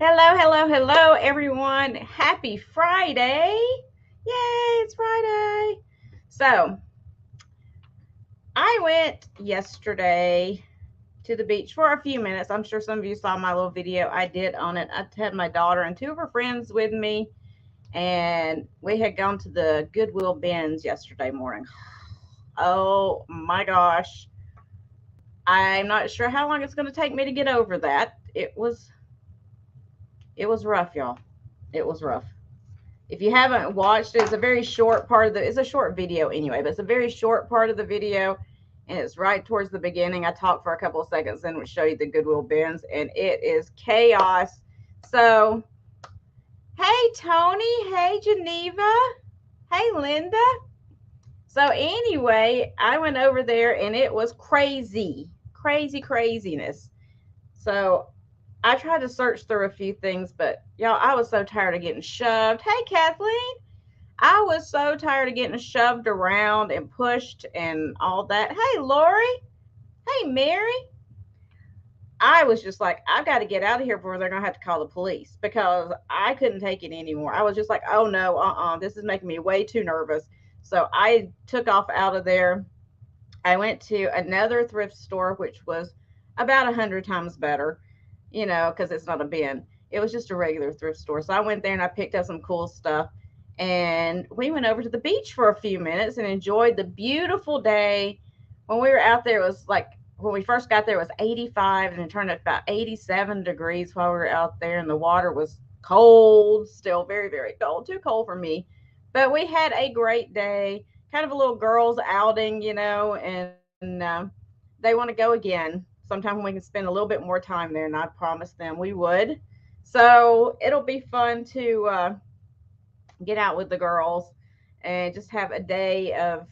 Hello, hello, hello, everyone. Happy Friday. Yay, it's Friday. So, I went yesterday to the beach for a few minutes. I'm sure some of you saw my little video I did on it. I had my daughter and two of her friends with me, and we had gone to the Goodwill bins yesterday morning. Oh my gosh. I'm not sure how long it's going to take me to get over that. It was rough, y'all. It was rough. If you haven't watched it, it's a very short part of the it's a short video anyway, but it's a very short part of the video, and it's right towards the beginning. I talk for a couple of seconds and would show you the Goodwill bins, and it is chaos. So hey Tony, hey Geneva, hey Linda. So anyway, I went over there and it was craziness. So I tried to search through a few things, but y'all, I was so tired of getting shoved. Hey Kathleen. I was so tired of getting shoved around and pushed and all that. Hey, Lori. Hey, Mary. I was just like, I've got to get out of here before they're going to have to call the police because I couldn't take it anymore. I was just like, oh no, this is making me way too nervous. So I took off out of there. I went to another thrift store, which was about 100 times better, because it's not a bin. It was just a regular thrift store. So I went there and I picked up some cool stuff. And we went over to the beach for a few minutes and enjoyed the beautiful day. When we were out there, it was like when we first got there, it was 85, and it turned up about 87 degrees while we were out there. And the water was cold, still very, very cold, too cold for me. But we had a great day, kind of a little girls' outing, and they want to go again sometime when we can spend a little bit more time there. And I promised them we would. So it'll be fun to get out with the girls and just have a day of,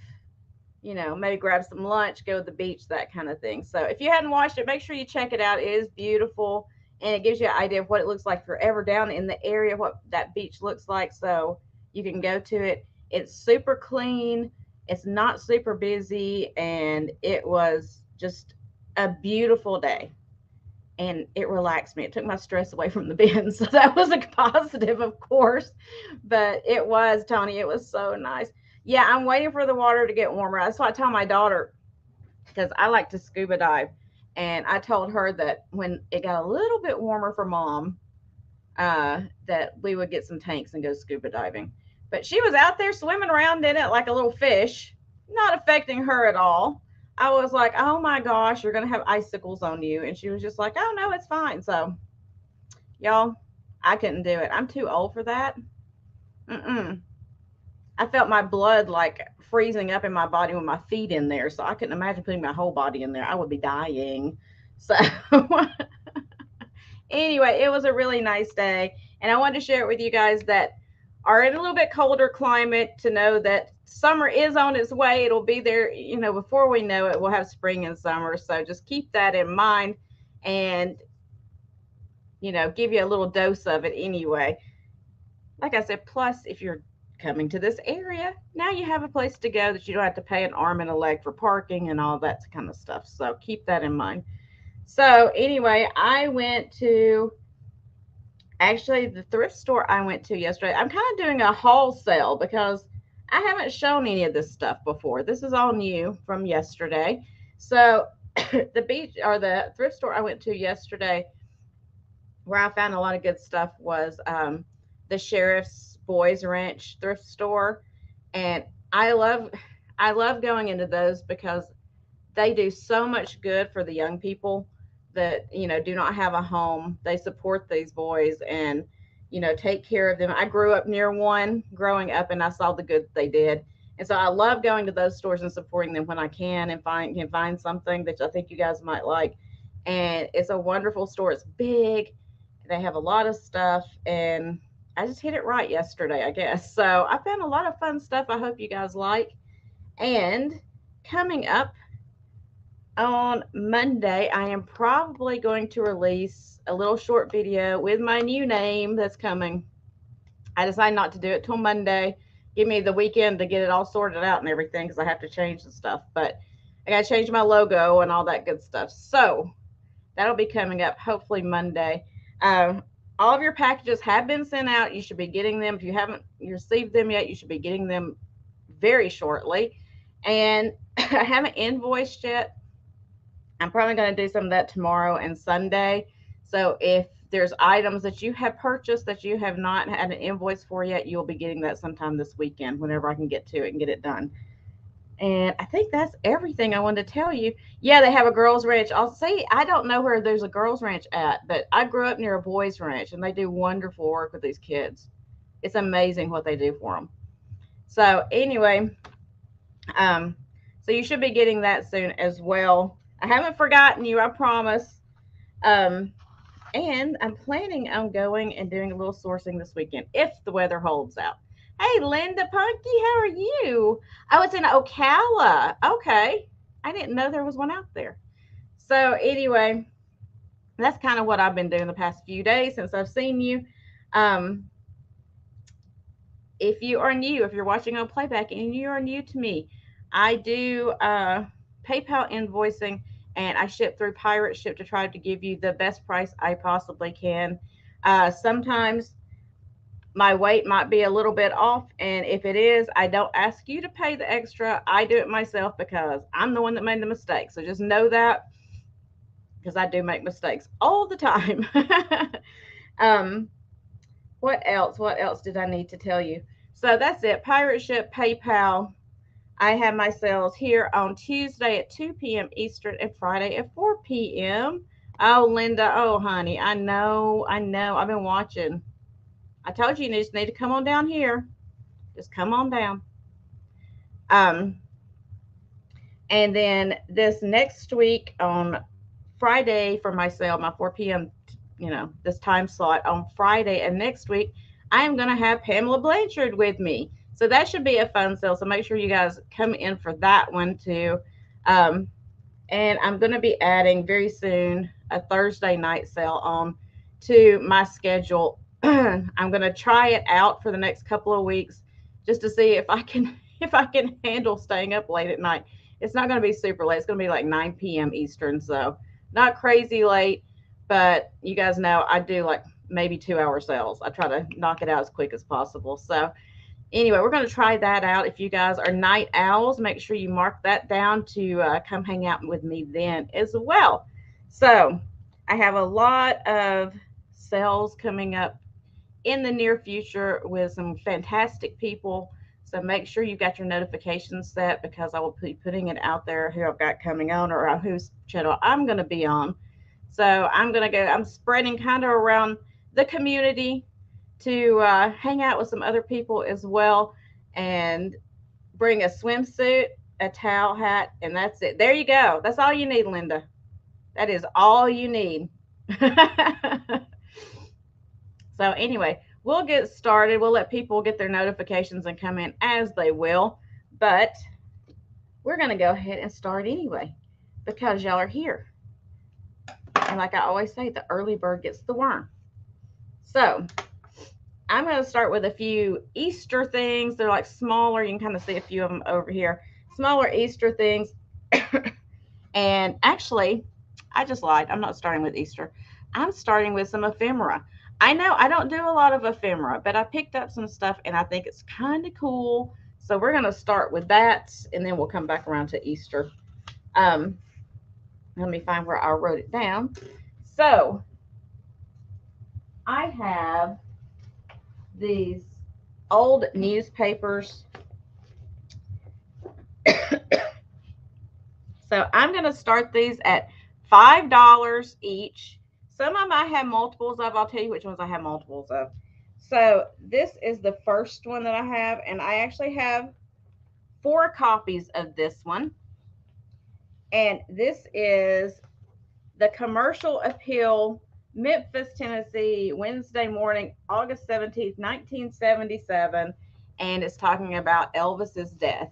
maybe grab some lunch, go to the beach, that kind of thing. So if you hadn't watched it, make sure you check it out. It is beautiful, and it gives you an idea of what it looks like if you're ever down in the area, what that beach looks like. So you can go to it. It's super clean. It's not super busy, and it was just a beautiful day, and it relaxed me. It took my stress away from the bin. So that was a positive, of course. But it was, Tony, it was so nice. Yeah, I'm waiting for the water to get warmer. That's why I tell my daughter, because I like to scuba dive. And I told her that when it got a little bit warmer for mom, that we would get some tanks and go scuba diving. But she was out there swimming around in it like a little fish, not affecting her at all. I was like, oh my gosh, you're going to have icicles on you. And she was just like, oh no, it's fine. So, y'all, I couldn't do it. I'm too old for that. Mm-mm. I felt my blood like freezing up in my body with my feet in there. So I couldn't imagine putting my whole body in there. I would be dying. So, anyway, it was a really nice day. And I wanted to share it with you guys that are in a little bit colder climate to know that summer is on its way. It'll be there, before we know it, we'll have spring and summer. So just keep that in mind and, give you a little dose of it anyway. Like I said, plus, if you're coming to this area, now you have a place to go that you don't have to pay an arm and a leg for parking and all that kind of stuff. So keep that in mind. So, anyway, I went to actually the thrift store I went to yesterday. I'm kind of doing a haul sale because I haven't shown any of this stuff before. This is all new from yesterday. So the beach or the thrift store I went to yesterday, where I found a lot of good stuff, was the Sheriff's Boys Ranch thrift store, and I love I love going into those because they do so much good for the young people that do not have a home. They support these boys and take care of them. I grew up near one growing up, and I saw the good they did. And so I love going to those stores and supporting them when I can and find something that I think you guys might like. And it's a wonderful store. It's big. They have a lot of stuff, and I just hit it right yesterday, I guess. So I found a lot of fun stuff I hope you guys like. And coming up on Monday, I am probably going to release a little short video with my new name that's coming. I decided not to do it till Monday. Give me the weekend to get it all sorted out and everything because I have to change the stuff. But I got to change my logo and all that good stuff. So that'll be coming up hopefully Monday. Um, All of your packages have been sent out. You should be getting them. If you haven't received them yet, you should be getting them very shortly. And I haven't invoiced yet. I'm probably going to do some of that tomorrow and Sunday. So if there's items that you have purchased that you have not had an invoice for yet, you'll be getting that sometime this weekend whenever I can get to it and get it done. And I think that's everything I wanted to tell you. Yeah, they have a girls' ranch. I'll say I don't know where there's a girls' ranch at, but I grew up near a boys' ranch, and they do wonderful work with these kids. It's amazing what they do for them. So anyway, um, so you should be getting that soon as well. I haven't forgotten you, I promise. Um, and I'm planning on going and doing a little sourcing this weekend if the weather holds out. Hey, Linda Punky, how are you? Oh, it's in Ocala. Okay. I didn't know there was one out there. So, anyway, that's kind of what I've been doing the past few days since I've seen you. Um, if you are new, if you're watching on playback and you are new to me, I do PayPal invoicing and I ship through Pirate Ship to try to give you the best price I possibly can. Sometimes my weight might be a little bit off, and if it is, I don't ask you to pay the extra. I do it myself because I'm the one that made the mistake. So just know that because I do make mistakes all the time. um, what else? What else did I need to tell you? So that's it. Pirate Ship, PayPal. I have my sales here on Tuesday at 2 p.m. Eastern and Friday at 4 p.m. Oh, Linda. Oh, honey. I know. I know. I've been watching. I told you just need to come on down here. Just come on down. Um, and then this next week on Friday for my sale, my 4 p.m. This time slot on Friday and next week, I am going to have Pamela Blanchard with me. So that should be a fun sale. So make sure you guys come in for that one too. Um, and I'm going to be adding very soon a Thursday night sale on to my schedule. I'm going to try it out for the next couple of weeks just to see if I can if I can handle staying up late at night. It's not going to be super late. It's going to be like 9 p.m. Eastern, so not crazy late, but you guys know I do like maybe 2 hour sales. I try to knock it out as quick as possible. So anyway, we're going to try that out. If you guys are night owls, make sure you mark that down to come hang out with me then as well. So I have a lot of sales coming up in the near future with some fantastic people. So make sure you got your notifications set because I will be putting it out there who I've got coming on or on whose channel I'm going to be on. So I'm spreading kind of around the community to hang out with some other people as well and bring a swimsuit, a towel hat, and that's it. There you go. That's all you need, Linda. That is all you need. So anyway, we'll get started. We'll let people get their notifications and come in as they will. But we're going to go ahead and start anyway because y'all are here. And like I always say, the early bird gets the worm. So I'm going to start with a few Easter things. They're like smaller. You can kind of see a few of them over here. Smaller Easter things. And actually, I just lied. I'm not starting with Easter. I'm starting with some ephemera. I know I don't do a lot of ephemera, but I picked up some stuff and I think it's kind of cool. So we're going to start with that and then we'll come back around to Easter. Let me find where I wrote it down. So I have these old newspapers. So I'm going to start these at $5 each. Some of them I have multiples of. I'll tell you which ones I have multiples of. So this is the first one that I have, and I actually have 4 copies of this one. And this is the Commercial Appeal, Memphis, Tennessee, Wednesday morning, August 17th, 1977. And it's talking about Elvis's death.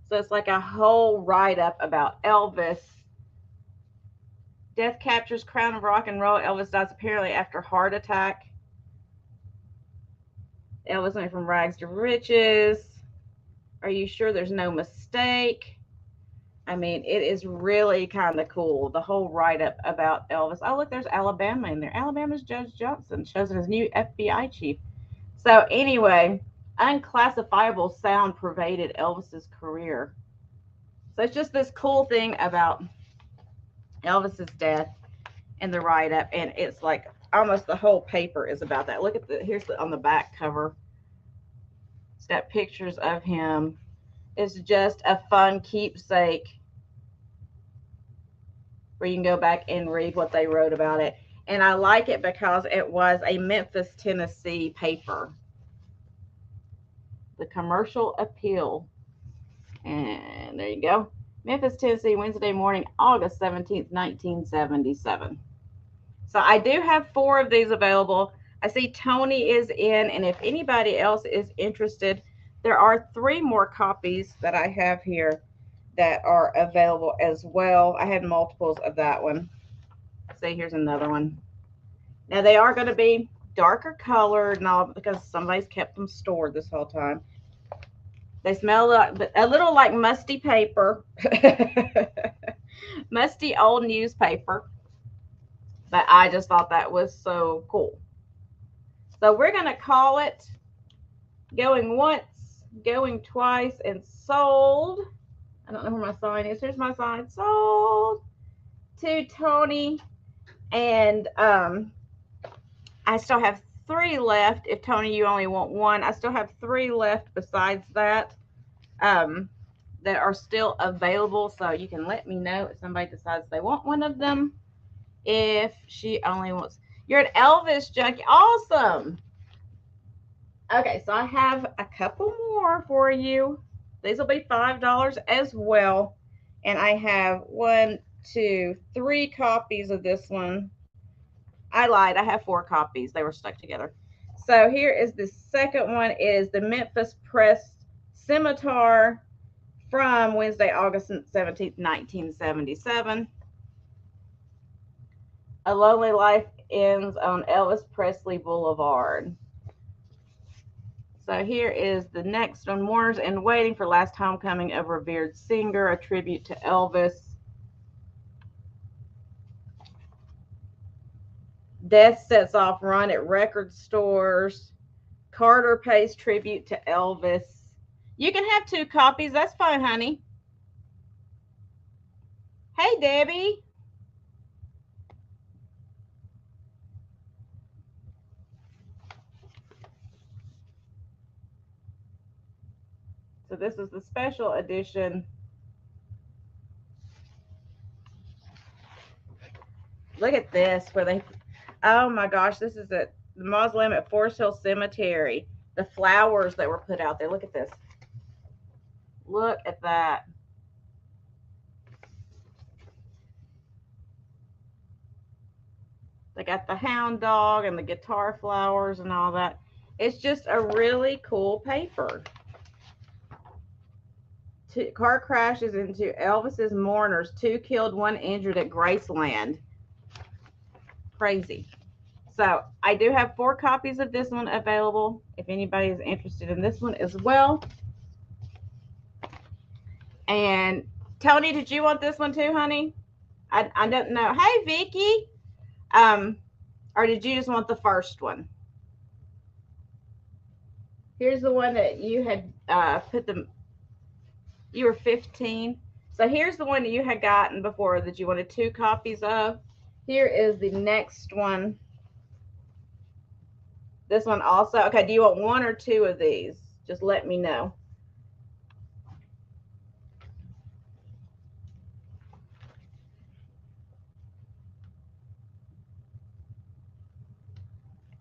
So it's like a whole write-up about Elvis. Death captures crown of rock and roll. Elvis dies apparently after heart attack. Elvis went from rags to riches. Are you sure there's no mistake? I mean, it is really kind of cool. The whole write up about Elvis. Oh, look, there's Alabama in there. Alabama's Judge Johnson chosen as new FBI chief. So, anyway, unclassifiable sound pervaded Elvis's career. So, it's just this cool thing about Elvis's death and the write up. And it's like almost the whole paper is about that. Look at here's on the back cover. It's got pictures of him. It's just a fun keepsake where you can go back and read what they wrote about it. And I like it because it was a Memphis, Tennessee paper. The Commercial Appeal. And there you go. Memphis, Tennessee, Wednesday morning, August 17th, 1977. So I do have 4 of these available. I see Tony is in, and if anybody else is interested, there are 3 more copies that I have here that are available as well. I had multiples of that one. See, here's another one. Now they are going to be darker colored and all because somebody's kept them stored this whole time. They smell like, a little like musty paper, musty old newspaper. But I just thought that was so cool. So we're going to call it Going Once, Going Twice, and Sold. I don't know where my sign is. Here's my sign. Sold to Tony. And I still have 3 left. If Tony, you only want 1, I still have 3 left besides that that are still available. So you can let me know if somebody decides they want one of them. If she only wants, you're an Elvis junkie. Awesome. Okay, so I have a couple more for you. These will be $5 as well. And I have 1, 2, 3 copies of this one. I lied. I have 4 copies. They were stuck together. So here is the second one is the Memphis Press Scimitar from Wednesday, August 17th, 1977. A Lonely Life Ends on Elvis Presley Boulevard. So here is the next one. Mourners in Waiting for Last Homecoming of Revered Singer, a tribute to Elvis. Death Sets Off Run at Record Stores. Carter pays tribute to Elvis. You can have 2 copies. That's fine, honey. Hey, Debbie. So this is the special edition. Look at this where they, oh my gosh, this is the mausoleum at Forest Hill Cemetery. The flowers that were put out there. Look at this. Look at that. They got the hound dog and the guitar flowers and all that. It's just a really cool paper. Car crashes into Elvis's mourners. 2 killed, 1 injured at Graceland. Crazy. So I do have 4 copies of this one available if anybody is interested in this one as well. And Tony, did you want this one too, honey? I don't know. Hey, Vicky. Or did you just want the first one? Here's the one that you had you were 15. So here's the one that you had gotten before that you wanted 2 copies of. Here is the next one. This one also. Okay, do you want 1 or 2 of these? Just let me know.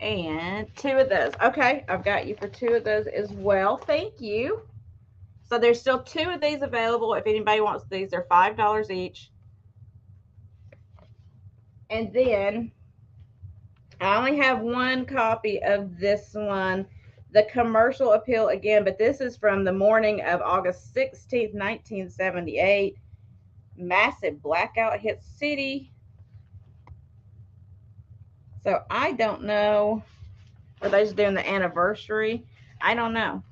And 2 of those. Okay, I've got you for 2 of those as well. Thank you. So there's still 2 of these available. If anybody wants these, they're $5 each. And then I only have 1 copy of this one, the Commercial Appeal again, but this is from the morning of August 16th, 1978. Massive blackout hit city. So I don't know. Are they just doing the anniversary? I don't know.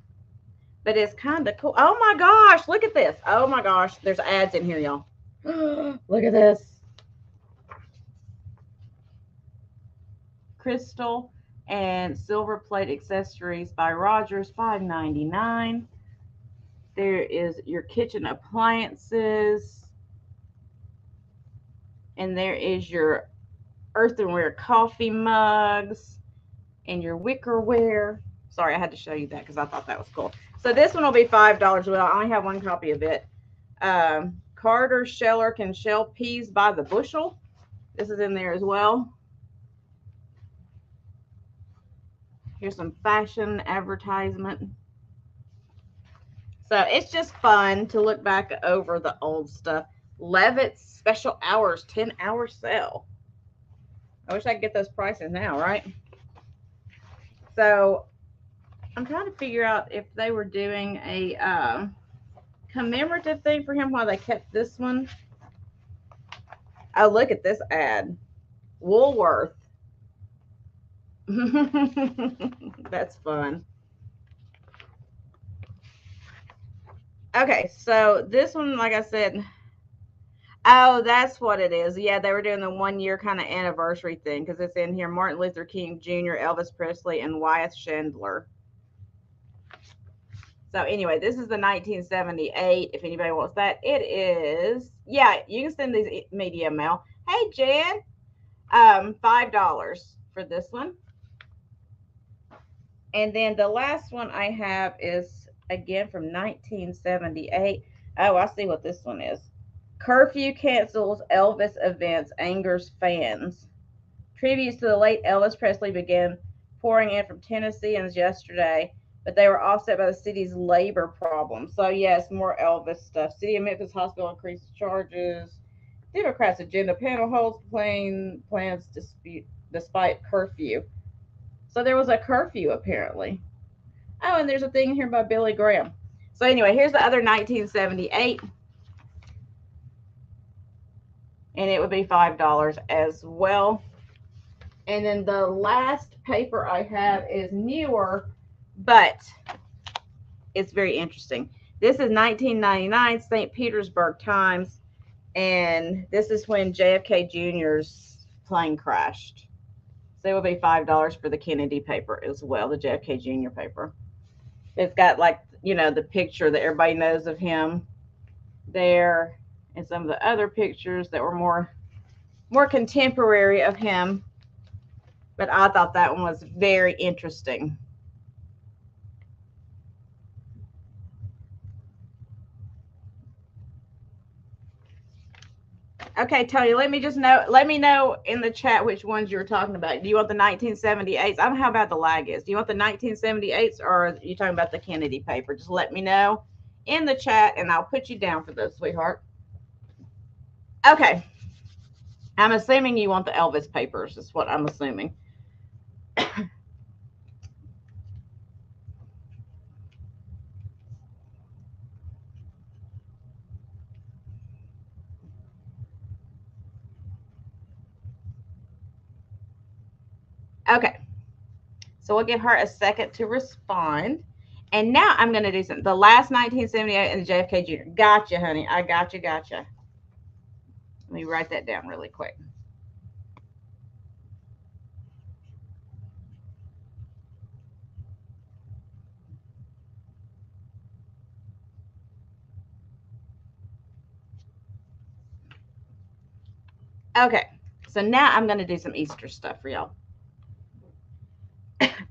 but it's kind of cool. Oh my gosh, look at this. Oh my gosh, there's ads in here, y'all. Look at this. Crystal and silver plate accessories by Rogers, $5.99. There is your kitchen appliances. And there is your earthenware coffee mugs and your wickerware. Sorry, I had to show you that because I thought that was cool. So this one will be $5. Well, I only have one copy of it. Carter Sheller can shell peas by the bushel. This is in there as well. Here's some fashion advertisement. So it's just fun to look back over the old stuff. Levitt's special hours, 10-hour sale. I wish I could get those prices now, right? So I'm trying to figure out if they were doing a commemorative thing for him while they kept this one. Oh, look at this ad. Woolworth. That's fun. Okay, so this one, like I said, oh, that's what it is. Yeah, they were doing the 1 year kind of anniversary thing because it's in here. Martin Luther King Jr., Elvis Presley, and Wyeth Chandler. So anyway, this is the 1978. If anybody wants that, it is. Yeah, you can send these media mail. Hey, Jan, $5 for this one. And then the last one I have is again from 1978. Oh, I see what this one is. Curfew cancels Elvis events, angers fans. Tributes to the late Elvis Presley began pouring in from Tennesseans yesterday, but they were offset by the city's labor problems. So, yes, more Elvis stuff. City of Memphis Hospital increased charges. Democrats' agenda panel holds plans despite curfew. So there was a curfew apparently. Oh, and there's a thing here by Billy Graham. So anyway, here's the other 1978. And it would be $5 as well. And then the last paper I have is newer, but it's very interesting. This is 1999 St. Petersburg Times, and this is when JFK Jr.'s plane crashed. So it will be $5 for the Kennedy paper as well, the JFK Jr. paper. It's got like, the picture that everybody knows of him there, and some of the other pictures that were more contemporary of him. But I thought that one was very interesting. Okay, Tony, let me know in the chat which ones you were talking about. Do you want the 1978s? I don't know how bad the lag is. Do you want the 1978s or are you talking about the Kennedy paper? Just let me know in the chat and I'll put you down for those, sweetheart. Okay. I'm assuming you want the Elvis papers, is what I'm assuming. Okay. So we'll give her a second to respond. And now I'm going to do something. The last 1978 and the JFK Jr. Gotcha, honey. I gotcha. Let me write that down really quick. Okay. So now I'm going to do some Easter stuff for y'all.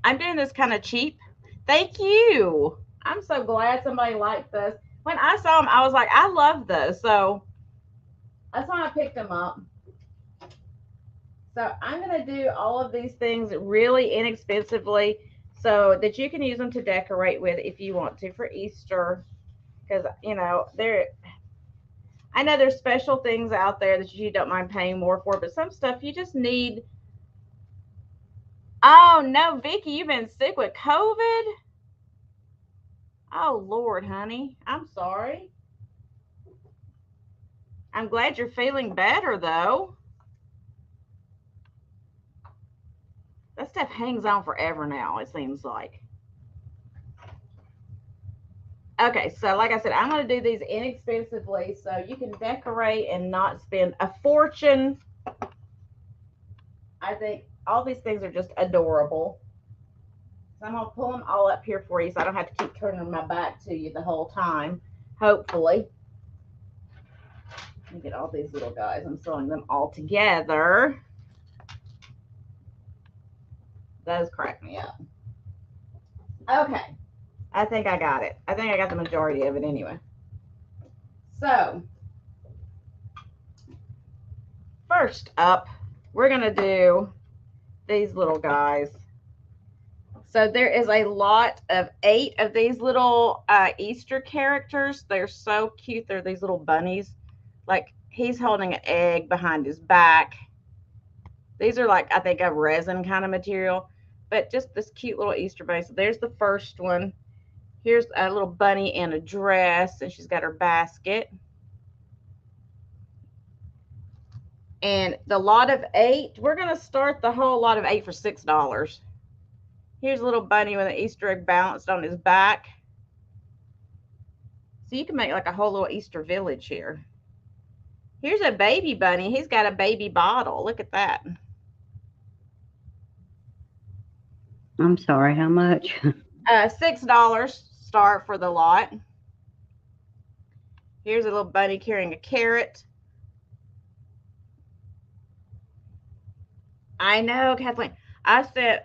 I'm doing this kind of cheap. Thank you. I'm so glad somebody liked this. When I saw them, I was like, I love those. So that's why I picked them up. So I'm going to do all of these things really inexpensively so that you can use them to decorate with if you want to for Easter. Because, I know there's special things out there that you don't mind paying more for, but some stuff you just need. Oh, no, Vicky, you've been sick with COVID? Oh, Lord, honey. I'm sorry. I'm glad you're feeling better, though. That stuff hangs on forever now, it seems like. Okay, so like I said, I'm going to do these inexpensively so you can decorate and not spend a fortune. I think all these things are just adorable. So I'm going to pull them all up here for you so I don't have to keep turning my back to you the whole time, hopefully. Let me get all these little guys. I'm sewing them all together. Those crack me up. Okay, I think I got it. I think I got the majority of it anyway. So, first up, we're going to do these little guys. So there is a lot of 8 of these little Easter characters. They're so cute. They're these little bunnies. Like he's holding an egg behind his back. These are like, I think, a resin kind of material, but just this cute little Easter bunny. So there's the first one. Here's a little bunny in a dress, and she's got her basket. And the lot of 8, we're going to start the whole lot of 8 for $6. Here's a little bunny with an Easter egg balanced on his back. So you can make like a whole little Easter village here. Here's a baby bunny. He's got a baby bottle. Look at that. I'm sorry, how much? $6 start for the lot. Here's a little bunny carrying a carrot. I know, Kathleen. I sent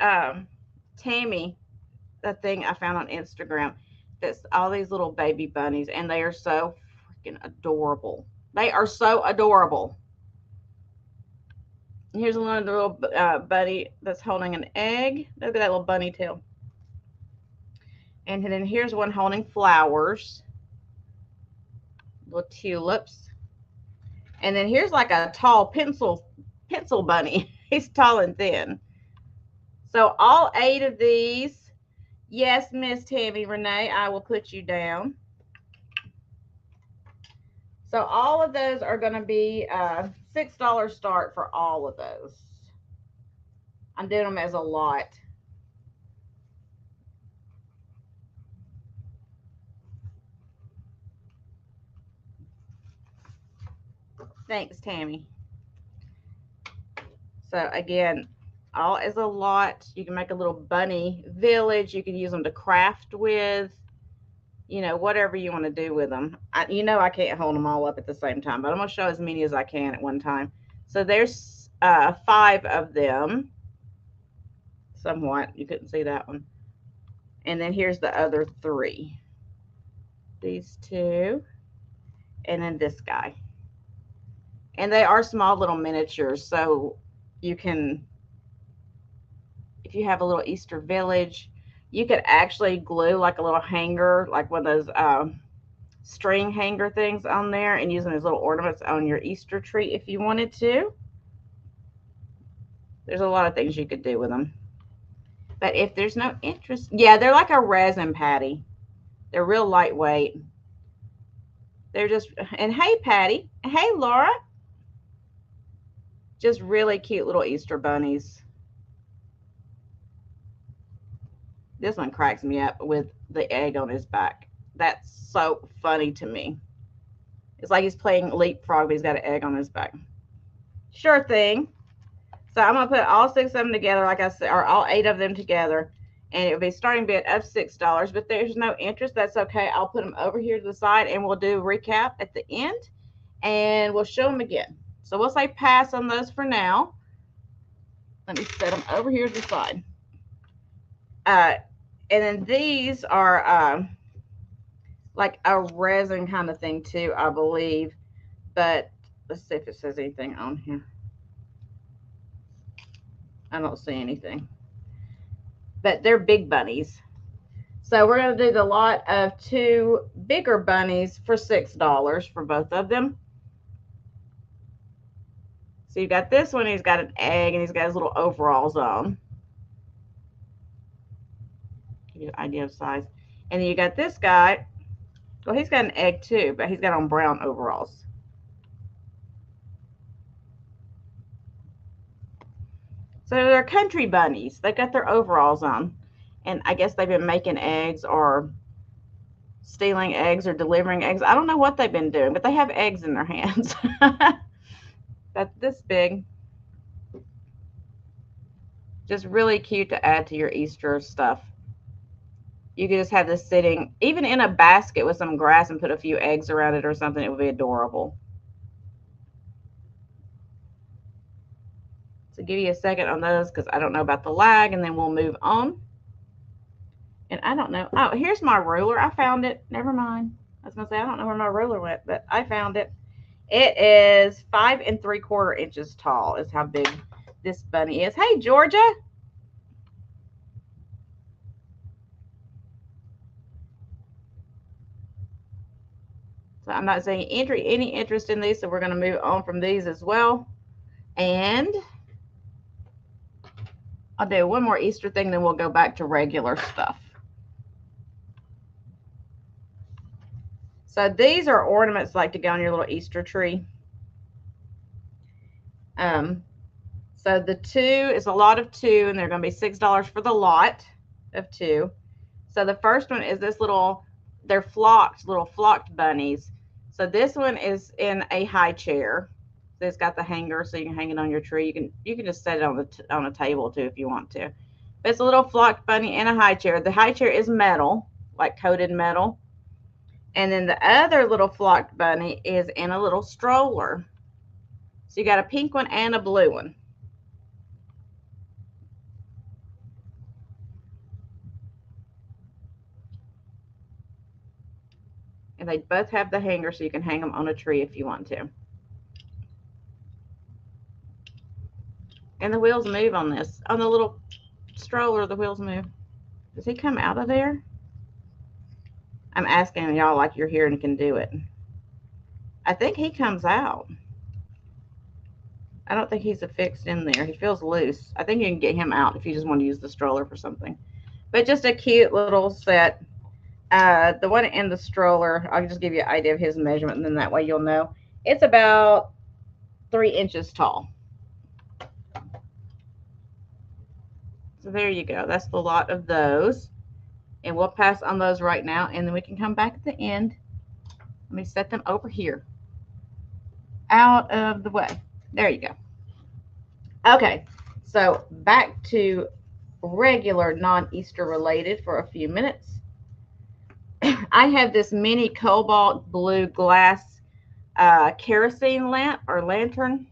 Tammy a thing I found on Instagram. That's all these little baby bunnies, and they are so freaking adorable. They are so adorable. Here's another little bunny that's holding an egg. Look at that little bunny tail. And then here's one holding flowers, little tulips. And then here's like a tall pencil bunny. He's tall and thin. So all 8 of these, yes, Miss Tammy Renee, I will put you down. So all of those are going to be $6 start for all of those. I'm doing them as a lot. Thanks, Tammy. So again, all as a lot. You can make a little bunny village. You can use them to craft with, whatever you want to do with them. I can't hold them all up at the same time, but I'm going to show as many as I can at one time. So there's 5 of them. Somewhat. You couldn't see that one. And then here's the other 3. These 2. And then this guy. And they are small little miniatures, so you can, if you have a little Easter village, you could actually glue like a little hanger, like one of those string hanger things on there, and use them as little ornaments on your Easter tree if you wanted to. There's a lot of things you could do with them. But if there's no interest, yeah, they're like a resin patty. They're real lightweight. They're just, and hey, Patty. Hey, Laura. Just really cute little Easter bunnies. This one cracks me up with the egg on his back. That's so funny to me. It's like he's playing leapfrog, but he's got an egg on his back. Sure thing. So I'm going to put all 6 of them together, like I said, or all 8 of them together. And it'll be starting bid of $6. But there's no interest. That's okay. I'll put them over here to the side, and we'll do a recap at the end. And we'll show them again. So we'll say pass on those for now. Let me set them over here to the side. And then these are like a resin kind of thing too, I believe. But let's see if it says anything on here. I don't see anything. But they're big bunnies. So we're going to do the lot of 2 bigger bunnies for $6 for both of them. So you got this one, he's got an egg, and he's got his little overalls on. Give you an idea of size. And then you got this guy. Well, he's got an egg too, but he's got on brown overalls. So they're country bunnies. They've got their overalls on. And I guess they've been making eggs or stealing eggs or delivering eggs. I don't know what they've been doing, but they have eggs in their hands. That's this big. Just really cute to add to your Easter stuff. You could just have this sitting even in a basket with some grass and put a few eggs around it or something. It would be adorable. So give you a second on those because I don't know about the lag, and then we'll move on. And I don't know. Oh, here's my ruler. I found it. Never mind. I was going to say, I don't know where my ruler went, but I found it. It is 5 3/4 inches tall is how big this bunny is. Hey, Georgia. So I'm not seeing any interest in these, so we're going to move on from these as well. And I'll do one more Easter thing, then we'll go back to regular stuff. So these are ornaments like to go on your little Easter tree. So the 2 is a lot of 2, and they're going to be $6 for the lot of 2. So the first one is this little, they're little flocked bunnies. So this one is in a high chair. So it's got the hanger so you can hang it on your tree. You can just set it on a table too if you want to. But it's a little flocked bunny in a high chair. The high chair is metal, like coated metal. And then the other little flocked bunny is in a little stroller. So you got a pink one and a blue one. And they both have the hanger so you can hang them on a tree if you want to. And the wheels move on this. On the little stroller, the wheels move. Does he come out of there? I'm asking y'all like you're here and can do it. I think he comes out. I don't think he's affixed in there. He feels loose. I think you can get him out if you just want to use the stroller for something. But just a cute little set. The one in the stroller, I'll just give you an idea of his measurement, and then that way you'll know. It's about 3 inches tall. So there you go. That's the lot of those. And we'll pass on those right now, and then we can come back at the end. Let me set them over here. Out of the way. There you go. Okay, so back to regular non-Easter related for a few minutes. I have this mini cobalt blue glass kerosene lamp or lantern.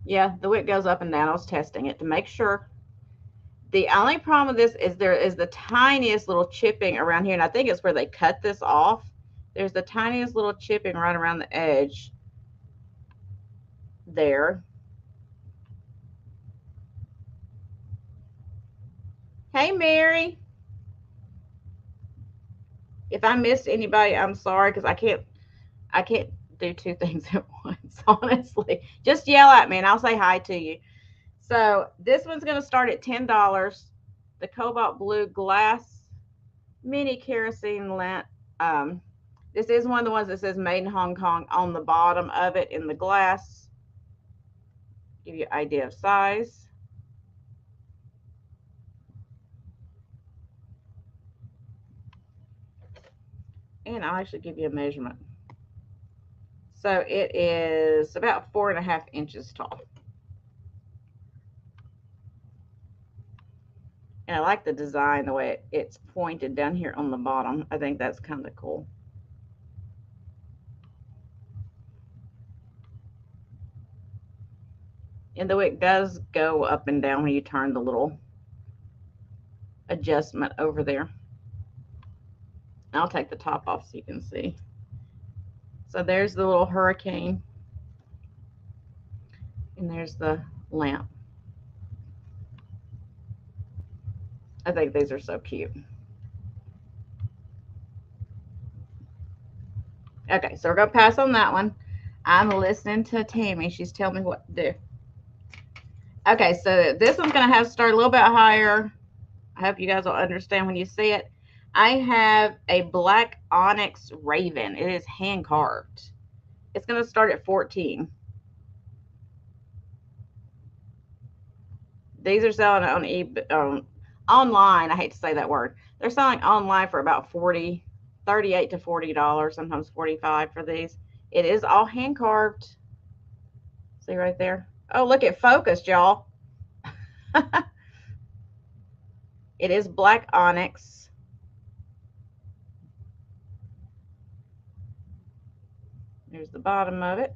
Yeah, the wick goes up and down. I was testing it to make sure. The only problem with this is there is the tiniest little chipping around here, and I think it's where they cut this off. There's the tiniest little chipping right around the edge there. Hey, Mary. If I missed anybody, I'm sorry because I can't do 2 things at once, honestly. Just yell at me and I'll say hi to you. So this one's going to start at $10. The cobalt blue glass mini kerosene lamp. This is one of the ones that says made in Hong Kong on the bottom of it in the glass. Give you an idea of size. And I'll actually give you a measurement. So it is about 4.5 inches tall. And I like the design, the way it's pointed down here on the bottom. I think that's kind of cool. And the wick does go up and down when you turn the little adjustment over there. I'll take the top off so you can see. So there's the little hurricane. And there's the lamp. I think these are so cute. Okay, so we're going to pass on that one. I'm listening to Tammy. She's telling me what to do. Okay, so this one's going to have to start a little bit higher. I hope you guys will understand when you see it. I have a black onyx raven. It is hand carved. It's going to start at 14. These are selling on online. I hate to say that word. They're selling online for about 38 to $40, sometimes 45 for these. It is all hand carved. See right there? Oh, look, it focused, y'all. It is black onyx. There's the bottom of it.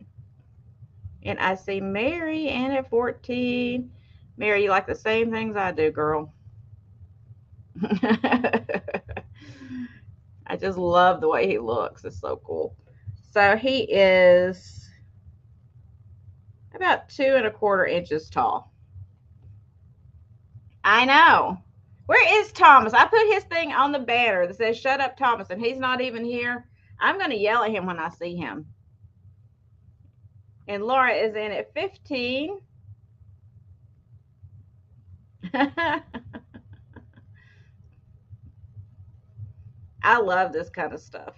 And I see Mary in at 14. Mary, you like the same things I do, girl. I just love the way he looks. It's so cool. So he is about 2¼ inches tall. I know. Where is Thomas? I put his thing on the banner that says "Shut up, Thomas," and he's not even here. I'm going to yell at him when I see him. And Laura is in at 15. I love this kind of stuff.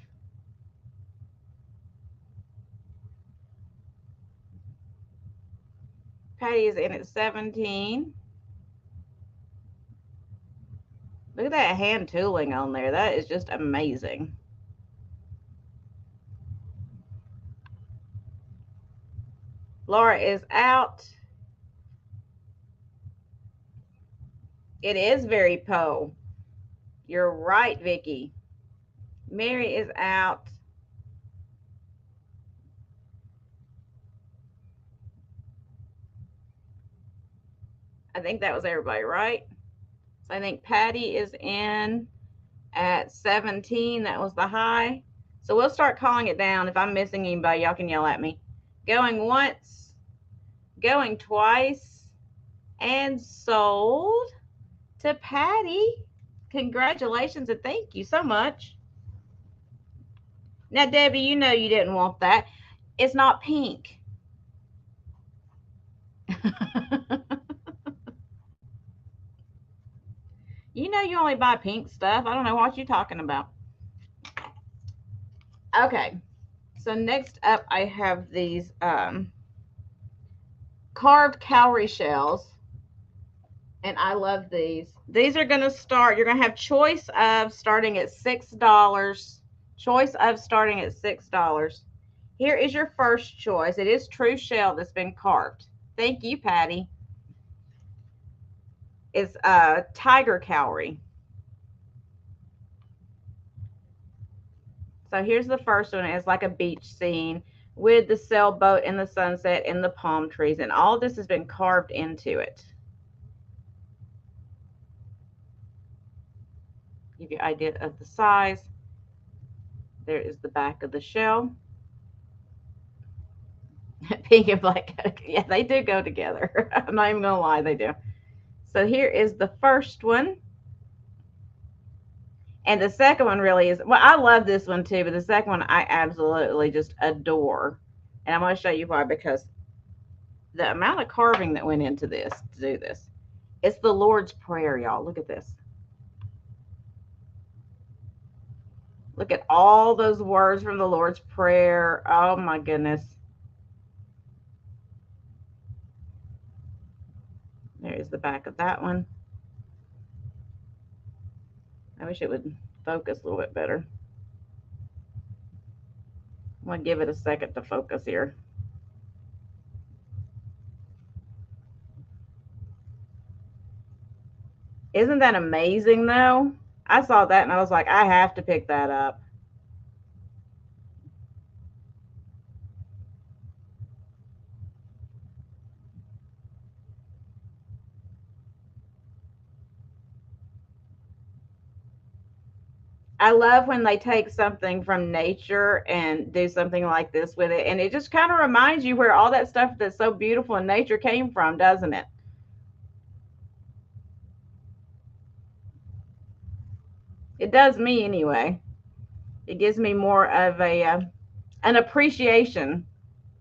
Patty is in at 17. Look at that hand tooling on there. That is just amazing. Laura is out. It is very Poe. You're right, Vicky. Mary is out. I think that was everybody, right? So I think Patty is in at 17. That was the high. So we'll start calling it down. If I'm missing anybody, y'all can yell at me. Going once, going twice, and sold to Patty. Congratulations and thank you so much. Now, Debbie, you know you didn't want that. It's not pink. You know you only buy pink stuff. I don't know what you're talking about. Okay. So next up, I have these carved cowrie shells. And I love these. These are going to start, you're going to have choice of starting at $6. Choice of starting at $6. Here is your first choice. It is true shell that's been carved. Thank you, Patty. It's tiger cowrie. So here's the first one. It's like a beach scene with the sailboat and the sunset and the palm trees. And all this has been carved into it. Give you an idea of the size. There is the back of the shell. Pink and black, yeah, they do go together. I'm not even gonna lie, they do. So here is the first one. And the second one really is, well, I love this one too, but the second one I absolutely just adore. And I'm going to show you why, because the amount of carving that went into this to do this. It's the Lord's Prayer, y'all. Look at this. Look at all those words from the Lord's Prayer. Oh my goodness. There's the back of that one. I wish it would focus a little bit better. I'm going to give it a second to focus here. Isn't that amazing though? I saw that and I was like, I have to pick that up. I love when they take something from nature and do something like this with it. And it just kind of reminds you where all that stuff that's so beautiful in nature came from, doesn't it? It does me anyway. It gives me more of an appreciation.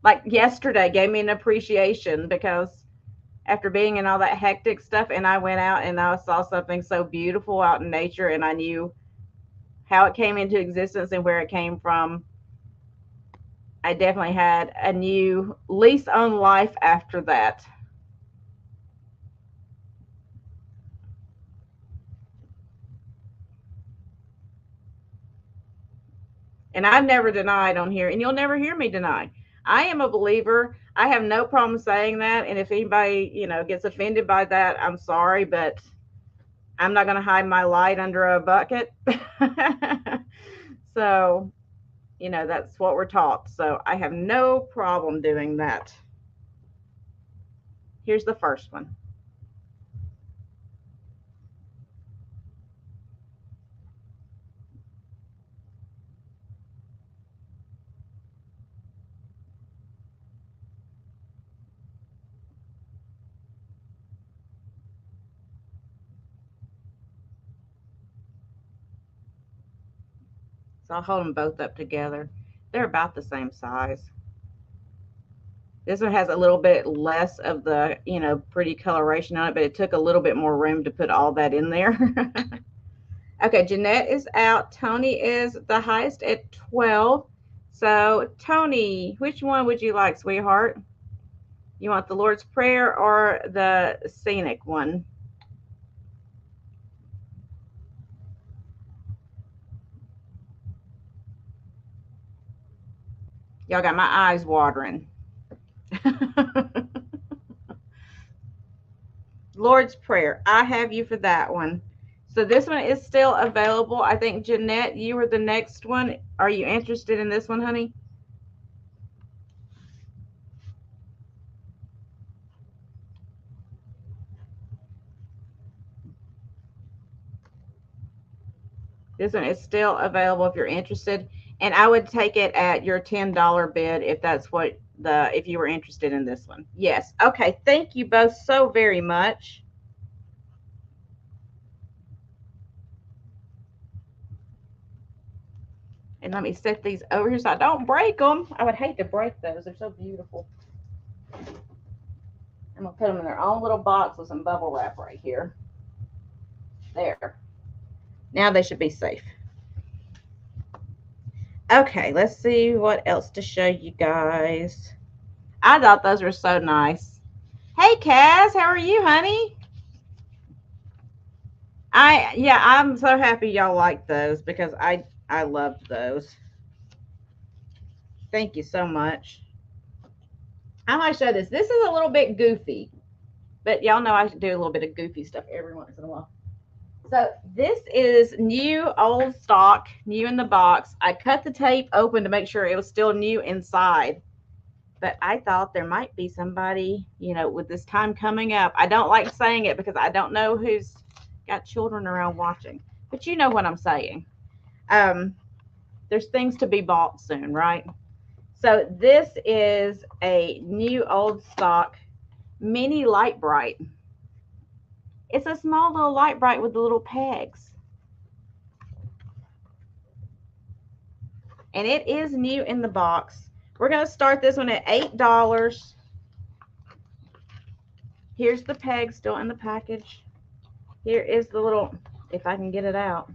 Like yesterday gave me an appreciation because after being in all that hectic stuff, and I went out and I saw something so beautiful out in nature and I knew how it came into existence and where it came from. I definitely had a new lease on life after that. And I've never denied on here, and you'll never hear me deny. I am a believer. I have no problem saying that. And if anybody, gets offended by that, I'm sorry, but I'm not going to hide my light under a bucket. So, that's what we're taught. So I have no problem doing that. Here's the first one. So I'll hold them both up together. They're about the same size. This one has a little bit less of the, pretty coloration on it, but it took a little bit more room to put all that in there. Okay, Jeanette is out. Tony is the highest at 12. So, Tony, which one would you like, sweetheart? You want the Lord's Prayer or the scenic one? Y'all got my eyes watering. Lord's Prayer. I have you for that one. So this one is still available. I think, Jeanette, you were the next one. Are you interested in this one, honey? This one is still available if you're interested. And I would take it at your $10 bid if that's if you were interested in this one. Yes. Okay. Thank you both so very much. And let me set these over here so I don't break them. I would hate to break those. They're so beautiful. I'm going to put them in their own little box with some bubble wrap right here. There. Now they should be safe. Okay, let's see what else to show you guys. I thought those were so nice. Hey, Kaz, how are you, honey? I'm so happy y'all like those because I loved those. Thank you so much. I'm going to show this. This is a little bit goofy, but y'all know I do a little bit of goofy stuff every once in a while. So this is new old stock, new in the box. I cut the tape open to make sure it was still new inside. But I thought there might be somebody, with this time coming up. I don't like saying it because I don't know who's got children around watching. But you know what I'm saying. There's things to be bought soon, right? So this is a new old stock mini light bright. It's a small little light bright with the little pegs. And it is new in the box. We're going to start this one at $8. Here's the peg still in the package. Here is the little, if I can get it out.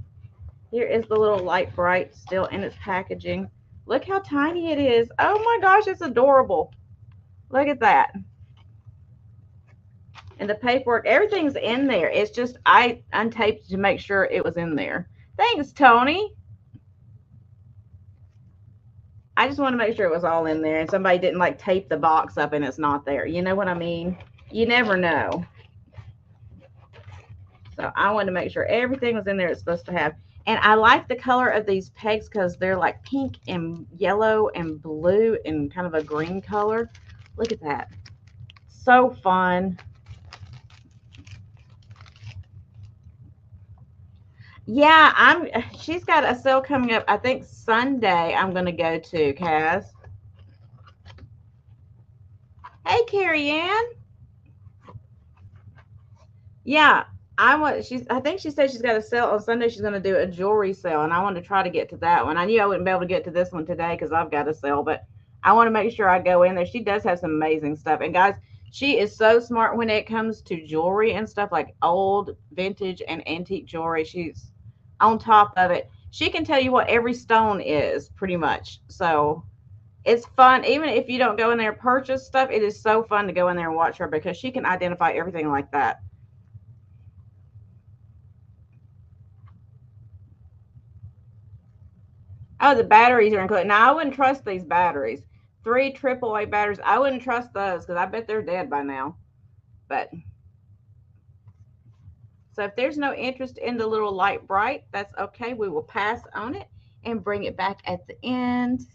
Here is the little light bright still in its packaging. Look how tiny it is. Oh my gosh, it's adorable. Look at that. And the paperwork, everything's in there. It's just I untaped to make sure it was in there. Thanks, Tony. I just want to make sure it was all in there and somebody didn't like tape the box up and it's not there. You know what I mean? You never know. So I wanted to make sure everything was in there it's supposed to have. And I like the color of these pegs because they're like pink and yellow and blue and kind of a green color. Look at that. So fun. Yeah, she's got a sale coming up. I think Sunday I'm going to go to, Kaz. Hey, Carrie Ann. Yeah, I think she said she's got a sale on Sunday. She's going to do a jewelry sale, and I want to try to get to that one. I knew I wouldn't be able to get to this one today because I've got a sale, but I want to make sure I go in there. She does have some amazing stuff. And guys, she is so smart when it comes to jewelry and stuff like old, vintage, and antique jewelry. She's on top of it. She can tell you what every stone is pretty much. So it's fun. Even if you don't go in there and purchase stuff, it is so fun to go in there and watch her because she can identify everything like that. Oh, the batteries are included. Now, I wouldn't trust these batteries. 3 AAA batteries. I wouldn't trust those because I bet they're dead by now. But so if there's no interest in the little light bright, that's okay. We will pass on it and bring it back at the end.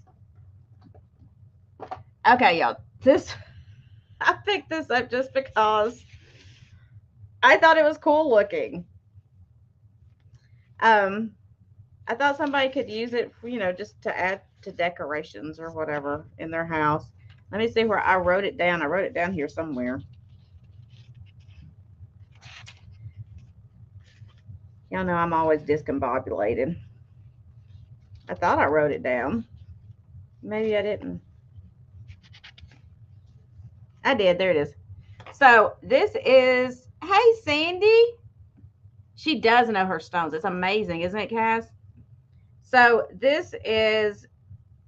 Okay, y'all. This I picked this up just because I thought it was cool looking. Um, I thought somebody could use it, for, just to add to decorations or whatever in their house. Let me see where I wrote it down. I wrote it down here somewhere. Y'all know I'm always discombobulated. I thought I wrote it down. Maybe I didn't. I did. There it is. So this is, hey, Sandy. She does know her stones. It's amazing, isn't it, Cass? So this is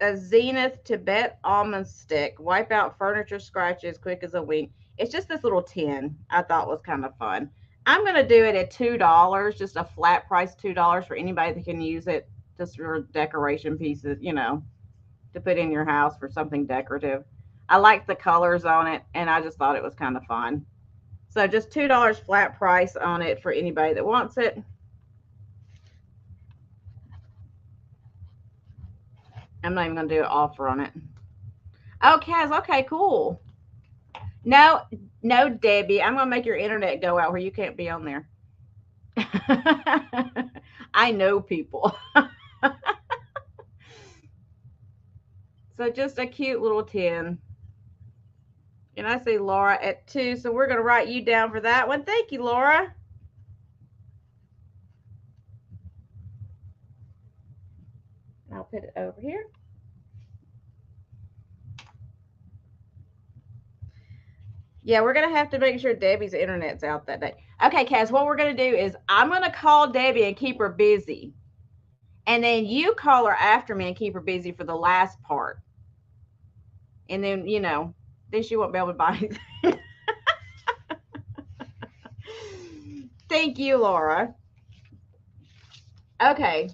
a Zenith Tibet almond stick. Wipe out furniture scratches quick as a wink. It's just this little tin I thought was kind of fun. I'm going to do it at $2, just a flat price $2 for anybody that can use it just for decoration pieces, to put in your house for something decorative. I like the colors on it, and I just thought it was kind of fun. So just $2 flat price on it for anybody that wants it. I'm not even going to do an offer on it. Oh, Kaz, okay, cool. No, no, Debbie, I'm going to make your internet go out where you can't be on there. I know people. So just a cute little tin. And I see Laura at 2, so we're going to write you down for that one. Thank you, Laura. I'll put it over here. Yeah, we're going to have to make sure Debbie's internet's out that day. Okay, Kaz, what we're going to do is I'm going to call Debbie and keep her busy. And then you call her after me and keep her busy for the last part. And then, then she won't be able to buy anything. Thank you, Laura. Okay.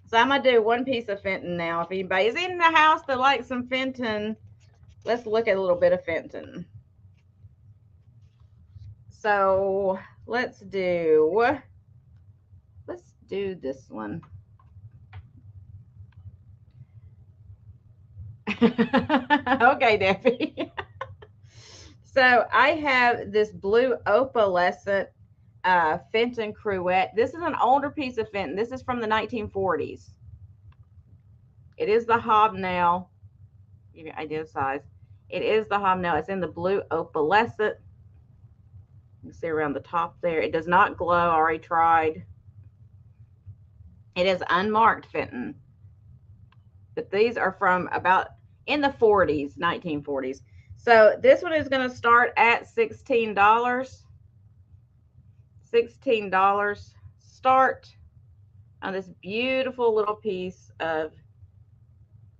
So I'm going to do one piece of Fenton now. If anybody's in the house that likes some Fenton, let's look at a little bit of Fenton. So let's do this one. Okay, Debbie. So I have this blue opalescent Fenton Cruette. This is an older piece of Fenton. This is from the 1940s. It is the hobnail. Give you an idea of size. It is the hobnail. It's in the blue opalescent. You can see around the top there. It does not glow. I already tried. It is unmarked Fenton. But these are from about in the 40s, 1940s. So this one is going to start at $16. $16 start on this beautiful little piece of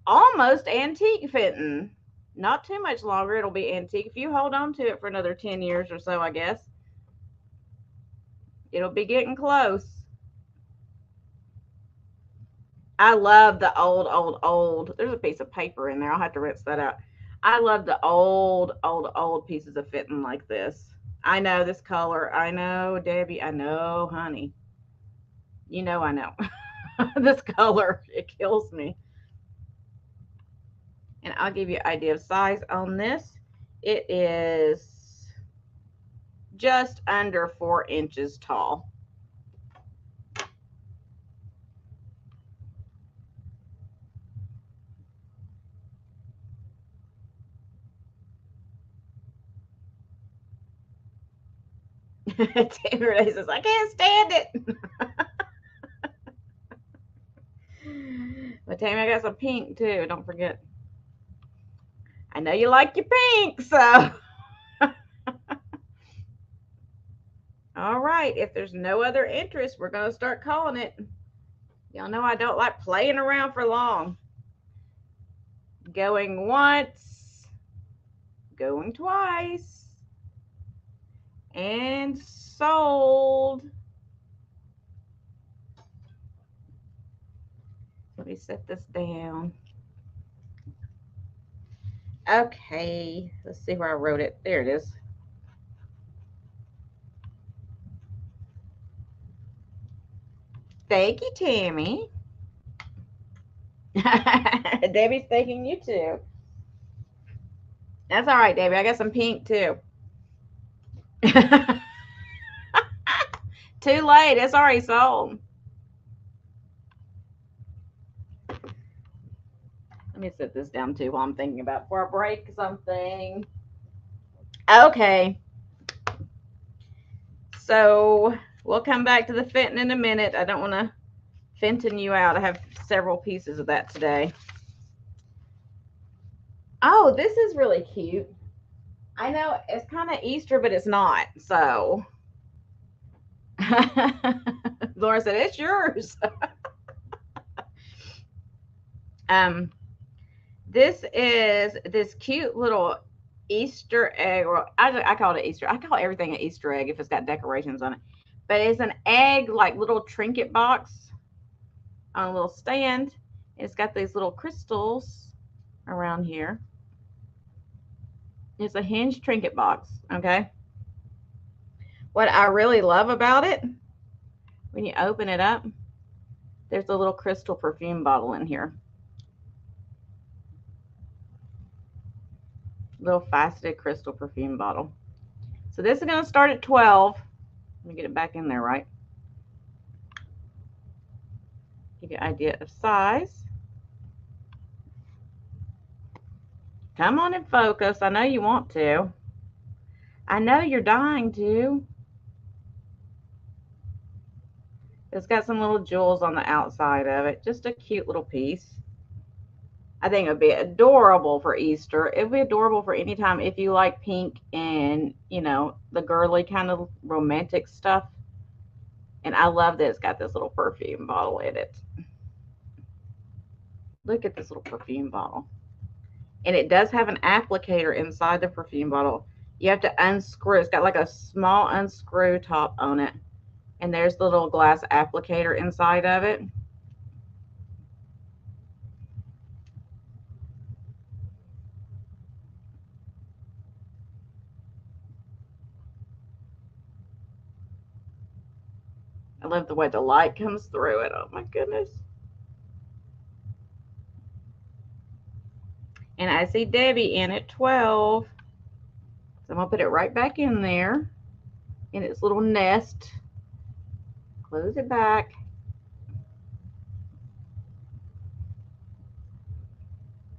almost antique Fenton. Not too much longer. It'll be antique. If you hold on to it for another 10 years or so, I guess, it'll be getting close. I love the old. There's a piece of paper in there. I'll have to rinse that out. I love the old pieces of Fenton like this. I know this color. I know, Debbie. I know, honey. I know. This color, it kills me. And I'll give you an idea of size on this. It is just under 4 inches tall. Tammy says, I can't stand it. But Tammy, I got some pink too. Don't forget. I know you like your pink, so. All right. If there's no other interest, we're going to start calling it. Y'all know I don't like playing around for long. Going once. Going twice. And sold. me set this down. Okay, let's see where I wrote it. There it is. Thank you, Tammy. Debbie's thanking you too. That's all right, Debbie. I got some pink too. Too late. It's already sold. Let me set this down too while I'm thinking about before I break something. Okay. So we'll come back to the Fenton in a minute. I don't want to Fenton you out. I have several pieces of that today. Oh, this is really cute. I know it's kind of Easter, but it's not. So Laura said, it's yours. um, this is this cute little Easter egg. Well, I call it Easter. I call everything an Easter egg if it's got decorations on it. But it's an egg, like little trinket box on a little stand. It's got these little crystals around here. It's a hinged trinket box, okay? What I really love about it, when you open it up, there's a little crystal perfume bottle in here. Little faceted crystal perfume bottle. So this is going to start at 12. Let me get it back in there, right? Give you an idea of size. Come on and focus. I know you want to. I know you're dying to. It's got some little jewels on the outside of it. Just a cute little piece. I think it would be adorable for Easter. It would be adorable for any time if you like pink and, you know, the girly kind of romantic stuff. And I love that it's got this little perfume bottle in it. Look at this little perfume bottle. And it does have an applicator inside the perfume bottle. You have to unscrew. It's got like a small unscrew top on it. And there's the little glass applicator inside of it. I love the way the light comes through it. Oh my goodness. And I see Debbie in at 12. So I'm going to put it right back in there in its little nest. Close it back.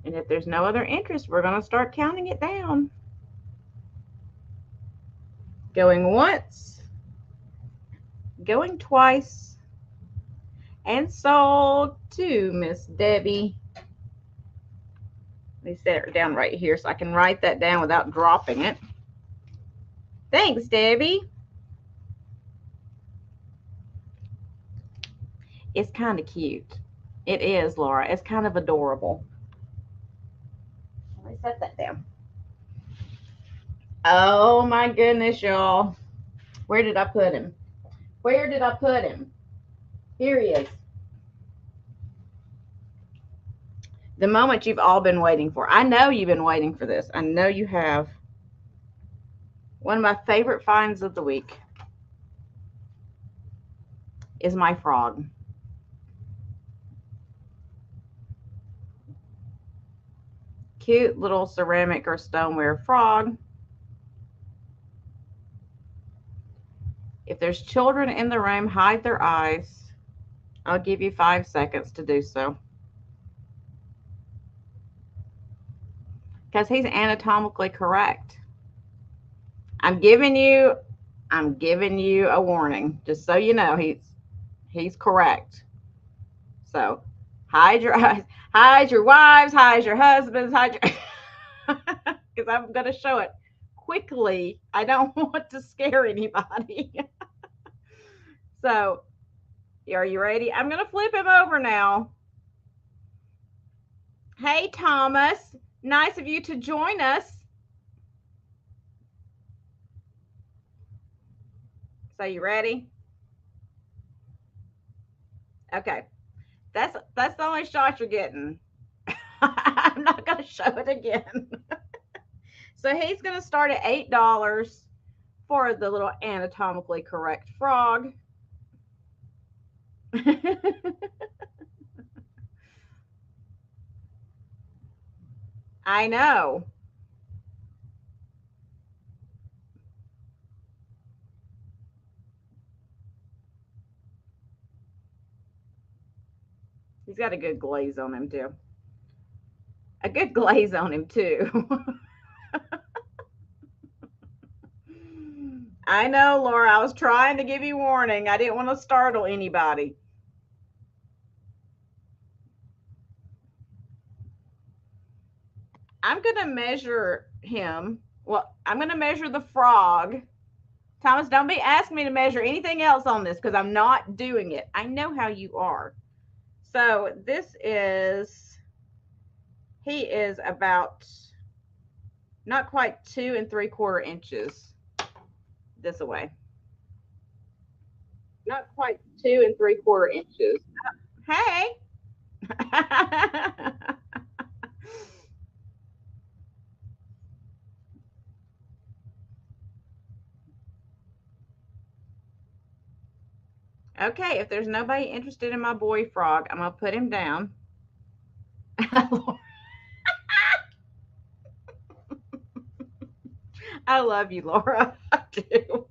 And if there's no other interest, we're going to start counting it down. Going once, going twice, and sold to Miss Debbie. Let me set it down right here so I can write that down without dropping it. Thanks, Debbie. It's kind of cute. It is, Laura. It's kind of adorable. Let me set that down. Oh my goodness, y'all. Where did I put him? Where did I put him? Here he is. The moment you've all been waiting for. I know you've been waiting for this. I know you have. One of my favorite finds of the week is my frog. Cute little ceramic or stoneware frog. If there's children in the room, hide their eyes. I'll give you 5 seconds to do so. Because he's anatomically correct. I'm giving you a warning, just so you know, he's correct. So hide your eyes, hide your wives, hide your husbands, hide your because I'm gonna show it quickly. I don't want to scare anybody. So are you ready? I'm gonna flip him over now. Hey Thomas, nice of you to join us. So you ready? Okay. That's the only shot you're getting. I'm not gonna show it again. So he's gonna start at $8 for the little anatomically correct frog. I know. He's got a good glaze on him too. A good glaze on him too. I know, Laura. I was trying to give you warning. I didn't want to startle anybody. I'm going to measure him. Well, I'm going to measure the frog. Thomas, don't be asking me to measure anything else on this because I'm not doing it. I know how you are. So he is about not quite 2 3/4 inches this away. Not quite 2 3/4 inches. Hey. Okay, if there's nobody interested in my boy frog, I'm gonna put him down. I love you, Laura. I do.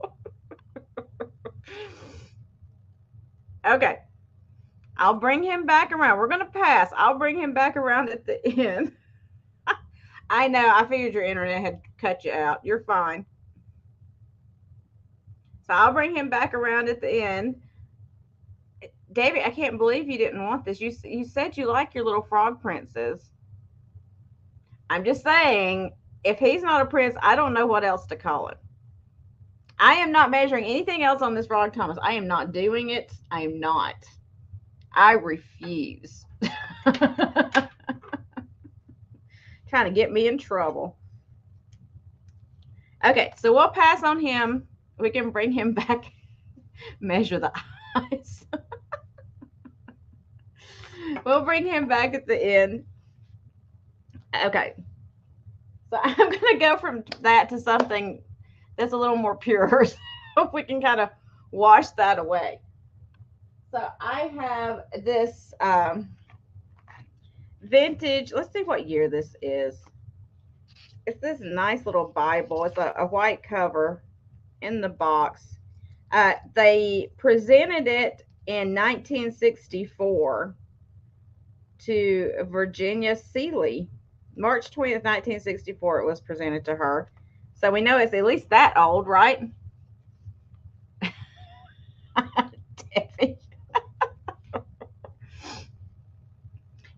Okay, I'll bring him back around. We're gonna pass. I'll bring him back around at the end. I know. I figured your internet had cut you out. You're fine. So I'll bring him back around at the end. David, I can't believe you didn't want this. You said you like your little frog princes. I'm just saying, if he's not a prince, I don't know what else to call it. I am not measuring anything else on this frog, Thomas. I am not doing it. I am not. I refuse. Trying to get me in trouble. Okay, so we'll pass on him. We can bring him back, measure the eyes. We'll bring him back at the end. Okay. So I'm going to go from that to something that's a little more pure. So we can kind of wash that away. So I have this vintage, let's see what year this is. It's this nice little Bible. It's a white cover in the box. They presented it in 1964 to Virginia Seeley. March 20th, 1964, it was presented to her. So we know it's at least that old, right?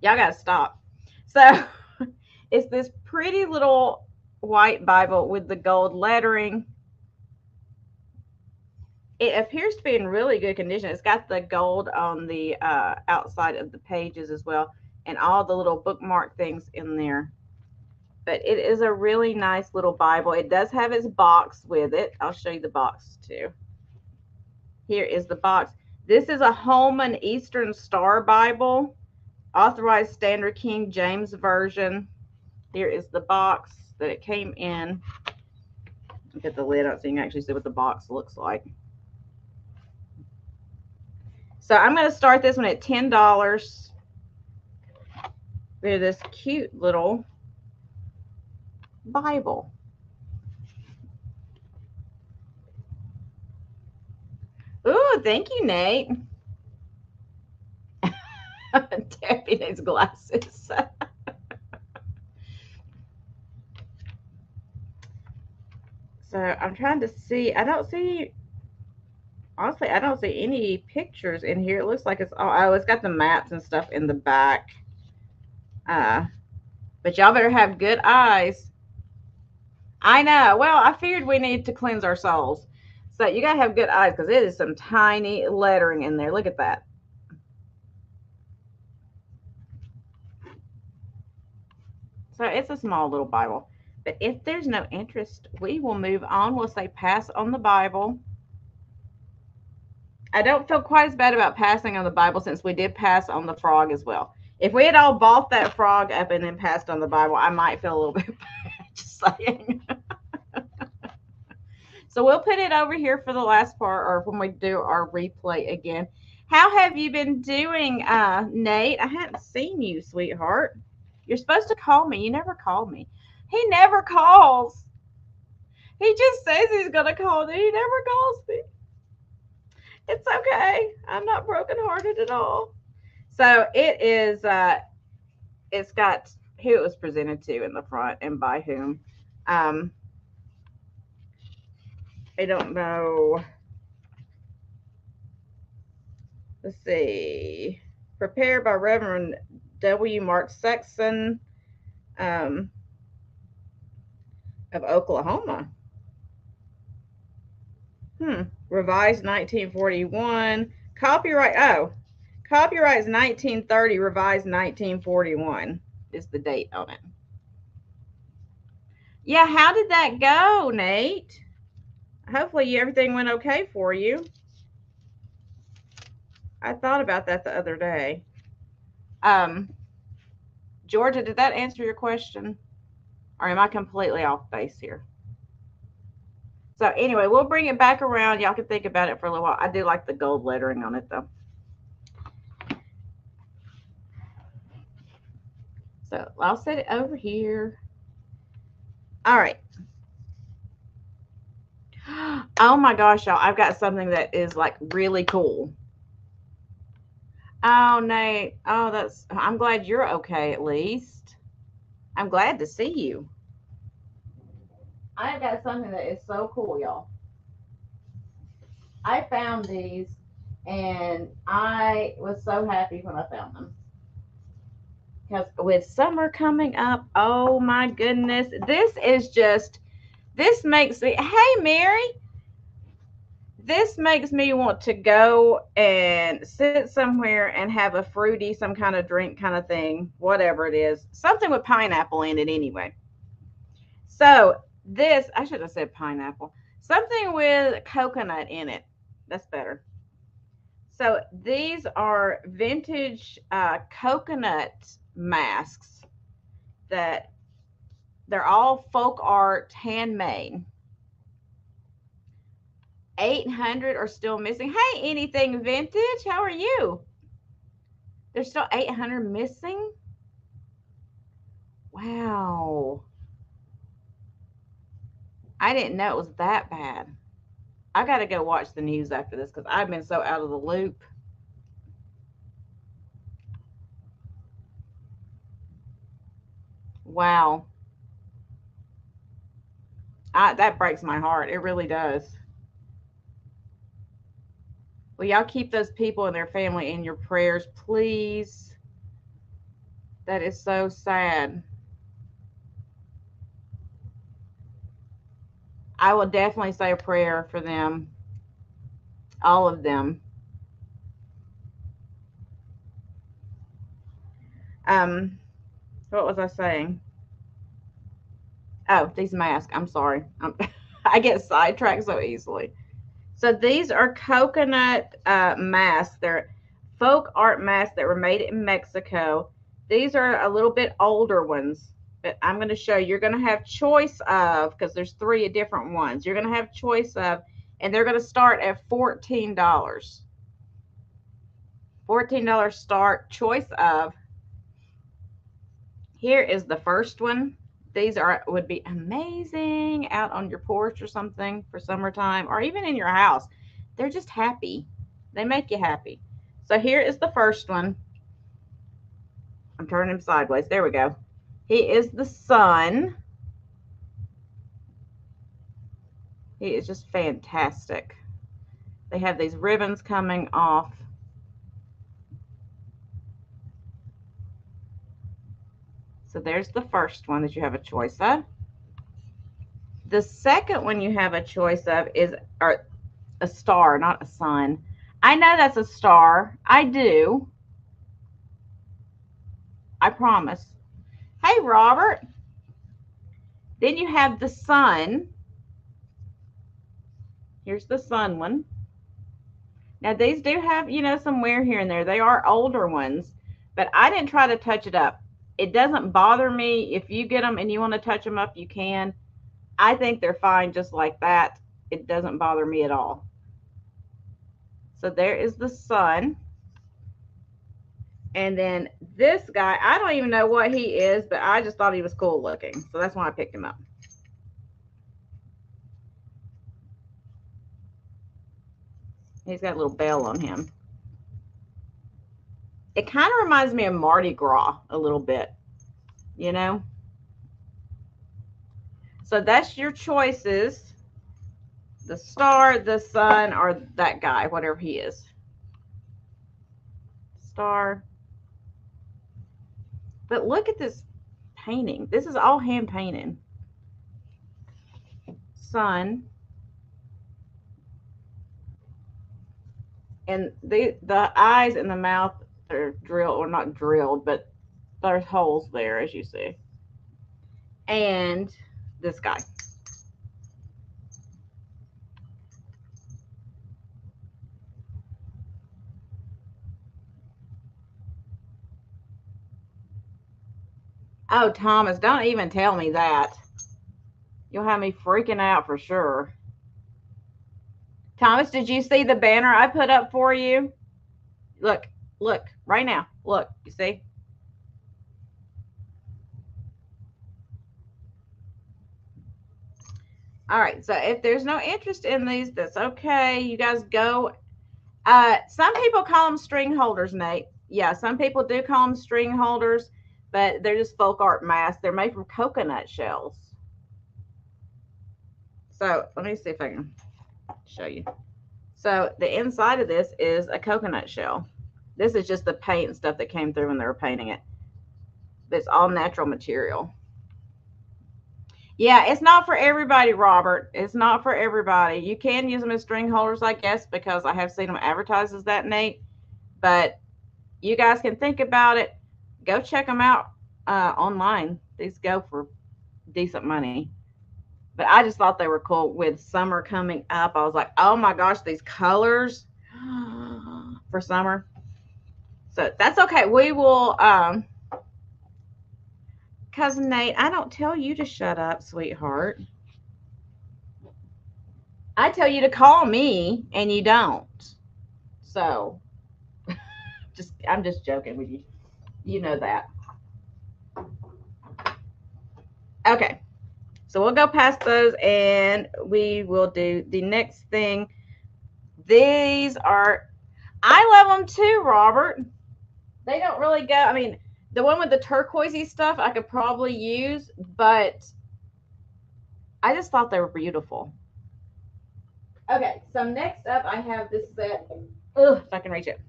Y'all got to stop. So it's this pretty little white Bible with the gold lettering. It appears to be in really good condition. It's got the gold on the outside of the pages as well, and all the little bookmark things in there. But it is a really nice little Bible. It does have its box with it. I'll show you the box too. Here is the box. This is a Holman Eastern Star Bible, Authorized Standard King James Version. Here is the box that it came in. Get the lid out so you can actually see what the box looks like. So I'm going to start this one at $10. With this cute little Bible. Ooh, thank you, Nate. Debbie needs glasses. So I'm trying to see. Honestly, I don't see any pictures in here. It looks like it's, oh, it's got the maps and stuff in the back. But y'all better have good eyes. I know. Well, I figured we need to cleanse our souls. So you got to have good eyes because it is some tiny lettering in there. Look at that. So it's a small little Bible. But if there's no interest, we will move on. We'll say pass on the Bible. I don't feel quite as bad about passing on the Bible since we did pass on the frog as well. If we had all bought that frog up and then passed on the Bible, I might feel a little bit bad. Just saying. So we'll put it over here for the last part or when we do our replay again. How have you been doing, Nate? I hadn't seen you, sweetheart. You're supposed to call me. You never call me. He never calls. He just says he's going to call me. He never calls me. It's okay. I'm not brokenhearted at all. So it is, it's got who it was presented to in the front and by whom. I don't know. Let's see. Prepared by Reverend W. Mark Sexton of Oklahoma. Revised 1941. Copyright is 1930. Revised 1941 is the date on it. Yeah, how did that go, Nate? Hopefully everything went okay for you. I thought about that the other day. Georgia, did that answer your question? Or am I completely off base here? So anyway, we'll bring it back around. Y'all can think about it for a little while. I do like the gold lettering on it though. So I'll set it over here. All right. Oh my gosh, y'all. I've got something that is like really cool. Oh, Nate. Oh, I'm glad you're okay at least. I'm glad to see you. I've got something that is so cool, y'all. I found these and I was so happy when I found them. Because with summer coming up, oh my goodness, this makes me, hey, Mary, this makes me want to go and sit somewhere and have a fruity, some kind of drink kind of thing, whatever it is, something with pineapple in it anyway. So I should have said pineapple, something with coconut in it. That's better. So these are vintage coconut masks that they're all folk art handmade. 800 are still missing. Hey, anything vintage, how are you? There's still 800 missing. Wow, I didn't know it was that bad. I gotta go watch the news after this because I've been so out of the loop. Wow, that breaks my heart. It really does. Well, y'all keep those people and their family in your prayers, please. That is so sad. I will definitely say a prayer for them, all of them. What was I saying? Oh, these masks. I'm sorry. I get sidetracked so easily. So these are coconut masks. They're folk art masks that were made in Mexico. These are a little bit older ones, but I'm going to show you. You're going to have choice of, because there's 3 different ones. You're going to have choice of, and they're going to start at $14. $14 start, choice of. Here is the first one. These would be amazing out on your porch or something for summertime, or even in your house. They're just happy. They make you happy. So here is the first one. I'm turning him sideways. There we go. He is the sun. He is just fantastic. They have these ribbons coming off. So there's the first one that you have a choice of. The second one you have a choice of is a star, not a sun. I know that's a star. I do. I promise. Hey, Robert. Then you have the sun. Here's the sun one. Now these do have, you know, some wear here and there. They are older ones, but I didn't try to touch it up. It doesn't bother me. If you get them and you want to touch them up, you can. I think they're fine just like that. It doesn't bother me at all. So there is the sun. And then this guy, I don't even know what he is, but I just thought he was cool looking. So that's why I picked him up. He's got a little bell on him. It kind of reminds me of Mardi Gras a little bit, you know? So that's your choices. The star, the sun, or that guy, whatever he is. Star. But look at this painting. This is all hand painted. Sun. And the eyes and the mouth are drilled, or not drilled, but there's holes there, as you see. And this guy. Oh, Thomas, don't even tell me that. You'll have me freaking out for sure. Thomas, did you see the banner I put up for you? Look, look, right now. Look, you see? All right, so if there's no interest in these, that's okay. You guys go. Some people call them string holders, Nate. Yeah, some people do call them string holders, but they're just folk art masks. They're made from coconut shells. So let me see if I can show you. So the inside of this is a coconut shell. This is just the paint and stuff that came through when they were painting it. It's all natural material. Yeah, it's not for everybody, Robert. It's not for everybody. You can use them as string holders, I guess, because I have seen them advertised as that, Nate. But you guys can think about it. Go check them out online. These go for decent money. But I just thought they were cool with summer coming up. I was like, oh my gosh, these colors for summer. So that's okay. We will, Cousin Nate, I don't tell you to shut up, sweetheart. I tell you to call me and you don't. So I'm just joking with you. You know that. Okay. So we'll go past those and we will do the next thing. These are, I love them too, Robert. They don't really go, I mean, the one with the turquoisey stuff I could probably use, but I just thought they were beautiful. Okay, so next up I have this set. Ugh, if I can reach it.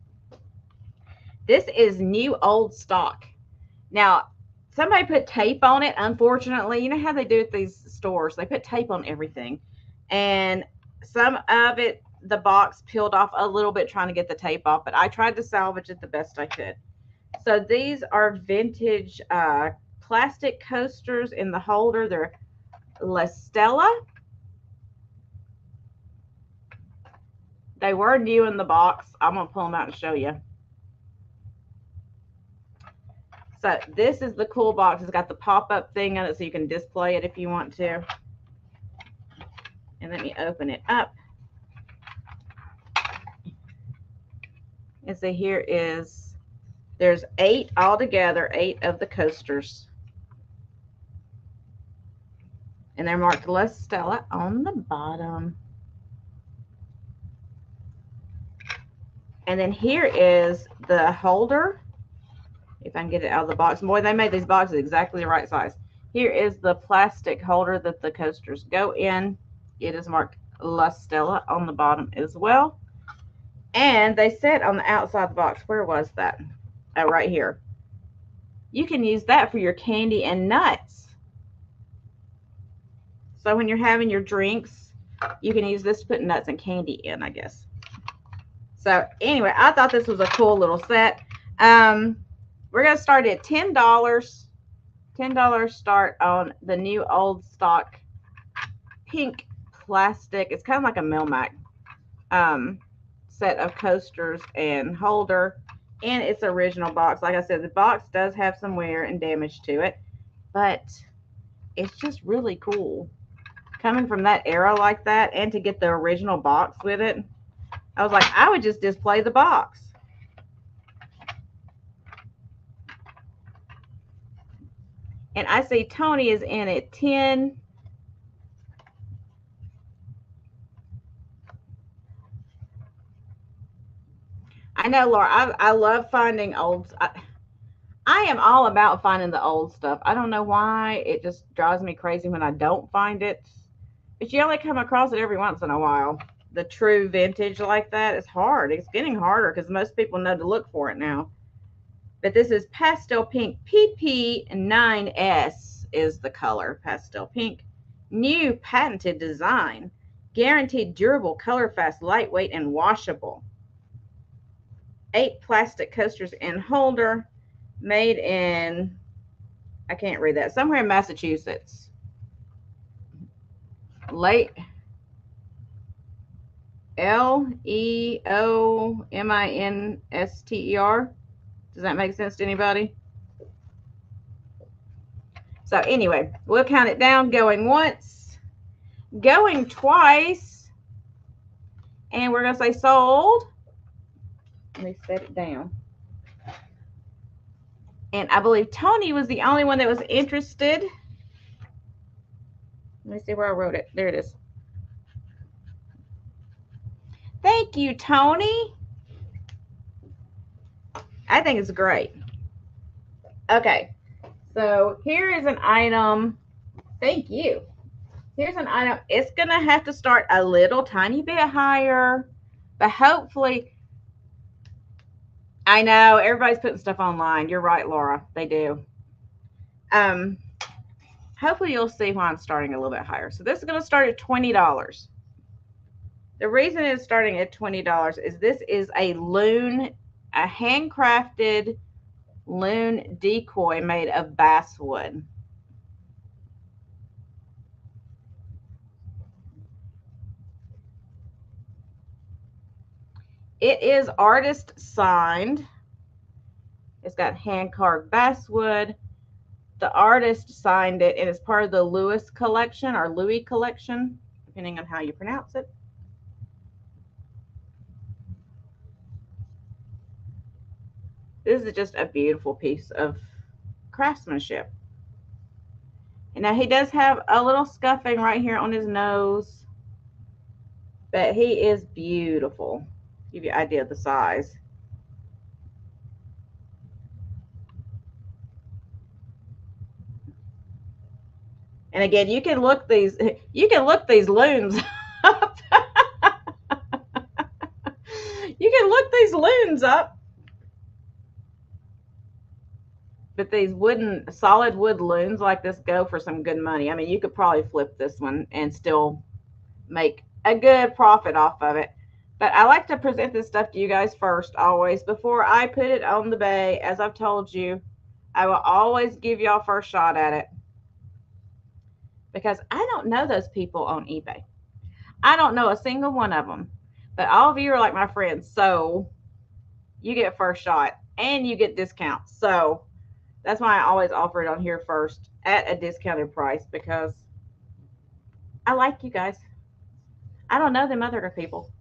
This is new old stock. Now, somebody put tape on it, unfortunately. You know how they do at these stores? They put tape on everything. And some of it, the box peeled off a little bit trying to get the tape off, but I tried to salvage it the best I could. So these are vintage plastic coasters in the holder. They're La Stella. They were new in the box. I'm going to pull them out and show you. So this is the cool box. It's got the pop-up thing on it so you can display it if you want to. And let me open it up. And so here is, there's 8 altogether, 8 of the coasters. And they're marked La Stella on the bottom. And then here is the holder. If I can get it out of the box. Boy, they made these boxes exactly the right size. Here is the plastic holder that the coasters go in. It is marked La Stella on the bottom as well. And they said on the outside of the box, where was that? Oh, right here. You can use that for your candy and nuts. So when you're having your drinks, you can use this to put nuts and candy in, I guess. So anyway, I thought this was a cool little set. We're going to start at $10. $10 start on the new old stock pink plastic. It's kind of like a Melmac set of coasters and holder in its original box. Like I said, the box does have some wear and damage to it, but it's just really cool. Coming from that era like that, and to get the original box with it, I was like, I would just display the box. And I see Tony is in at 10. I know, Laura, I love finding old. I am all about finding the old stuff. I don't know why. It just drives me crazy when I don't find it. But you only come across it every once in a while. The true vintage like that is hard. It's getting harder because most people know to look for it now. But this is pastel pink. PP9S is the color. Pastel pink. New patented design. Guaranteed durable, color fast, lightweight, and washable. 8 plastic coasters and holder. Made in, I can't read that, somewhere in Massachusetts. Leominster. Does that make sense to anybody? So anyway, we'll count it down. Going once, going twice, and we're going to say sold. Let me set it down. And I believe Tony was the only one that was interested. Let me see where I wrote it. There it is. Thank you, Tony. I think it's great. Okay, so here is an item. Thank you. Here's an item. It's going to have to start a little tiny bit higher, but hopefully, I know everybody's putting stuff online. You're right, Laura. They do. Hopefully you'll see why I'm starting a little bit higher. So this is going to start at $20. The reason it's starting at $20 is this is a loon, a handcrafted loon decoy made of basswood. It is artist signed. It's got hand carved basswood. The artist signed it, and it's part of the Louis collection or Louis collection, depending on how you pronounce it. This is just a beautiful piece of craftsmanship. And now he does have a little scuffing right here on his nose, but he is beautiful. Give you an idea of the size. And again, you can look these loons up. You can look these loons up. But these solid wood loons like this go for some good money. I mean, you could probably flip this one and still make a good profit off of it. But I like to present this stuff to you guys first, always, before I put it on the bay. As I've told you, I will always give y'all first shot at it. Because I don't know those people on eBay. I don't know a single one of them. But all of you are like my friends. So you get first shot and you get discounts. So that's why I always offer it on here first at a discounted price, because I like you guys. I don't know them other people.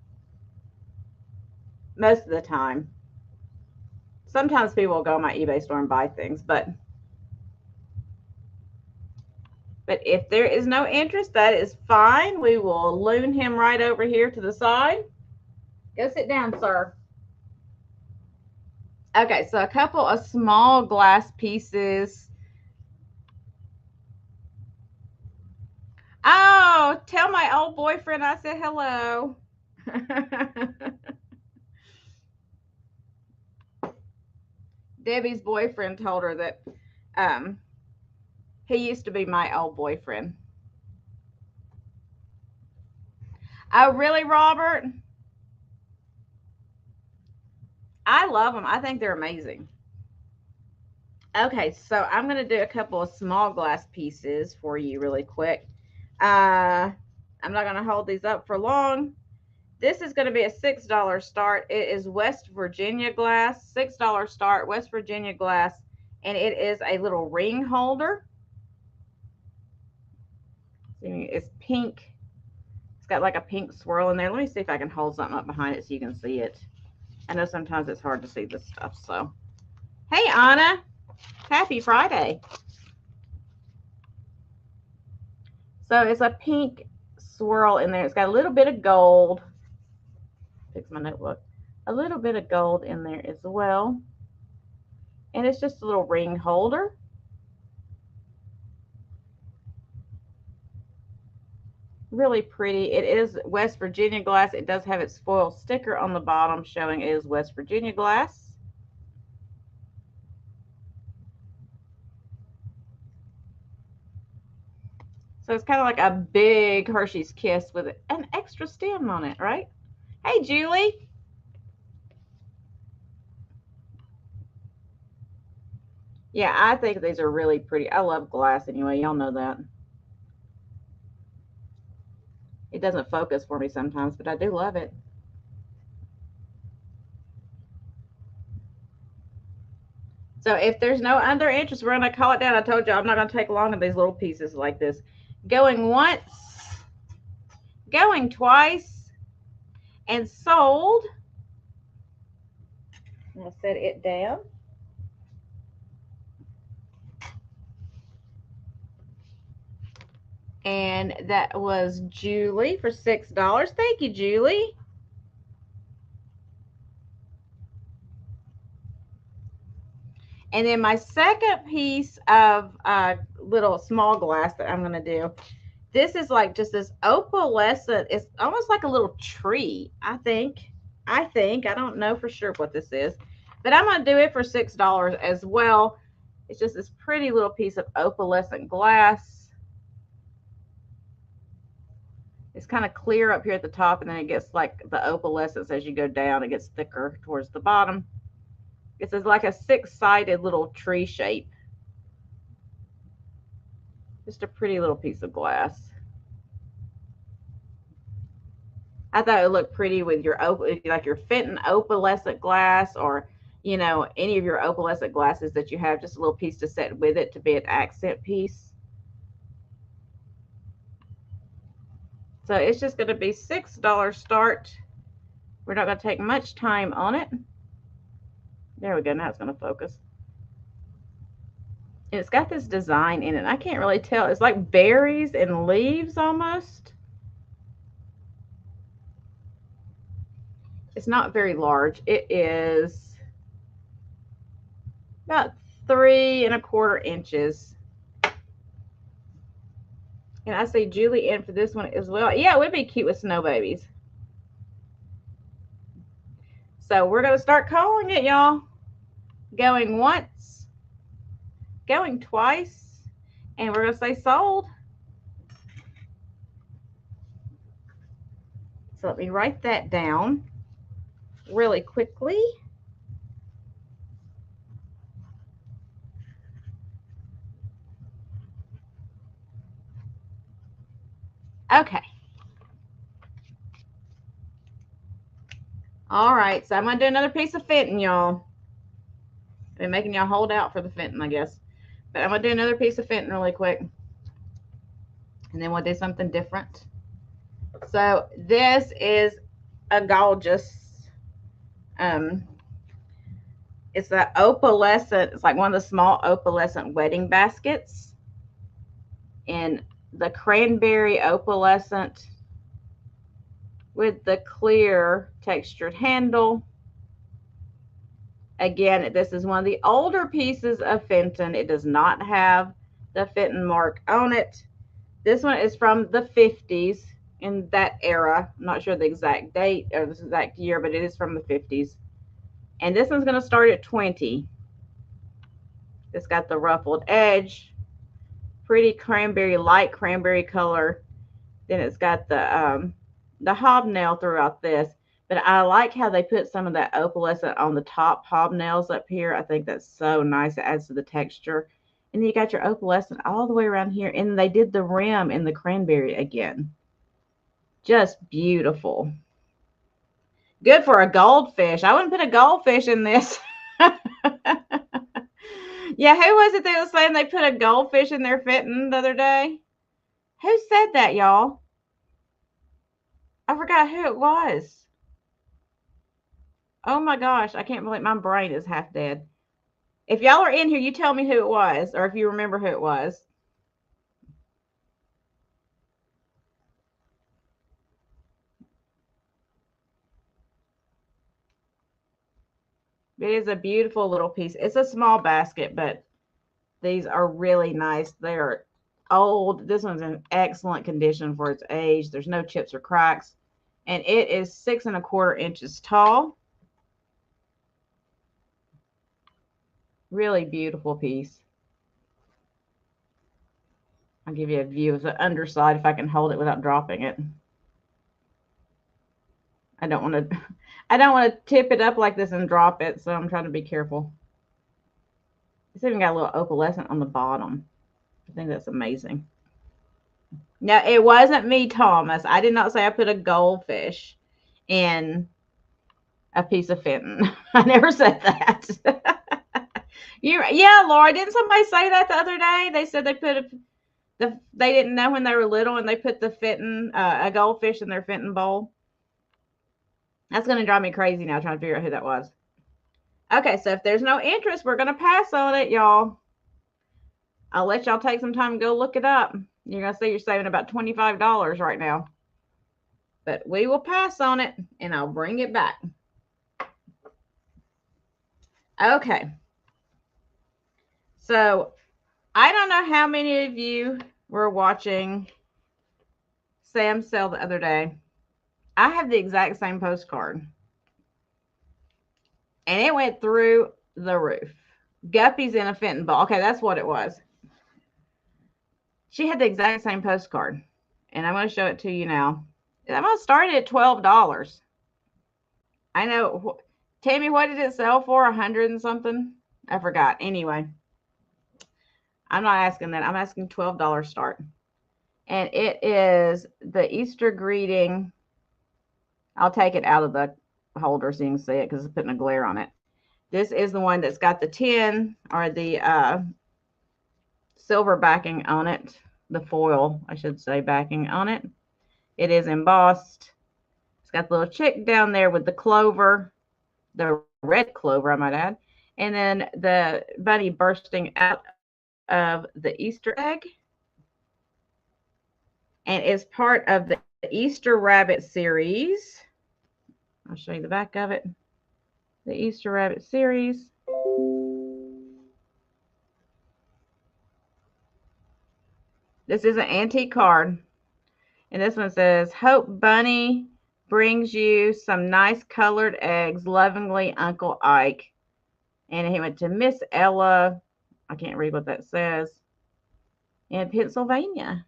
Most of the time. Sometimes people will go on my eBay store and buy things, but if there is no interest, that is fine. We will loon him right over here to the side. Go sit down, sir. Okay, so a couple of small glass pieces. Oh, tell my old boyfriend I said hello. Debbie's boyfriend told her that he used to be my old boyfriend. Oh, really, Robert? I love them. I think they're amazing. Okay, so I'm going to do a couple of small glass pieces for you really quick. I'm not going to hold these up for long. This is going to be a $6 start. It is West Virginia glass, $6 start, West Virginia glass, and it is a little ring holder. It's pink. It's got like a pink swirl in there. Let me see if I can hold something up behind it so you can see it. I know sometimes it's hard to see this stuff. So, hey, Anna, happy Friday. So it's a pink swirl in there. It's got a little bit of gold. Fix my notebook. A little bit of gold in there as well. And it's just a little ring holder. Really pretty. It is West Virginia glass. It does have its foil sticker on the bottom showing it is West Virginia glass. So it's kind of like a big Hershey's Kiss with an extra stem on it, right? Hey, Julie. Yeah, I think these are really pretty. I love glass anyway. Y'all know that. It doesn't focus for me sometimes, but I do love it. So if there's no other interest, we're going to call it down. I told you I'm not going to take long of these little pieces like this. Going once, going twice, and sold. I'm going to set it down. And that was Julie for $6. Thank you, Julie. And then my second piece of little small glass that I'm going to do, this is like just this opalescent, it's almost like a little tree, I think. I don't know for sure what this is, but I'm going to do it for $6 as well. It's just this pretty little piece of opalescent glass. It's kind of clear up here at the top, and then it gets like the opalescence as you go down. It gets thicker towards the bottom. It's like a six-sided little tree shape. Just a pretty little piece of glass. I thought it looked pretty with your like your Fenton opalescent glass, or you know, any of your opalescent glasses that you have, just a little piece to set with it to be an accent piece. So it's just going to be $6 start. We're not going to take much time on it. There we go. Now it's going to focus. And it's got this design in it. I can't really tell. It's like berries and leaves almost. It's not very large. It is about 3 1/4 inches. And I see Julie in for this one as well. Yeah, it would be cute with snow babies. So we're going to start calling it, y'all. Going once, going twice, and we're going to say sold. So let me write that down really quickly. Okay. All right, so I'm going to do another piece of Fenton, y'all. I've been making y'all hold out for the Fenton, I guess. But I'm going to do another piece of Fenton really quick. And then we'll do something different. So this is a gorgeous, it's that opalescent, it's like one of the small opalescent wedding baskets in the cranberry opalescent with the clear textured handle. Again, this is one of the older pieces of Fenton. It does not have the Fenton mark on it. This one is from the 50s, in that era. I'm not sure the exact date or the exact year, but it is from the 50s. And this one's going to start at 20. It's got the ruffled edge, pretty cranberry, light cranberry color. Then it's got the hobnail throughout this. But I like how they put some of that opalescent on the top hobnails up here. I think that's so nice. It adds to the texture. And then you got your opalescent all the way around here. And they did the rim in the cranberry again. Just beautiful. Good for a goldfish. I wouldn't put a goldfish in this. Yeah, who was it that was saying they put a goldfish in their Fenton the other day? Who said that, y'all? I forgot who it was. Oh my gosh, I can't believe my brain is half dead. If y'all are in here, you tell me who it was, or if you remember who it was. It is a beautiful little piece. It's a small basket, but these are really nice. They are old. This one's in excellent condition for its age. There's no chips or cracks. And it is 6¼ inches tall. Really beautiful piece. I'll give you a view of the underside if I can hold it without dropping it. I don't want to tip it up like this and drop it, so I'm trying to be careful. It's even got a little opalescent on the bottom. I think that's amazing. Now, it wasn't me, Thomas. I did not say I put a goldfish in a piece of Fenton. I never said that. Yeah, Laura, didn't somebody say that the other day? They said they put they didn't know when they were little and they put the Fenton, a goldfish in their Fenton bowl. That's going to drive me crazy now trying to figure out who that was. Okay, so if there's no interest, we're going to pass on it, y'all. I'll let y'all take some time and go look it up. You're going to see you're saving about $25 right now. But we will pass on it, and I'll bring it back. Okay. So I don't know how many of you were watching Sam's sale the other day. I have the exact same postcard. And it went through the roof. Guppies in a Fenton ball. Okay, that's what it was. She had the exact same postcard. And I'm going to show it to you now. I'm going to start it at $12. I know. Tammy, what did it sell for? 100 and something? I forgot. Anyway, I'm not asking that. I'm asking $12 start. And it is the Easter greeting. I'll take it out of the holder so you can see it because it's putting a glare on it. This is the one that's got the tin or the silver backing on it. The foil, I should say, backing on it. It is embossed. It's got the little chick down there with the clover, the red clover, I might add. And then the bunny bursting out of the Easter egg. And is part of the Easter Rabbit series. I'll show you the back of it. The Easter Rabbit series. This is an antique card. And this one says, Hope Bunny brings you some nice colored eggs. Lovingly, Uncle Ike. And he went to Miss Ella. I can't read what that says. In Pennsylvania.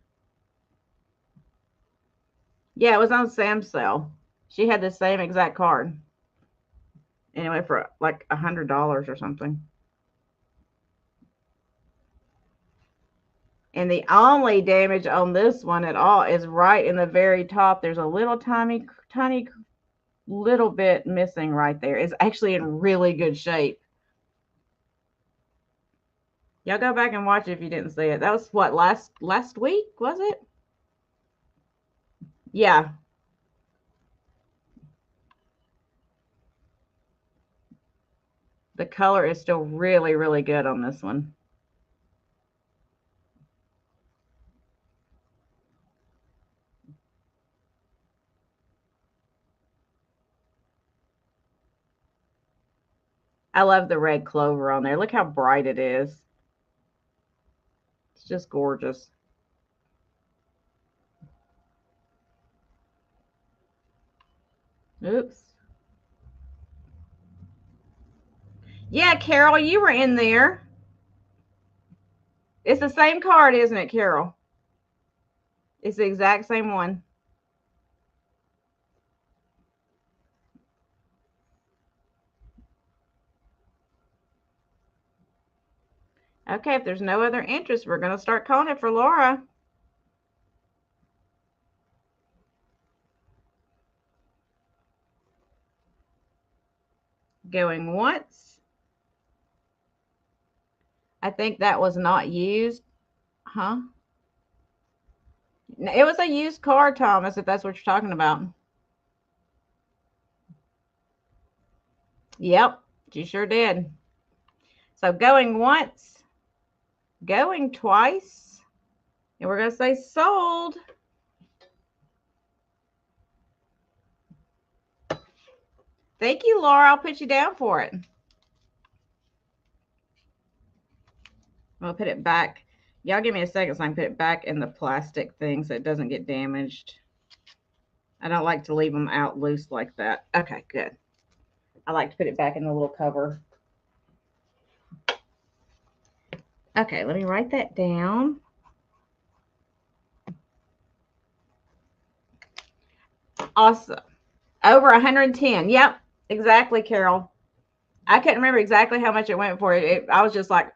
Yeah, it was on Sam's sale. She had the same exact card. Anyway, for like $100 or something. And the only damage on this one at all is right in the very top. There's a little tiny little bit missing right there. It's actually in really good shape. Y'all go back and watch it if you didn't see it. That was what, last week, was it? Yeah. The color is still really, really good on this one. I love the red clover on there. Look how bright it is. It's just gorgeous. Oops. Yeah, Carol, you were in there. It's the same card, isn't it, Carol? It's the exact same one. Okay, if there's no other interest, we're going to start calling it for Laura. Going once. I think that was not used. Huh? It was a used car, Thomas, if that's what you're talking about. Yep, you sure did. So going once, going twice, and we're going to say sold. Thank you, Laura. I'll put you down for it. I'll put it back. Y'all give me a second so I can put it back in the plastic thing so it doesn't get damaged. I don't like to leave them out loose like that. Okay, good. I like to put it back in the little cover. Okay, let me write that down. Awesome. Over 110. Yep, exactly, Carol. I couldn't remember exactly how much it went for. I was just like,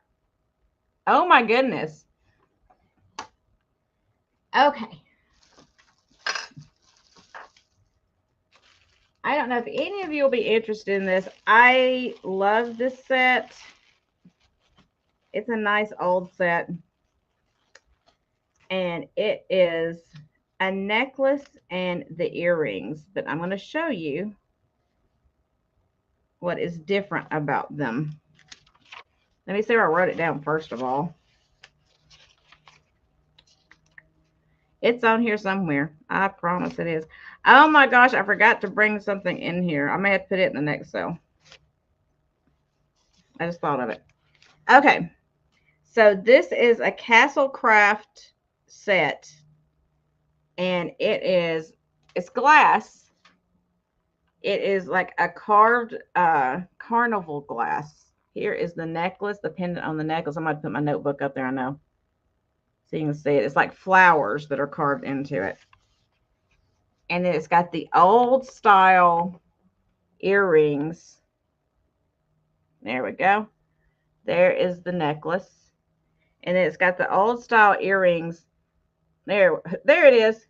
oh my goodness. Okay. I don't know if any of you will be interested in this. I love this set. It's a nice old set. And it is a necklace and the earrings. But I'm going to show you what is different about them. Let me see where I wrote it down first of all. It's on here somewhere. I promise it is. Oh my gosh, I forgot to bring something in here. I may have to put it in the next cell. I just thought of it. Okay. So this is a Castle Craft set. And it's glass. It is like a carved carnival glass. Here is the necklace, the pendant on the necklace. I'm going to put my notebook up there, I know. So you can see it. It's like flowers that are carved into it. And then it's got the old style earrings. There we go. There is the necklace. And then it's got the old style earrings. There it is.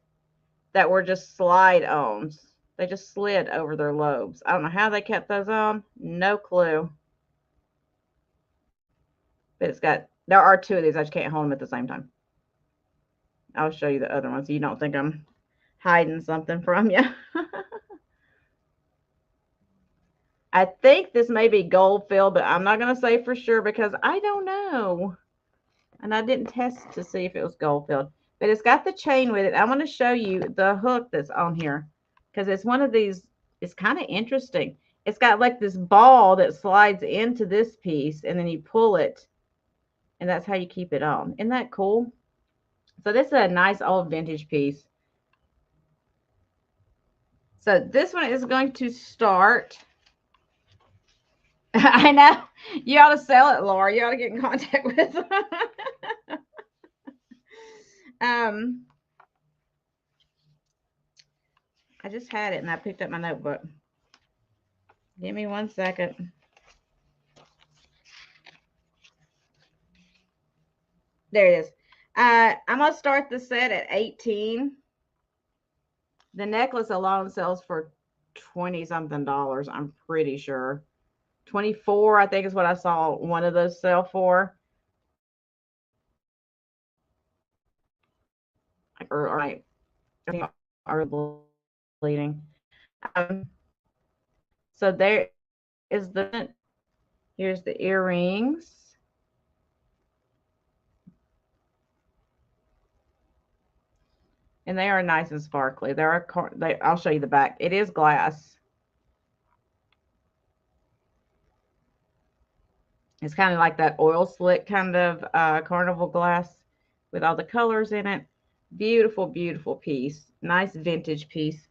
That were just slide-ons. They just slid over their lobes. I don't know how they kept those on. No clue. But there are two of these. I just can't hold them at the same time. I'll show you the other ones so you don't think I'm hiding something from you. I think this may be gold filled, but I'm not going to say for sure because I don't know. And I didn't test to see if it was gold filled. But it's got the chain with it. I want to show you the hook that's on here because it's one of these. It's kind of interesting. It's got like this ball that slides into this piece and then you pull it and that's how you keep it on. Isn't that cool? So this is a nice old vintage piece. So this one is going to start. I know. You ought to sell it, Laura. You ought to get in contact with them. I just had it and I picked up my notebook. Give me 1 second. There it is. I'm going to start the set at 18. The necklace alone sells for $20-something, I'm pretty sure. 24, I think is what I saw one of those sell for. Or bleeding. So there is here's the earrings. And they are nice and sparkly. I'll show you the back. It is glass. It's kind of like that oil slick kind of carnival glass with all the colors in it. Beautiful, beautiful piece. Nice vintage piece.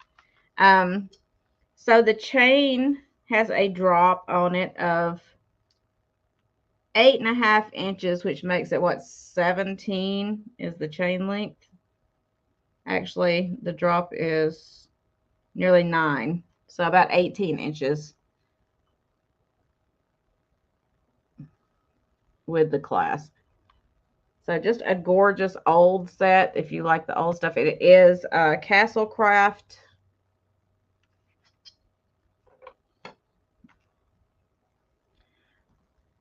So the chain has a drop on it of 8.5 inches, which makes it what, 17 is the chain length. Actually, the drop is nearly 9, so about 18 inches with the clasp. So just a gorgeous old set if you like the old stuff. It is Castle Craft.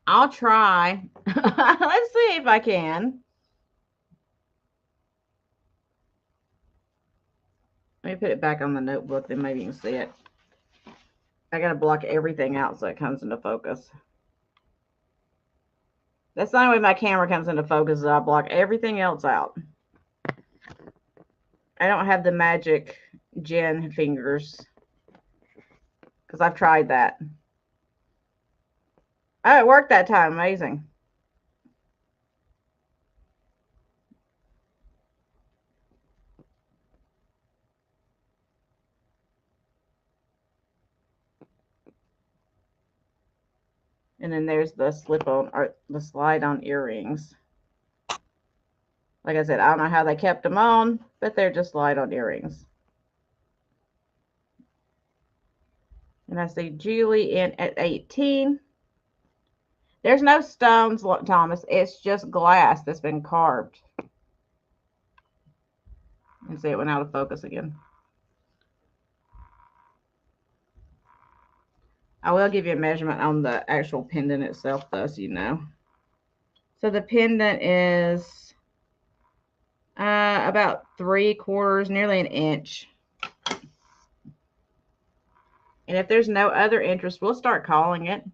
I'll try. Let's see if I can. Let me put it back on the notebook, then maybe you can see it. I gotta block everything out so it comes into focus. That's the only way my camera comes into focus, is I block everything else out. I don't have the magic Jen fingers because I've tried that. Oh, it worked that time. Amazing. And then there's the slip-on, or the slide-on earrings. Like I said, I don't know how they kept them on, but they're just slide-on earrings. And I see Julie in at 18. There's no stones, Thomas. It's just glass that's been carved. And see, it went out of focus again. I will give you a measurement on the actual pendant itself, though, so you know. So the pendant is about 3/4, nearly an inch. And if there's no other interest, we'll start calling it.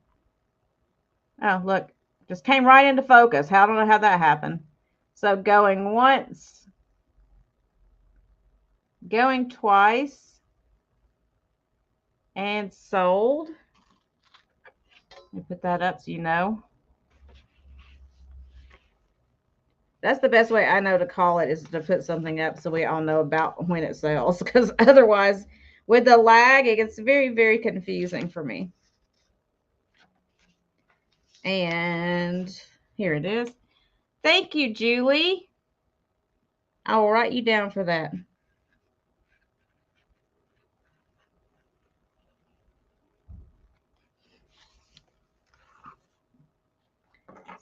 Oh, look, just came right into focus. I don't know how that happened. So going once, going twice, and sold. Let me put that up so you know. That's the best way I know to call it, is to put something up so we all know about when it sells. Because otherwise, with the lag, it gets very, very confusing for me. And here it is. Thank you, Julie. I will write you down for that.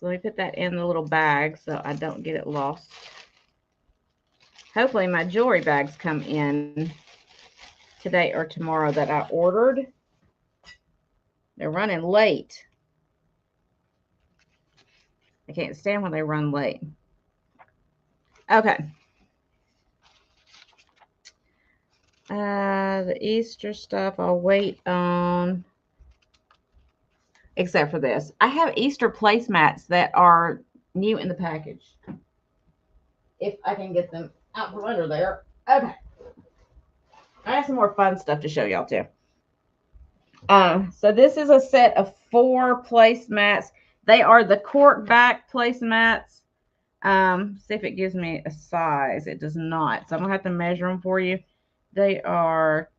So let me put that in the little bag so I don't get it lost. Hopefully my jewelry bags come in today or tomorrow that I ordered. They're running late. I can't stand when they run late. Okay. The Easter stuff I'll wait on, except for this. I have Easter placemats that are new in the package. If I can get them out from under there. Okay. I have some more fun stuff to show y'all too. So this is a set of 4 placemats. They are the cork back placemats. See if it gives me a size. It does not. So I'm going to have to measure them for you. They are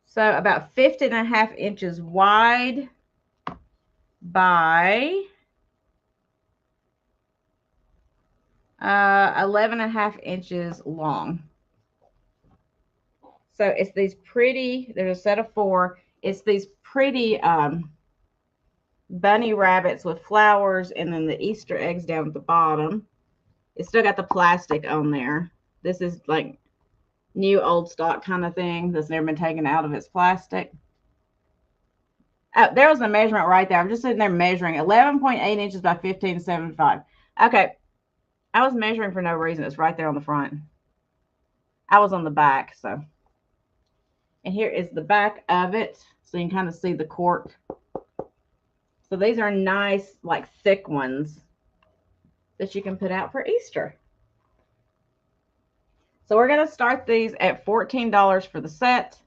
so about 50.5 inches wide by 11.5 inches long. So it's these pretty, there's a set of 4. It's these pretty bunny rabbits with flowers and then the Easter eggs down at the bottom. It's still got the plastic on there. This is like new old stock kind of thing that's never been taken out of its plastic. Oh, there was a measurement right there. I'm just sitting there measuring 11.8 inches by 15.75. Okay. I was measuring for no reason. It's right there on the front. I was on the back, so. And here is the back of it. So you can kind of see the cork. So these are nice, like thick ones that you can put out for Easter. So we're going to start these at $14 for the set.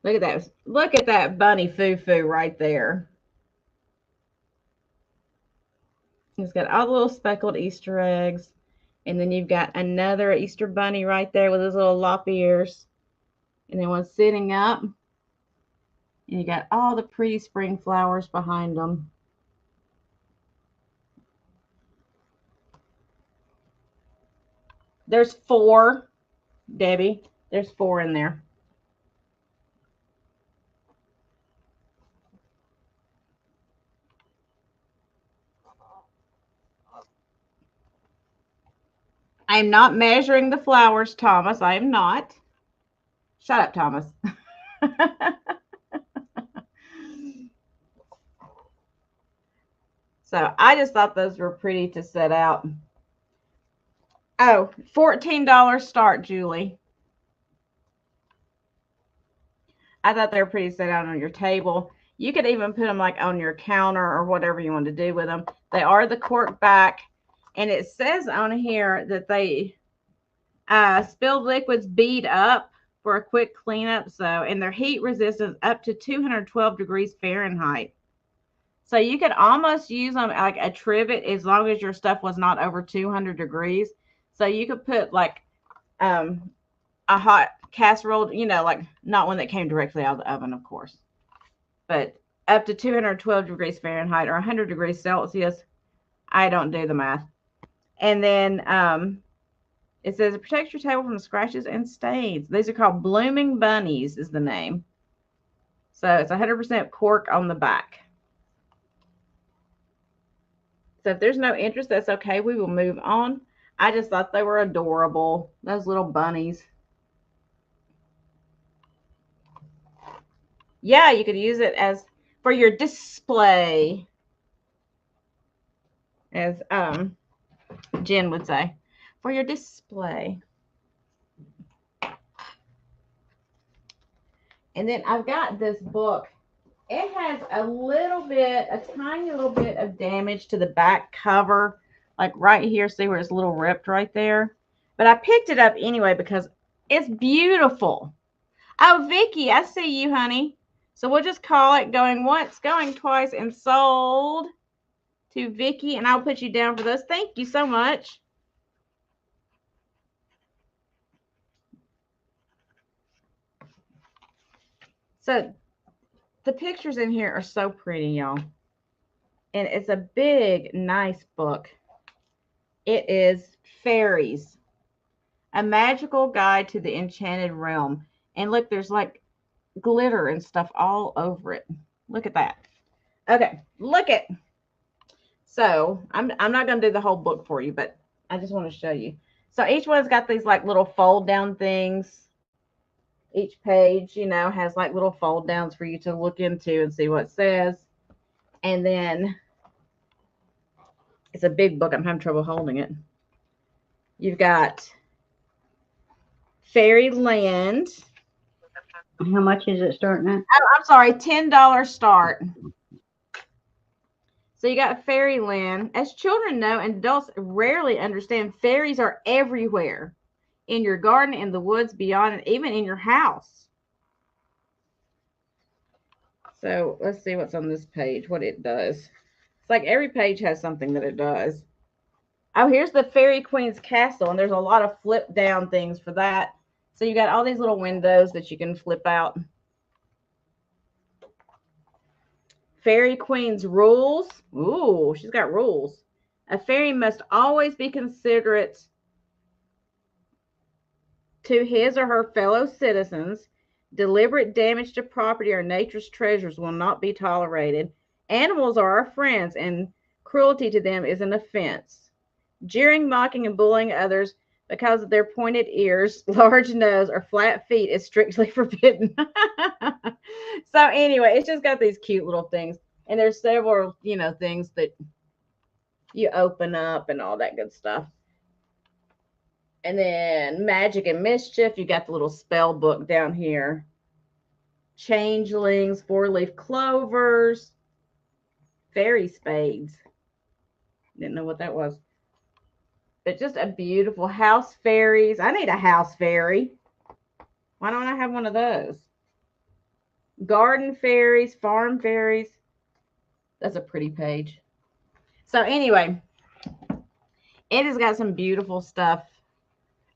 Look at that. Look at that bunny foo-foo right there. It's got all the little speckled Easter eggs. And then you've got another Easter bunny right there with his little lop ears. And then one sitting up. And you got all the pretty spring flowers behind them. There's 4, Debbie. There's 4 in there. I am not measuring the flowers, Thomas. I am not. Shut up, Thomas. So I just thought those were pretty to set out. Oh, $14 start, Julie. I thought they were pretty set out on your table. You could even put them like on your counter or whatever you want to do with them. They are the cork back, and it says on here that they spilled liquids bead up for a quick cleanup. So, and their heat resistance up to 212 degrees Fahrenheit. So you could almost use them like a trivet as long as your stuff was not over 200 degrees. So you could put like a hot casserole, you know, like not one that came directly out of the oven, of course, but up to 212 degrees Fahrenheit or 100 degrees Celsius. I don't do the math. And then it says it protects your table from scratches and stains. These are called Blooming Bunnies is the name. So it's 100% cork on the back. So if there's no interest, that's okay. We will move on. I just thought they were adorable. Those little bunnies. Yeah, you could use it as for your display, as Jen would say, for your display. And then I've got this book. It has a tiny little bit of damage to the back cover, like right here. See where it's a little ripped right there? But I picked it up anyway because it's beautiful. Oh, Vicky, I see you, honey. So we'll just call it going once, going twice, and sold to Vicky. And I'll put you down for those. Thank you so much. So the pictures in here are so pretty, y'all. And it's a big, nice book. It is Fairies, a magical guide to the enchanted realm. And look, there's like glitter and stuff all over it. Look at that. Okay, look at. So I'm not going to do the whole book for you, but I just want to show you. So each one's got these like little fold down things. Each page, you know, has like little fold downs for you to look into and see what it says. And then it's a big book. I'm having trouble holding it. You've got Fairyland. How much is it starting at? Oh, I'm sorry, $10 start. So you got Fairyland. As children know and adults rarely understand, fairies are everywhere. In your garden, in the woods, beyond, and even in your house. So let's see what's on this page, what it does. It's like every page has something that it does. Oh, here's the Fairy Queen's Castle, and there's a lot of flip down things for that. So you got all these little windows that you can flip out. Fairy Queen's Rules. Ooh, she's got rules. A fairy must always be considerate to his or her fellow citizens. Deliberate damage to property or nature's treasures will not be tolerated. Animals are our friends, and cruelty to them is an offense. Jeering, mocking, and bullying others because of their pointed ears, large nose, or flat feet is strictly forbidden. So anyway, it's just got these cute little things. And there's several, you know, things that you open up and all that good stuff. And then Magic and Mischief, you got the little spell book down here. Changelings, four-leaf clovers, fairy spades. Didn't know what that was. But just a beautiful house fairies. I need a house fairy. Why don't I have one of those? Garden fairies, farm fairies. That's a pretty page. So anyway, it has got some beautiful stuff.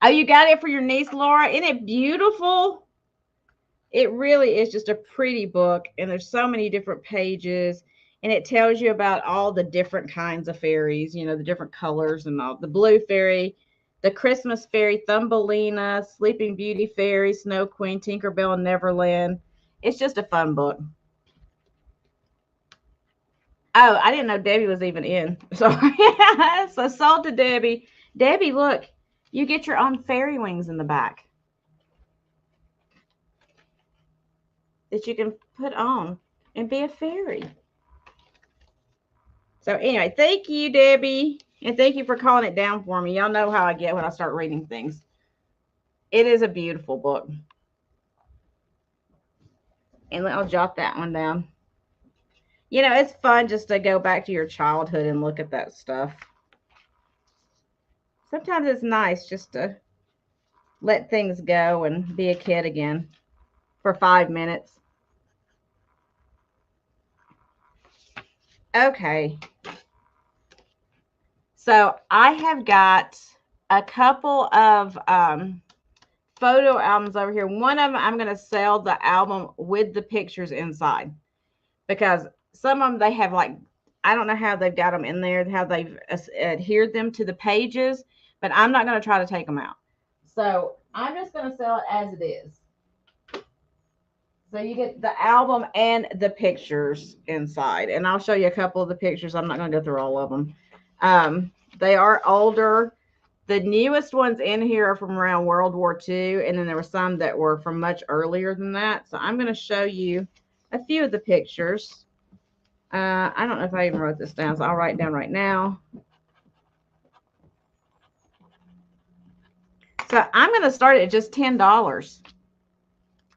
Oh, you got it for your niece, Laura? Isn't it beautiful? It really is just a pretty book, and there's so many different pages, and it tells you about all the different kinds of fairies, you know, the different colors and all. The blue fairy, the Christmas fairy, Thumbelina, Sleeping Beauty fairy, Snow Queen, Tinkerbell, and Neverland. It's just a fun book. Oh, I didn't know Debbie was even in. Sorry. So sold to Debbie. Debbie, look, you get your own fairy wings in the back that you can put on and be a fairy. So anyway, thank you, Debbie. And thank you for calling it down for me. Y'all know how I get when I start reading things. It is a beautiful book. And I'll jot that one down. You know, it's fun just to go back to your childhood and look at that stuff. Sometimes it's nice just to let things go and be a kid again for 5 minutes. Okay. So I have got a couple of photo albums over here. One of them, I'm going to sell the album with the pictures inside because some of them, they have like, I don't know how they've got them in there, how they've adhered them to the pages, but I'm not going to try to take them out. So I'm just going to sell it as it is. So you get the album and the pictures inside. And I'll show you a couple of the pictures. I'm not going to go through all of them. They are older. The newest ones in here are from around World War II. And then there were some that were from much earlier than that. So I'm going to show you a few of the pictures. I don't know if I even wrote this down, so I'll write it down right now. So I'm going to start at just $10.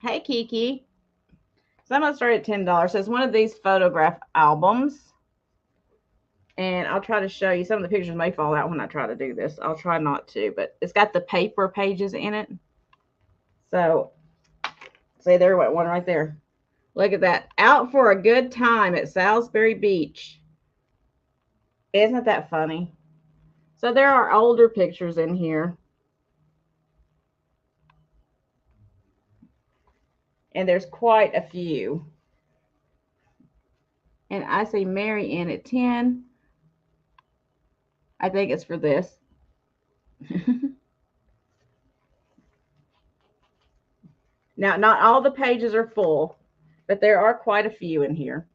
Hey, Kiki. So I'm going to start at $10. So it's one of these photograph albums. And I'll try to show you. Some of the pictures may fall out when I try to do this. I'll try not to. But it's got the paper pages in it. So, see, there went one right there. Look at that. Out for a good time at Salisbury Beach. Isn't that funny? So there are older pictures in here. And there's quite a few. And I see Mary in at 10. I think it's for this. Now, not all the pages are full, but there are quite a few in here.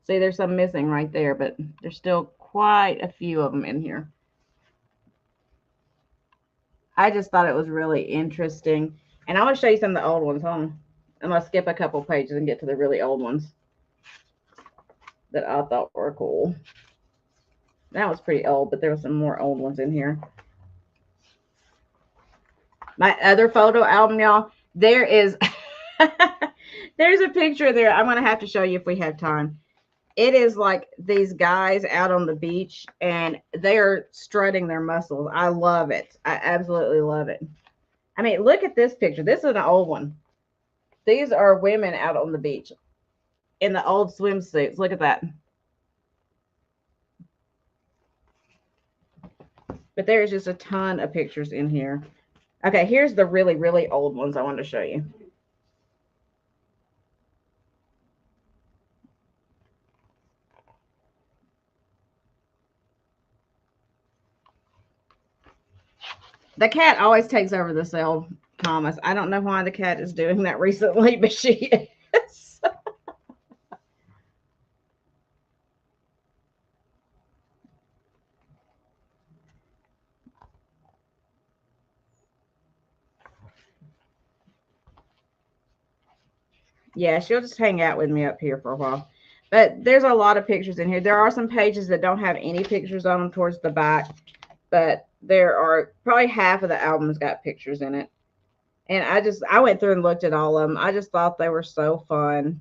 See, there's some missing right there, but there's still quite a few of them in here. I just thought it was really interesting. And I want to show you some of the old ones. Hold on. I'm going to skip a couple pages and get to the really old ones that I thought were cool. That was pretty old, but there were some more old ones in here. My other photo album, y'all, there is, there's a picture there. I'm going to have to show you if we have time. It is like these guys out on the beach and they are strutting their muscles. I love it. I absolutely love it. I mean, look at this picture. This is an old one. These are women out on the beach in the old swimsuits. Look at that. But there's just a ton of pictures in here. Okay, here's the really, really old ones I wanted to show you. The cat always takes over the cell, Thomas. I don't know why the cat is doing that recently, but she is. Yeah, she'll just hang out with me up here for a while. But there's a lot of pictures in here. There are some pages that don't have any pictures on them towards the back, but there are probably half of the album's got pictures in it. And I went through and looked at all of them. I just thought they were so fun.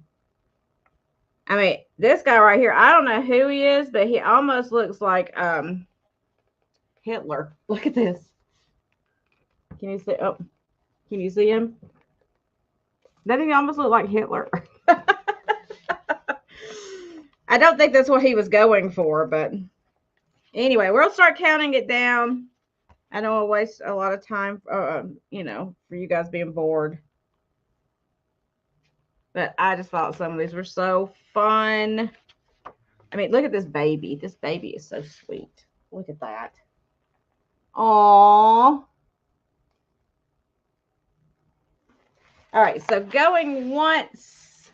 I mean, this guy right here, I don't know who he is, but he almost looks like Hitler. Look at this. Can you see? Oh, can you see him? Doesn't he almost look like Hitler? I don't think that's what he was going for, but anyway, we'll start counting it down. I don't want to waste a lot of time, you know, for you guys being bored. But I just thought some of these were so fun. I mean, look at this baby. This baby is so sweet. Look at that. Aww. All right, so going once,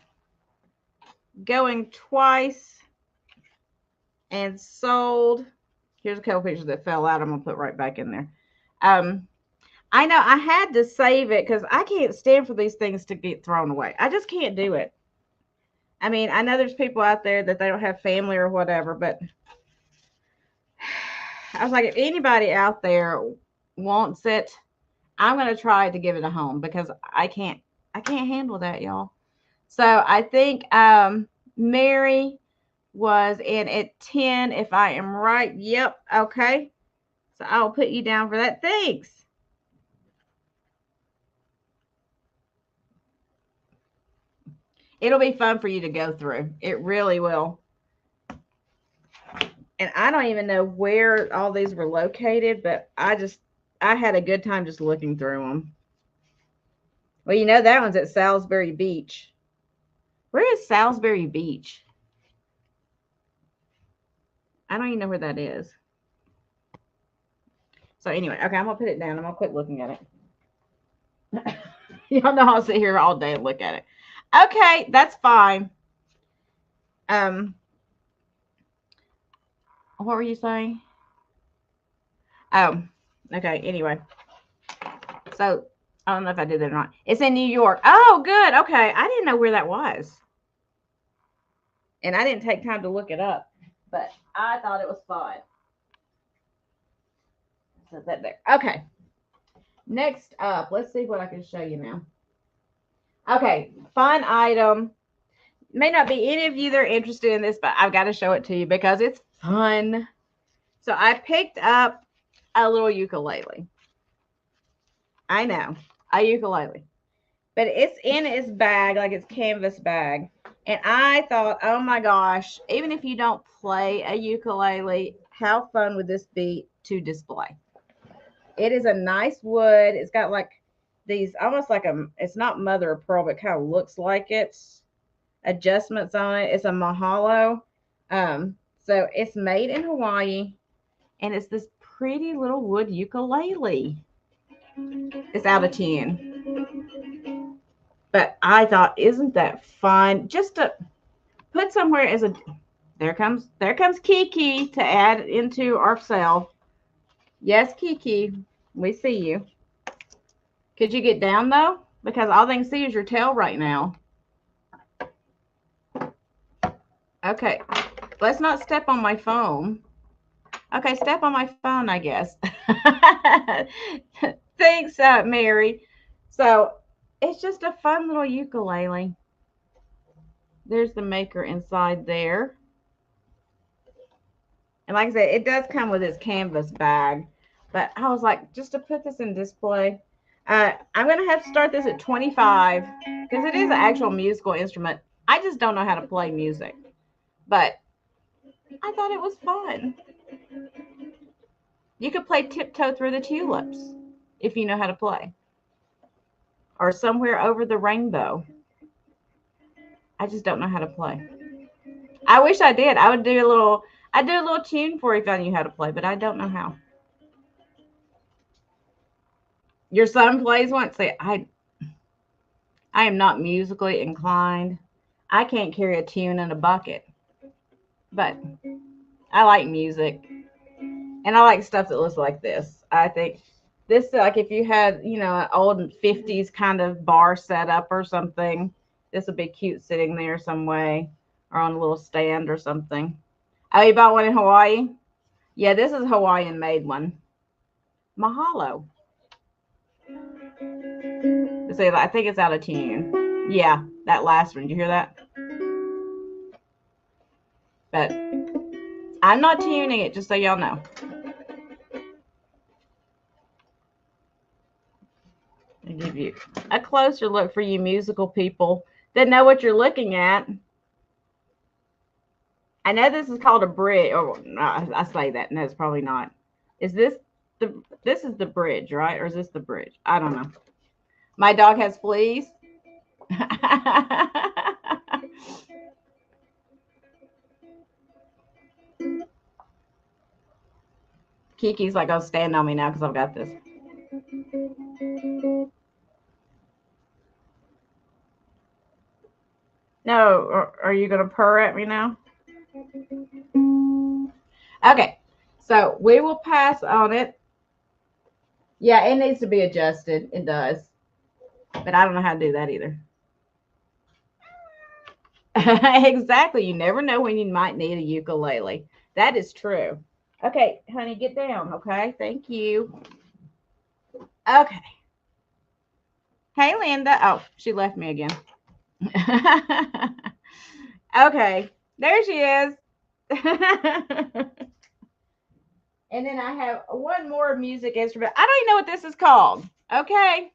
going twice, and sold. Here's a couple pictures that fell out. I'm going to put right back in there. I know I had to save it because I can't stand for these things to get thrown away. I just can't do it. I mean, I know there's people out there that they don't have family or whatever, but I was like, if anybody out there wants it, I'm gonna try to give it a home because I can't handle that, y'all. So I think Mary was in at 10, if I am right. Yep, okay. So I'll put you down for that. Thanks. It'll be fun for you to go through. It really will. And I don't even know where all these were located, but I had a good time just looking through them. Well, you know that one's at Salisbury Beach. Where is Salisbury Beach? I don't even know where that is. So anyway, okay, I'm gonna put it down. I'm gonna quit looking at it. Y'all know I'll sit here all day and look at it. Okay, that's fine. Um, what were you saying? Oh, okay. Anyway, so I don't know if I did that or not. It's in New York. Oh, good. Okay, I didn't know where that was, and I didn't take time to look it up, but I thought it was fun. So that there. Okay. Next up, let's see what I can show you now. Okay, fun item. May not be any of you that are interested in this, but I've got to show it to you because it's fun. So I picked up a little ukulele. I know, a ukulele. But it's in its bag, like its canvas bag. And I thought, oh my gosh, even if you don't play a ukulele, how fun would this be to display? It is a nice wood. It's got like these almost like it's not mother of pearl, but kind of looks like it's adjustments on it. It's a mahalo. So it's made in Hawaii, and it's this pretty little wood ukulele. It's out of tune. But I thought, isn't that fun? Just to put somewhere as a there comes Kiki to add into our sale. Yes, Kiki, we see you. Could you get down though? Because all they can see is your tail right now. Okay, let's not step on my phone. Okay, step on my phone, I guess. Thanks, Mary. So it's just a fun little ukulele. There's the maker inside there. And like I said, it does come with its canvas bag. But I was like, just to put this in display, I'm going to have to start this at 25 because it is an actual musical instrument. I just don't know how to play music. But I thought it was fun. You could play Tiptoe Through the Tulips if you know how to play. Or Somewhere Over the Rainbow. I just don't know how to play. I wish I did. I'd do a little tune for you if I knew how to play, but I don't know how. Your son plays one. Say, I am not musically inclined. I can't carry a tune in a bucket. But I like music. And I like stuff that looks like this. I think this, like if you had, an old 50s kind of bar setup or something, this would be cute sitting there some way or on a little stand or something. Oh, you bought one in Hawaii? Yeah, this is a Hawaiian made one. Mahalo. See, I think it's out of tune. Yeah, that last one. Did you hear that? But I'm not tuning it, just so y'all know. I'll give you a closer look for you musical people that know what you're looking at. I know this is called a bridge. Or no, I say that. No, it's probably not. Is this this is the bridge, right? Or is this the bridge? I don't know. My dog has fleas. Kiki's like, oh, stand on me now because I've got this. No, are you going to purr at me now? Okay, so we will pass on it. Yeah, it needs to be adjusted. It does. But I don't know how to do that either. Exactly. You never know when you might need a ukulele. That is true. Okay, honey, get down. Okay, thank you. Okay. Hey, Linda. Oh, she left me again. Okay, there she is. And then I have one more music instrument. I don't even know what this is called. Okay,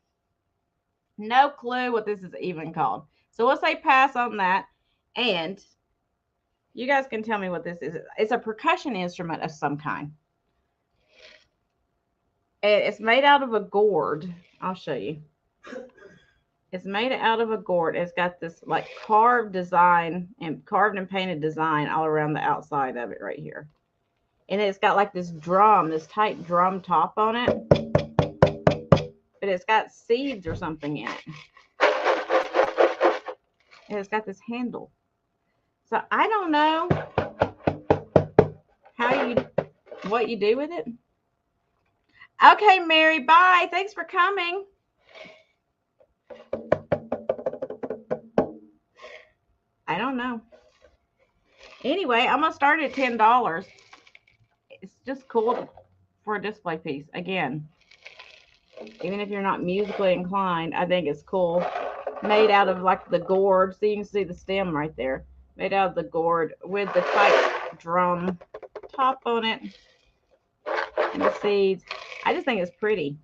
no clue what this is even called. So we'll say pass on that. And you guys can tell me what this is. It's a percussion instrument of some kind. It's made out of a gourd. I'll show you. It's made out of a gourd. It's got this like carved design and carved and painted design all around the outside of it right here. And it's got like this drum, this tight drum top on it. But it's got seeds or something in it. And it's got this handle. So I don't know what you do with it. Okay, Mary, bye. Thanks for coming. I don't know. Anyway, I'm gonna start at $10. It's just cool for a display piece. Again, even if you're not musically inclined, I think it's cool. Made out of like the gourd, so you can see the stem right there. Made out of the gourd with the tight drum top on it and the seeds. I just think it's pretty.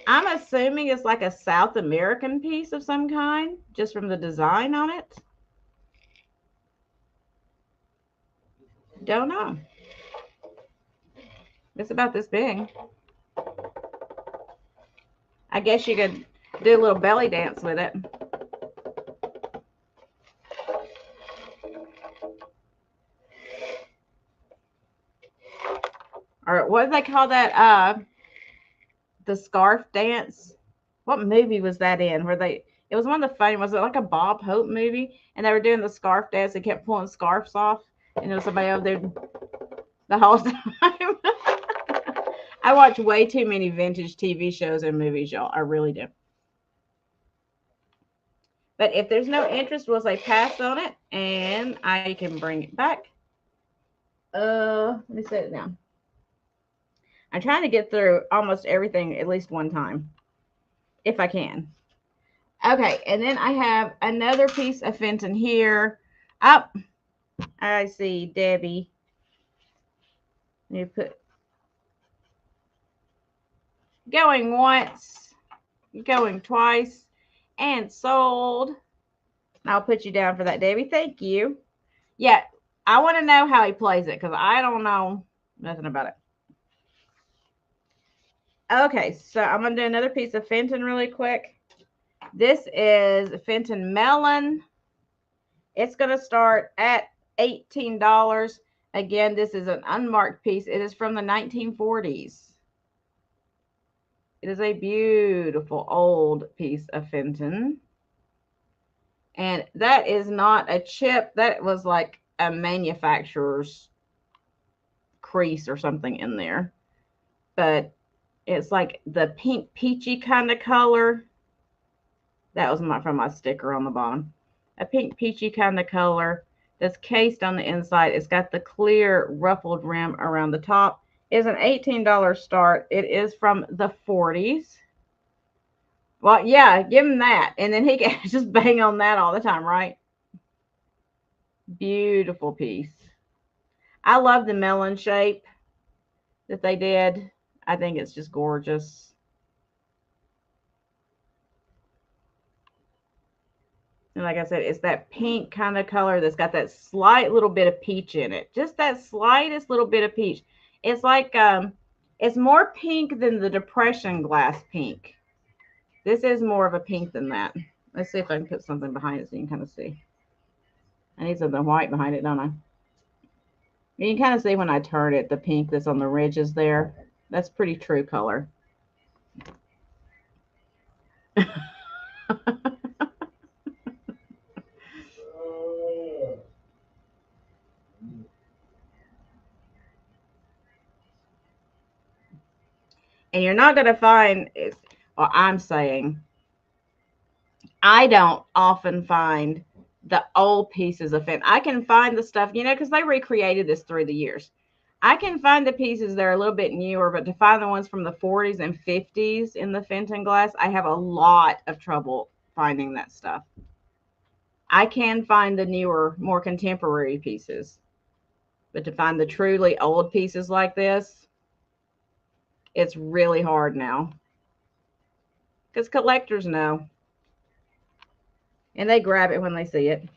I'm assuming it's like a South American piece of some kind, just from the design on it. Don't know. It's about this big. I guess you could do a little belly dance with it. Or what do they call that? The scarf dance. What movie was that in? It was one of the funny, was it like a Bob Hope movie? And they were doing the scarf dance and kept pulling scarves off. And there was somebody over there the whole time. I watch way too many vintage TV shows and movies, y'all. I really do. But if there's no interest, we'll say pass on it and I can bring it back. Let me set it down. I'm trying to get through almost everything at least one time, if I can. Okay, and then I have another piece of Fenton here. Up, I see Debbie. Let me put going once, going twice, and sold. I'll put you down for that, Debbie. Thank you. Yeah, I want to know how he plays it because I don't know nothing about it. Okay, so I'm going to do another piece of Fenton really quick. This is Fenton Melon. It's going to start at $18. Again, this is an unmarked piece. It is from the 1940s. It is a beautiful old piece of Fenton. And that is not a chip. That was like a manufacturer's crease or something in there. But it's like the pink peachy kind of color. That was from my sticker on the bottom. A pink peachy kind of color that's cased on the inside. It's got the clear ruffled rim around the top. It's an $18 start. It is from the 40s. Well, yeah, give him that. And then he can just bang on that all the time, right? Beautiful piece. I love the melon shape that they did. I think it's just gorgeous. And like I said, it's that pink kind of color that's got that slight little bit of peach in it. Just that slightest little bit of peach. It's like, it's more pink than the Depression glass pink. This is more of a pink than that. Let's see if I can put something behind it so you can kind of see. I need something white behind it, don't I? You can kind of see when I turn it, the pink that's on the ridges there. That's pretty true color. And you're not going to find, or I'm saying, I don't often find the old pieces of Fenton. I can find the stuff, you know, because they recreated this through the years. I can find the pieces that are a little bit newer, but to find the ones from the 40s and 50s in the Fenton glass, I have a lot of trouble finding that stuff. I can find the newer, more contemporary pieces, but to find the truly old pieces like this, it's really hard now because collectors know and they grab it when they see it.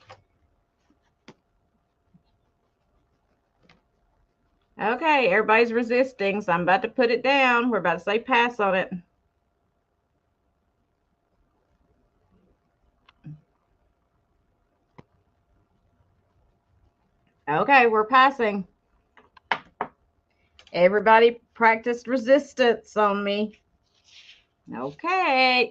Okay, everybody's resisting, so I'm about to put it down. We're about to say pass on it. Okay, we're passing. Everybody practiced resistance on me. Okay.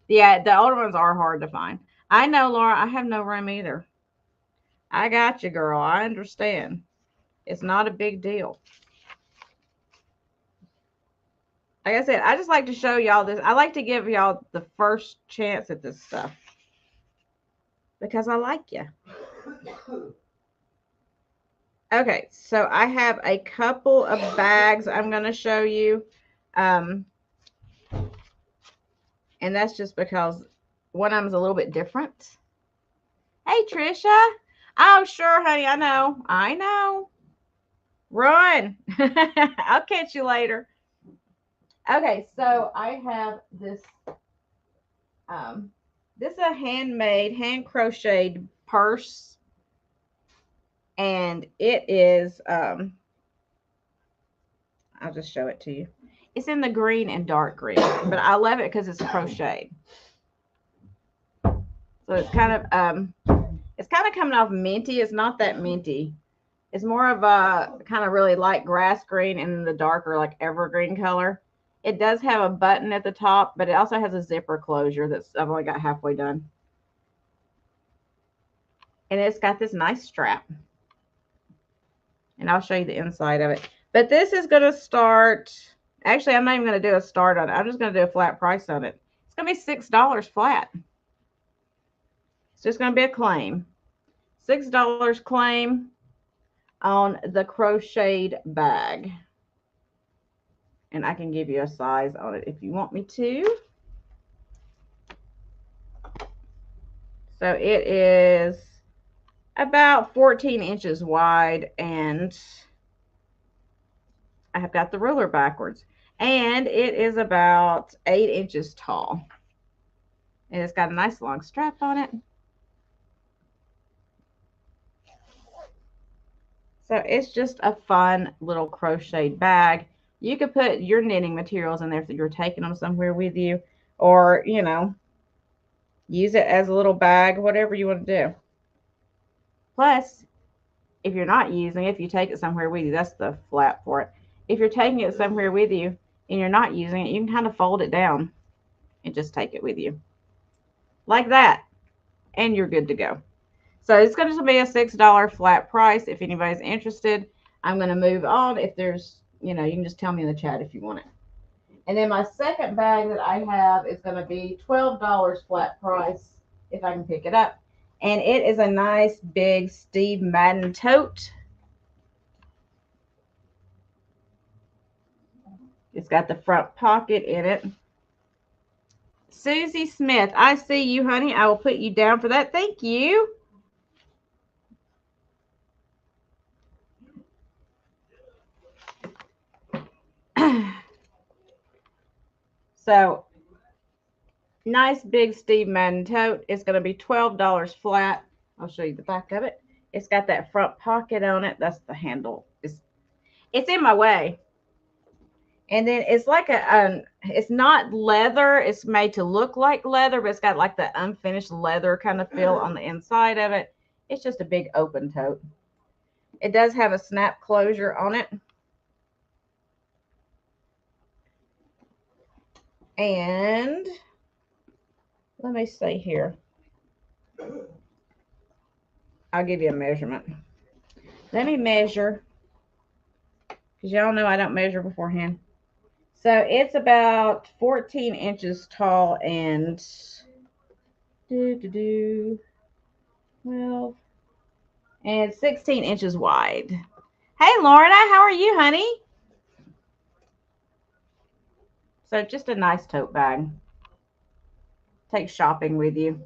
Yeah, the older ones are hard to find. I know, Laura, I have no room either. I got you, girl. I understand. It's not a big deal. Like I said, I just like to show y'all this. I like to give y'all the first chance at this stuff because I like you. Okay, so I have a couple of bags I'm going to show you. And that's just because one of them's a little bit different. Hey, Trisha. Oh, sure, honey. I know. I know. Run. I'll catch you later. Okay, so I have this. This is a handmade, hand crocheted purse, and it is. I'll just show it to you. It's in the green and dark green, but I love it because it's crocheted. So it's kind of coming off minty. It's not that minty. It's more of a kind of really light grass green and the darker like evergreen color. It does have a button at the top, but it also has a zipper closure that's I've only got halfway done. And it's got this nice strap. And I'll show you the inside of it. But this is going to start, actually, I'm not even going to do a start on it. I'm just going to do a flat price on it. It's going to be $6 flat. It's just going to be a claim. $6 claim on the crocheted bag. And I can give you a size on it if you want me to. So it is about 14 inches wide, and I have got the ruler backwards. And it is about 8 inches tall. And it's got a nice long strap on it. So it's just a fun little crocheted bag. You could put your knitting materials in there if you're taking them somewhere with you, or, you know, use it as a little bag, whatever you want to do. Plus, if you're not using it, if you take it somewhere with you, that's the flap for it. If you're taking it somewhere with you and you're not using it, you can kind of fold it down and just take it with you. Like that. And you're good to go. So it's going to be a $6 flat price. If anybody's interested, I'm going to move on. If there's, you know, you can just tell me in the chat if you want it. And then my second bag that I have is going to be $12 flat price if I can pick it up. And it is a nice big Steve Madden tote. It's got the front pocket in it. Susie Smith, I see you, honey. I will put you down for that. Thank you. So, nice big Steve Madden tote. It's going to be $12 flat. I'll show you the back of it. It's got that front pocket on it. That's the handle. It's in my way. And then it's like it's not leather. It's made to look like leather, but it's got like the unfinished leather kind of feel on the inside of it. It's just a big open tote. It does have a snap closure on it. And let me see here. I'll give you a measurement. Let me measure because y'all know I don't measure beforehand. So it's about 14 inches tall and 12 and 16 inches wide. Hey, Lorna, how are you, honey? So just a nice tote bag. Take shopping with you.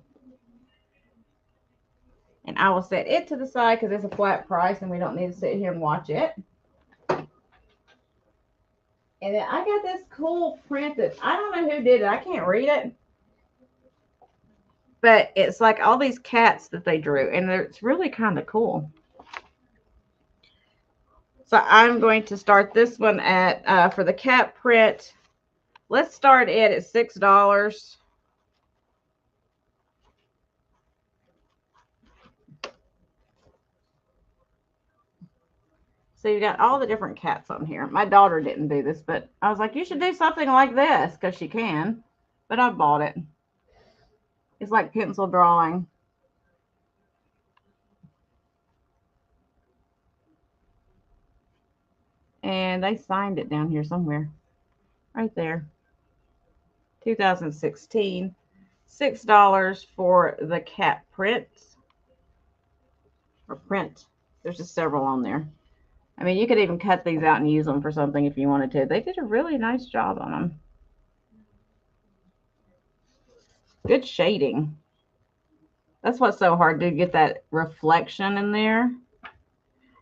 And I will set it to the side because it's a flat price and we don't need to sit here and watch it. And then I got this cool print that I don't know who did it. I can't read it. But it's like all these cats that they drew. And it's really kind of cool. So I'm going to start this one at, for the cat print, let's start it at $6. So you got all the different cats on here. My daughter didn't do this, but I was like, you should do something like this because she can. But I bought it. It's like pencil drawing. And they signed it down here somewhere. Right there. 2016. $6 for the cat print. Or print. There's just several on there. I mean, you could even cut these out and use them for something if you wanted to. They did a really nice job on them. Good shading. That's what's so hard to get that reflection in there.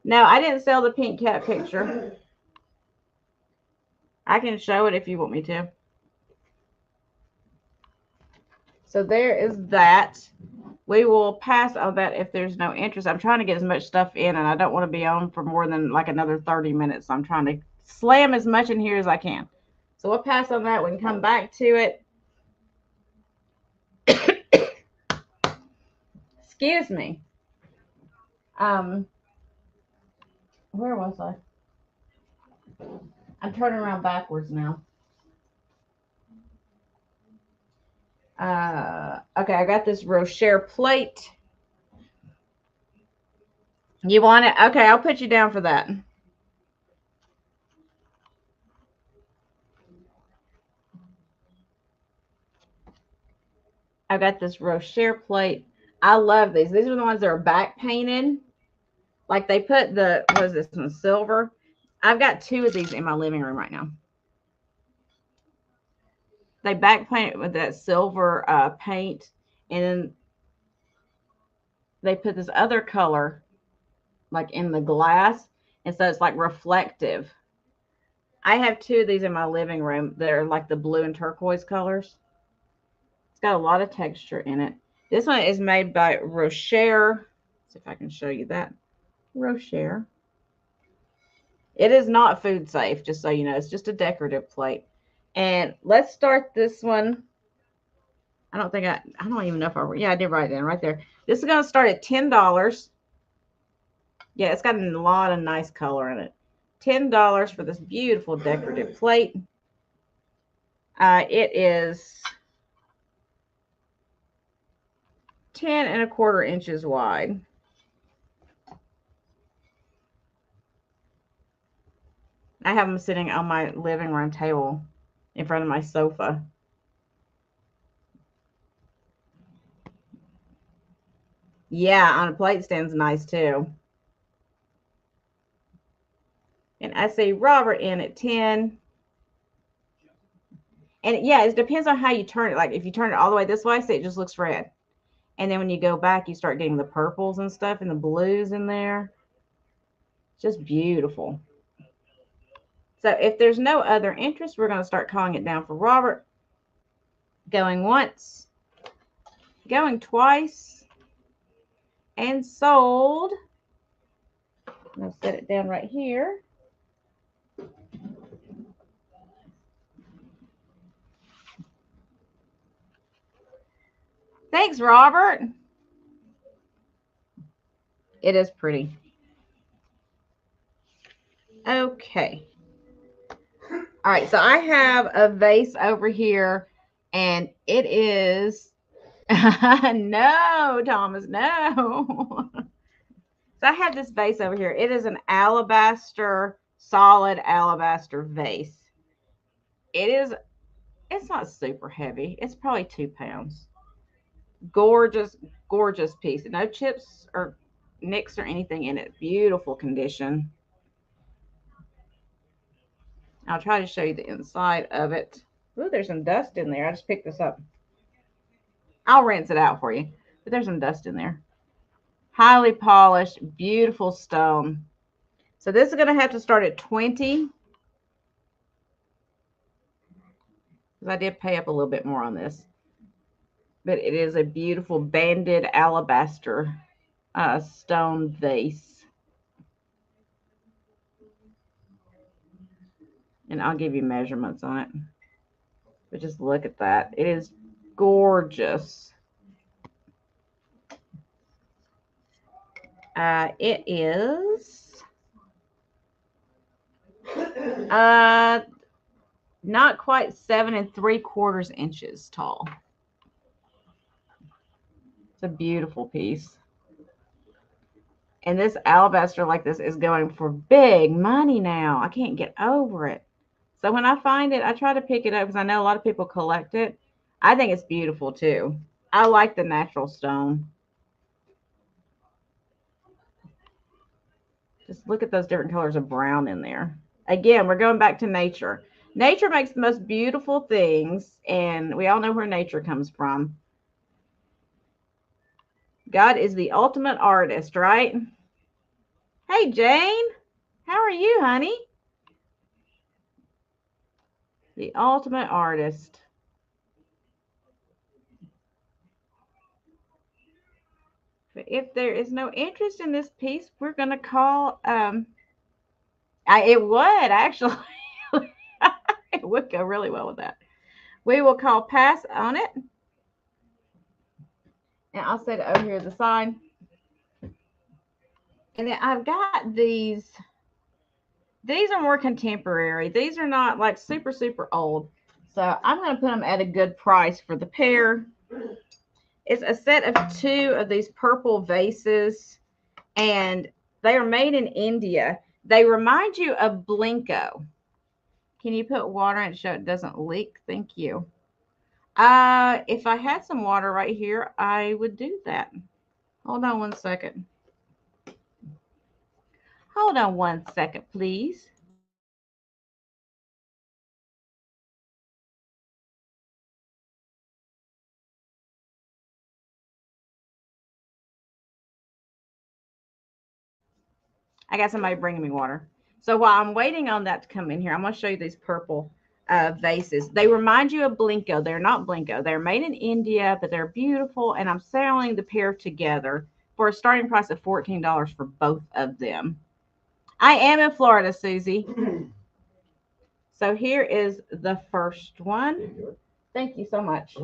No, I didn't sell the pink cat picture. I can show it if you want me to. So there is that. We will pass on that if there's no interest. I'm trying to get as much stuff in, and I don't want to be on for more than like another 30 minutes. So I'm trying to slam as much in here as I can. So we'll pass on that. We can come back to it. Excuse me. Where was I? I'm turning around backwards now. Okay, I got this Rocher plate. You want it? Okay, I'll put you down for that. I got this Rocher plate. I love these. These are the ones that are back painted. Like they put the, what is this one, silver? I've got two of these in my living room right now. They back paint it with that silver paint, and then they put this other color like in the glass, and so it's like reflective. I have two of these in my living room. They're like the blue and turquoise colors. It's got a lot of texture in it. This one is made by Rocher. Let's see if I can show you that. Rocher. It is not food safe, just so you know. It's just a decorative plate. And let's start this one. I don't even know if I did write it down right there. This is going to start at $10. Yeah, it's got a lot of nice color in it. $10 for this beautiful decorative plate. It is 10 1/4 inches wide. I have them sitting on my living room table in front of my sofa. Yeah, on a plate stand's nice too. And I see Robert in at 10. And yeah, it depends on how you turn it. Like if you turn it all the way this way, see, it just looks red. And then when you go back, you start getting the purples and stuff and the blues in there. Just beautiful. So if there's no other interest, we're going to start calling it down for Robert. Going once, going twice, and sold. I'm going to set it down right here. Thanks, Robert. It is pretty. Okay. All right, so I have a vase over here, and it is no, Thomas, no. So I have this vase over here. It is an alabaster solid alabaster vase. It's not super heavy. It's probably 2 pounds. Gorgeous, gorgeous piece. No chips or nicks or anything in it. Beautiful condition. I'll try to show you the inside of it. Ooh, there's some dust in there. I just picked this up. I'll rinse it out for you. But there's some dust in there. Highly polished, beautiful stone. So this is going to have to start at 20. Because I did pay up a little bit more on this. But it is a beautiful banded alabaster stone vase. And I'll give you measurements on it. But just look at that. It is gorgeous. It is not quite 7 3/4 inches tall. It's a beautiful piece. And this alabaster like this is going for big money now. I can't get over it. So when I find it, I try to pick it up because I know a lot of people collect it. I think it's beautiful too. I like the natural stone. Just look at those different colors of brown in there. Again, we're going back to nature. Nature makes the most beautiful things, and we all know where nature comes from. God is the ultimate artist, right? Hey, Jane. How are you, honey? The ultimate artist. But if there is no interest in this piece, we're going to call, it would actually, it would go really well with that. We will call pass on it. And I'll set it over here to the side. And then I've got these. These are more contemporary. These are not like super, super old. So I'm going to put them at a good price for the pair. It's a set of 2 of these purple vases. And they are made in India. They remind you of Blinko. Can you put water in it so it doesn't leak? Thank you. If I had some water right here, I would do that. Hold on 1 second. Hold on 1 second, please. I got somebody bringing me water. So while I'm waiting on that to come in here, I'm going to show you these purple vases. They remind you of Blinko. They're not Blinko. They're made in India, but they're beautiful. And I'm selling the pair together for a starting price of $14 for both of them. I am in Florida, Susie. So here is the first one. Thank you so much.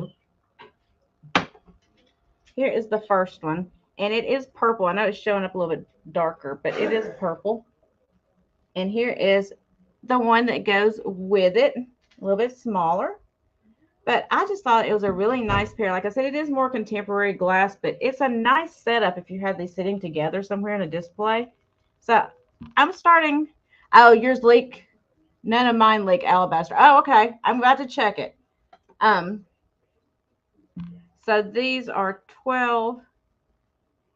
Here is the first one. And it is purple. I know it's showing up a little bit darker, but it is purple. And here is the one that goes with it, a little bit smaller. But I just thought it was a really nice pair. Like I said, it is more contemporary glass, but it's a nice setup if you have these sitting together somewhere in a display. So I'm starting. Oh, yours leak. None of mine leak alabaster. Oh, okay. I'm about to check it. So these are 12,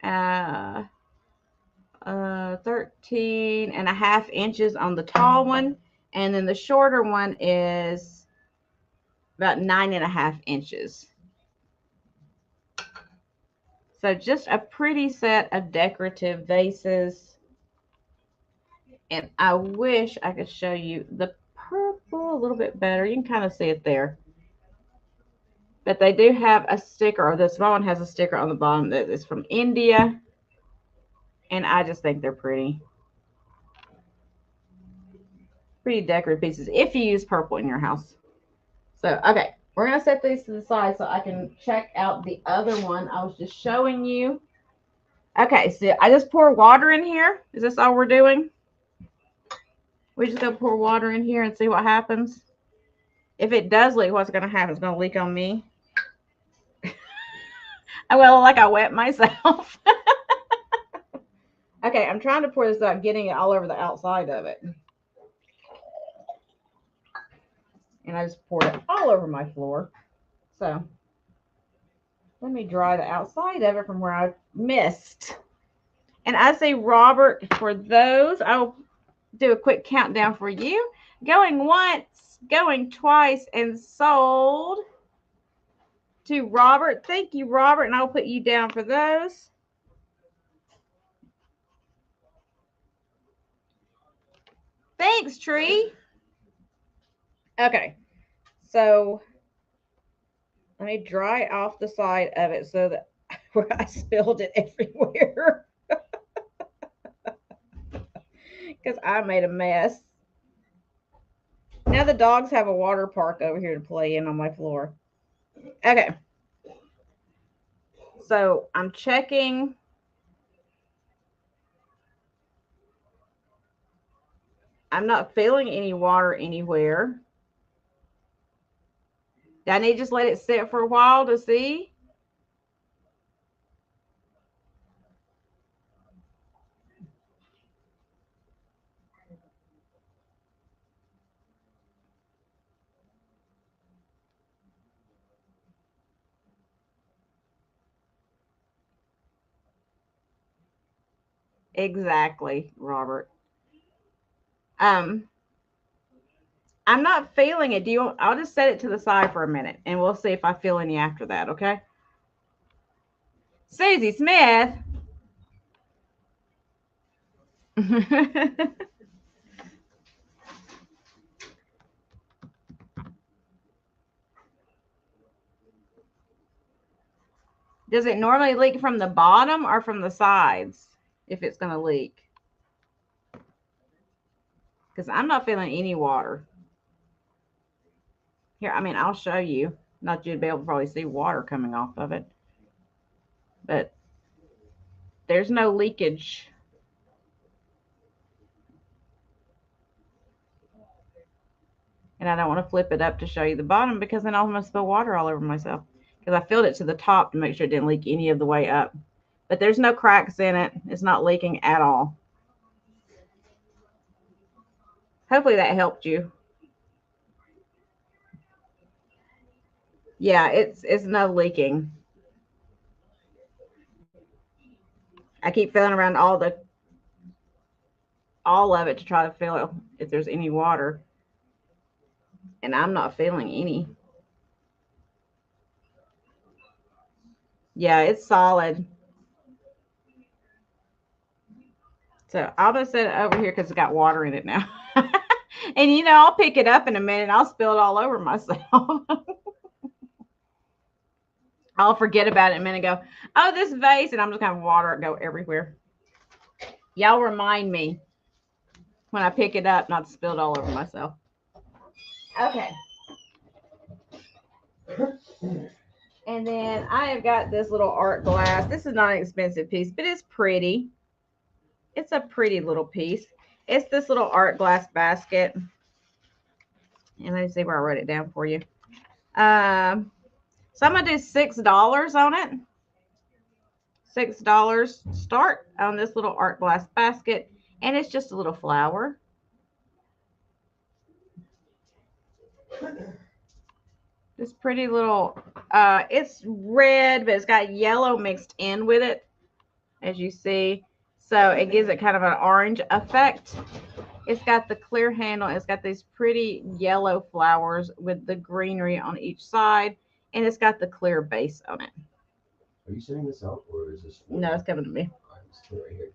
13.5 inches on the tall one. And then the shorter one is about 9.5 inches. So just a pretty set of decorative vases. And I wish I could show you the purple a little bit better. You can kind of see it there. But they do have a sticker, or the small one has a sticker on the bottom that is from India. And I just think they're pretty. Pretty decorative pieces if you use purple in your house. So, okay. We're going to set these to the side so I can check out the other one I was just showing you. Okay, so I just pour water in here. Is this all we're doing? We're just going to pour water in here and see what happens. If it does leak, what's going to happen? It's going to leak on me. Well, like I wet myself. Okay, I'm trying to pour this out, getting it all over the outside of it. and I just poured it all over my floor. So let me dry the outside of it from where I missed. And I say, Robert, for those, I'll do a quick countdown for you. Going once, going twice, and sold to Robert. Thank you, Robert, and I'll put you down for those. Thanks, Tree. Okay, so let me dry off the side of it so that where I spilled it everywhere because I made a mess. Now the dogs have a water park over here to play in on my floor. Okay. So I'm checking. I'm not feeling any water anywhere. Do I need to just let it sit for a while to see? Exactly, Robert. Um, I'm not feeling it. Do you? I'll just set it to the side for a minute, and we'll see if I feel any after that. Okay. Susie Smith. Does it normally leak from the bottom or from the sides if it's going to leak? Because I'm not feeling any water. Here, I mean, I'll show you. Not you'd be able to probably see water coming off of it. But there's no leakage. And I don't want to flip it up to show you the bottom because then I'll almost spill water all over myself. Because I filled it to the top to make sure it didn't leak any of the way up. But there's no cracks in it. It's not leaking at all. Hopefully that helped you. Yeah, it's no leaking. I keep feeling around all of it to try to feel if there's any water. And I'm not feeling any. Yeah, it's solid. So I'll just set it over here because it's got water in it now. And you know, I'll pick it up in a minute and I'll spill it all over myself. I'll forget about it in a minute and go, oh, this vase, and I'm just going to water it go everywhere. Y'all remind me when I pick it up not to spill it all over myself. Okay. And then I have got this little art glass. This is not an expensive piece, but it's pretty. It's a pretty little piece. It's this little art glass basket. And let me see where I wrote it down for you. So I'm going to do $6 on it. $6 start on this little art glass basket. And it's just a little flower. This pretty little, it's red, but it's got yellow mixed in with it, as you see. So it gives it kind of an orange effect. It's got the clear handle. It's got these pretty yellow flowers with the greenery on each side. And it's got the clear base on it. Are you sending this out or is this? No, it's coming to me. Right here.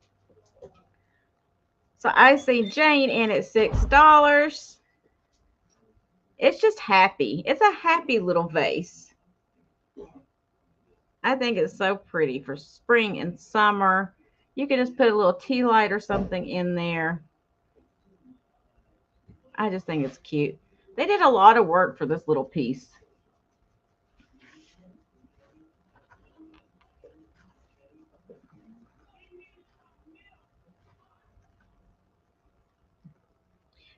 So I see Jane in at $6. It's just happy. It's a happy little vase. I think it's so pretty for spring and summer. You can just put a little tea light or something in there. I just think it's cute. They did a lot of work for this little piece.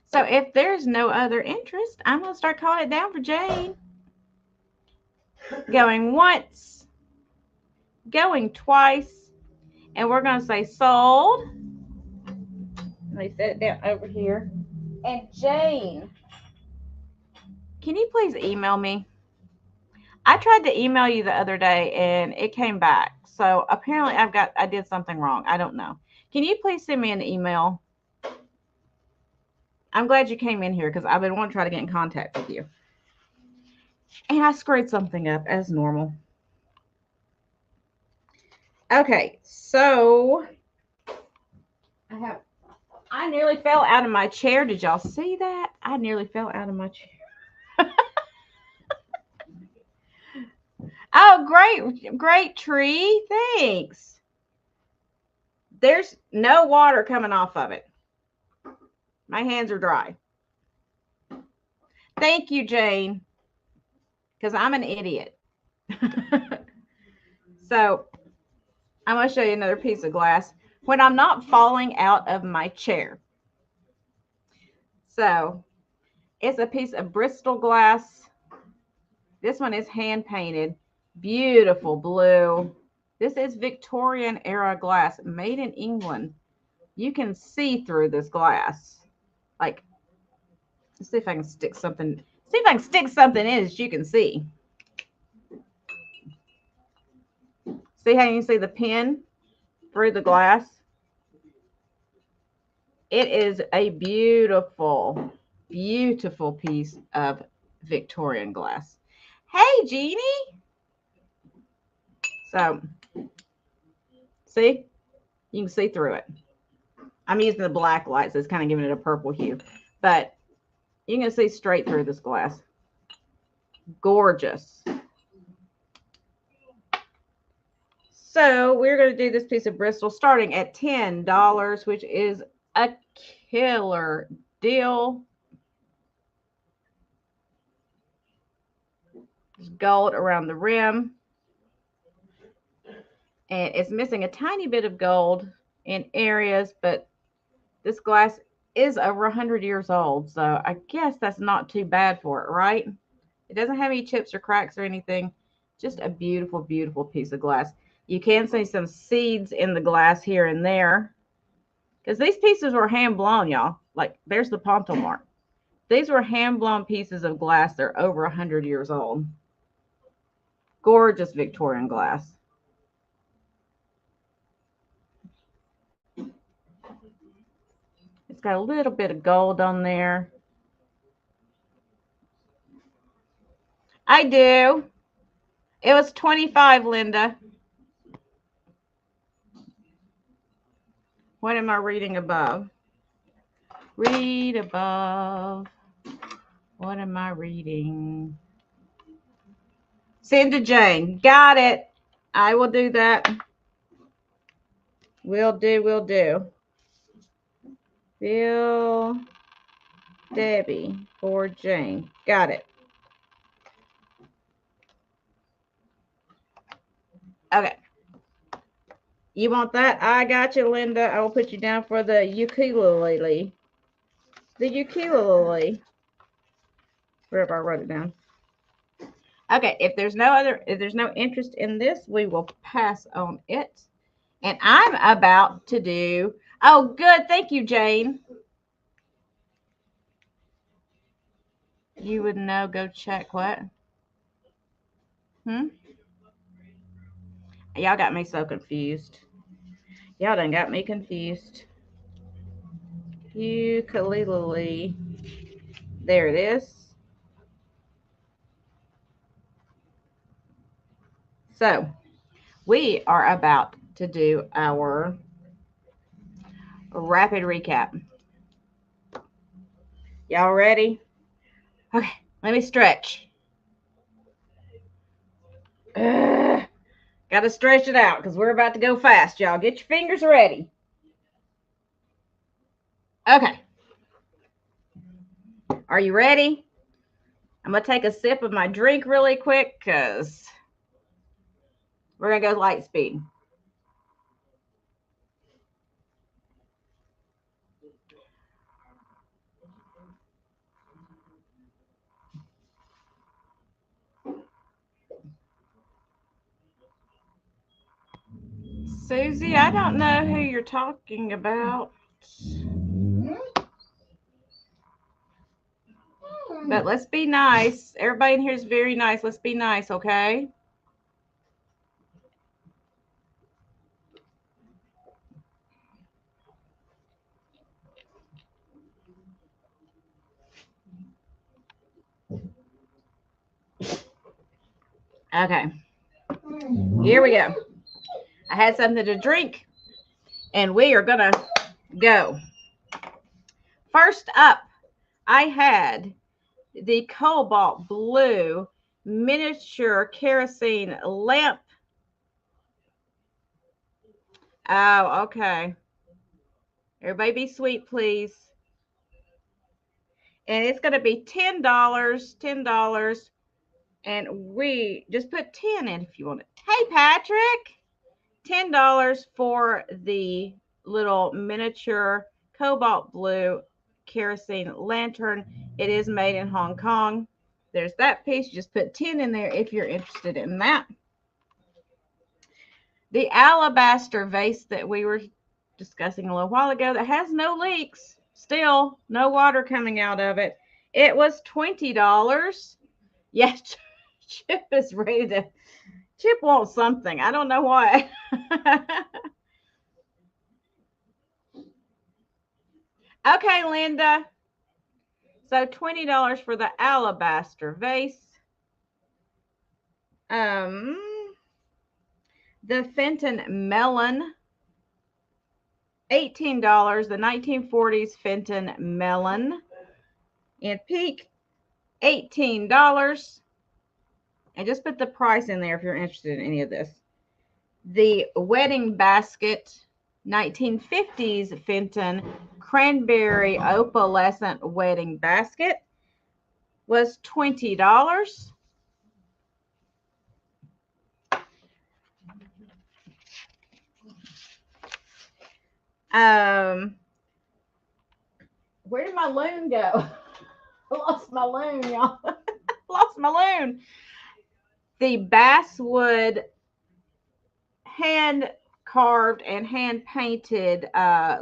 So if there's no other interest, I'm going to start calling it down for Jane. Going once, going twice, and we're going to say sold. Let me set it down over here. And Jane can you please email me? I tried to email you the other day and it came back. So apparently I did something wrong. I don't know. Can you please send me an email? I'm glad you came in here because I've been wanting to try to get in contact with you. And I screwed something up as normal. Okay, so I nearly fell out of my chair. Did y'all see that? I nearly fell out of my chair. Oh, great tree. Thanks. There's no water coming off of it. My hands are dry. Thank you, Jane, because I'm an idiot. So I'm going to show you another piece of glass when I'm not falling out of my chair. So it's a piece of Bristol glass. This one is hand painted. Beautiful blue. This is Victorian era glass made in England. You can see through this glass. Like, let's see if I can stick something. See if I can stick something in as you can see. See how you can see the pin through the glass? It is a beautiful, beautiful piece of Victorian glass. Hey, Jeannie. So, see? You can see through it. I'm using the black light, so it's kind of giving it a purple hue. But you can see straight through this glass. Gorgeous. So we're going to do this piece of Bristol starting at $10, which is a killer deal. There's gold around the rim. And it's missing a tiny bit of gold in areas, but this glass is over 100 years old. So I guess that's not too bad for it, right? It doesn't have any chips or cracks or anything. Just a beautiful, beautiful piece of glass. You can see some seeds in the glass here and there. Because these pieces were hand blown, y'all. Like, there's the Ponto mark. These were hand blown pieces of glass. They're over 100 years old. Gorgeous Victorian glass. It's got a little bit of gold on there. I do. It was 25, Linda. What am I reading above? Read above. What am I reading? Send to Jane. Got it. I will do that. Will do. Bill, Debbie, for Jane. Got it. Okay. You want that? I got you, Linda. I will put you down for the ukulele. The ukulele. Wherever I wrote it down. Okay, if there's no interest in this, we will pass on it. And I'm about to do, oh, good. Thank you, Jane. You would know, go check what? Y'all got me so confused. Y'all done got me confused. Ukulele. There it is. So, we are about to do our rapid recap. Y'all ready? Okay, let me stretch. Got to stretch it out because we're about to go fast, y'all. Get your fingers ready. Okay. Are you ready? I'm going to take a sip of my drink really quick because we're going to go light speed. Susie, I don't know who you're talking about. But let's be nice. Everybody in here is very nice. Let's be nice, okay? Okay. Here we go. I had something to drink, and we are going to go. First up, I had the Cobalt Blue miniature kerosene lamp. Oh, okay. Everybody be sweet, please. And it's going to be $10, $10. And we just put 10 in if you want it. Hey, Patrick, $10 for the little miniature Cobalt Blue kerosene lantern. It is made in Hong Kong. There's that piece. Just put 10 in there if you're interested in that. The alabaster vase that we were discussing a little while ago that has no leaks, still no water coming out of it. It was $20. Yes, Chip is ready to. Chip wants something. I don't know why. Okay, Linda. So $20 for the alabaster vase. The Fenton melon, $18. The 1940s Fenton melon in pink, $18. And just put the price in there if you're interested in any of this. The wedding basket, 1950s Fenton cranberry opalescent wedding basket, was $20. Where did my loon go? I lost my loon, y'all. Lost my loon. The basswood hand carved and hand painted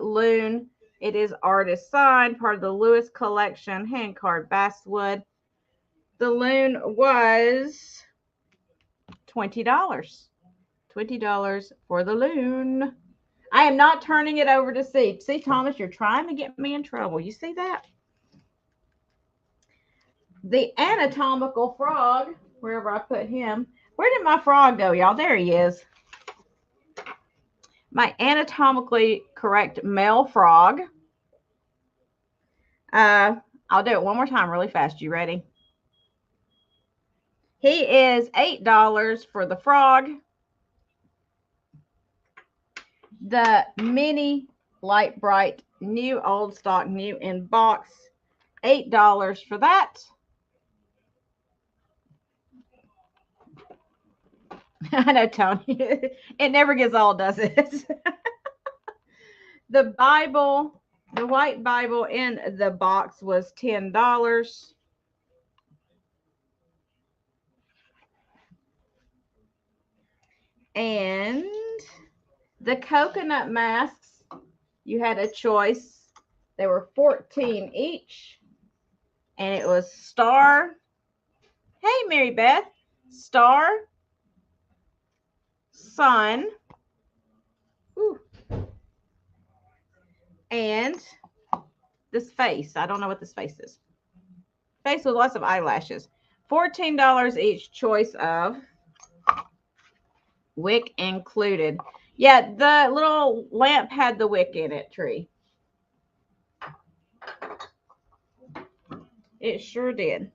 loon. It is artist signed, part of the Lewis collection, hand carved basswood. The loon was $20. $20 for the loon. I am not turning it over to see. See, Thomas, you're trying to get me in trouble. You see that? The anatomical frog, wherever I put him. Where did my frog go, y'all? There he is. My anatomically correct male frog. I'll do it one more time really fast. You ready? He is $8 for the frog. The mini light bright new old stock new in box, $8 for that. I know, Tony. It never gets old, does it? The Bible, the white Bible in the box was $10. And the coconut masks, you had a choice. They were $14 each. And it was Star. Hey, Mary Beth. Star. Sun. Ooh. And this face. I don't know what this face is. Face with lots of eyelashes. $14 each, choice of wick included. Yeah, the little lamp had the wick in it, Tree. It sure did.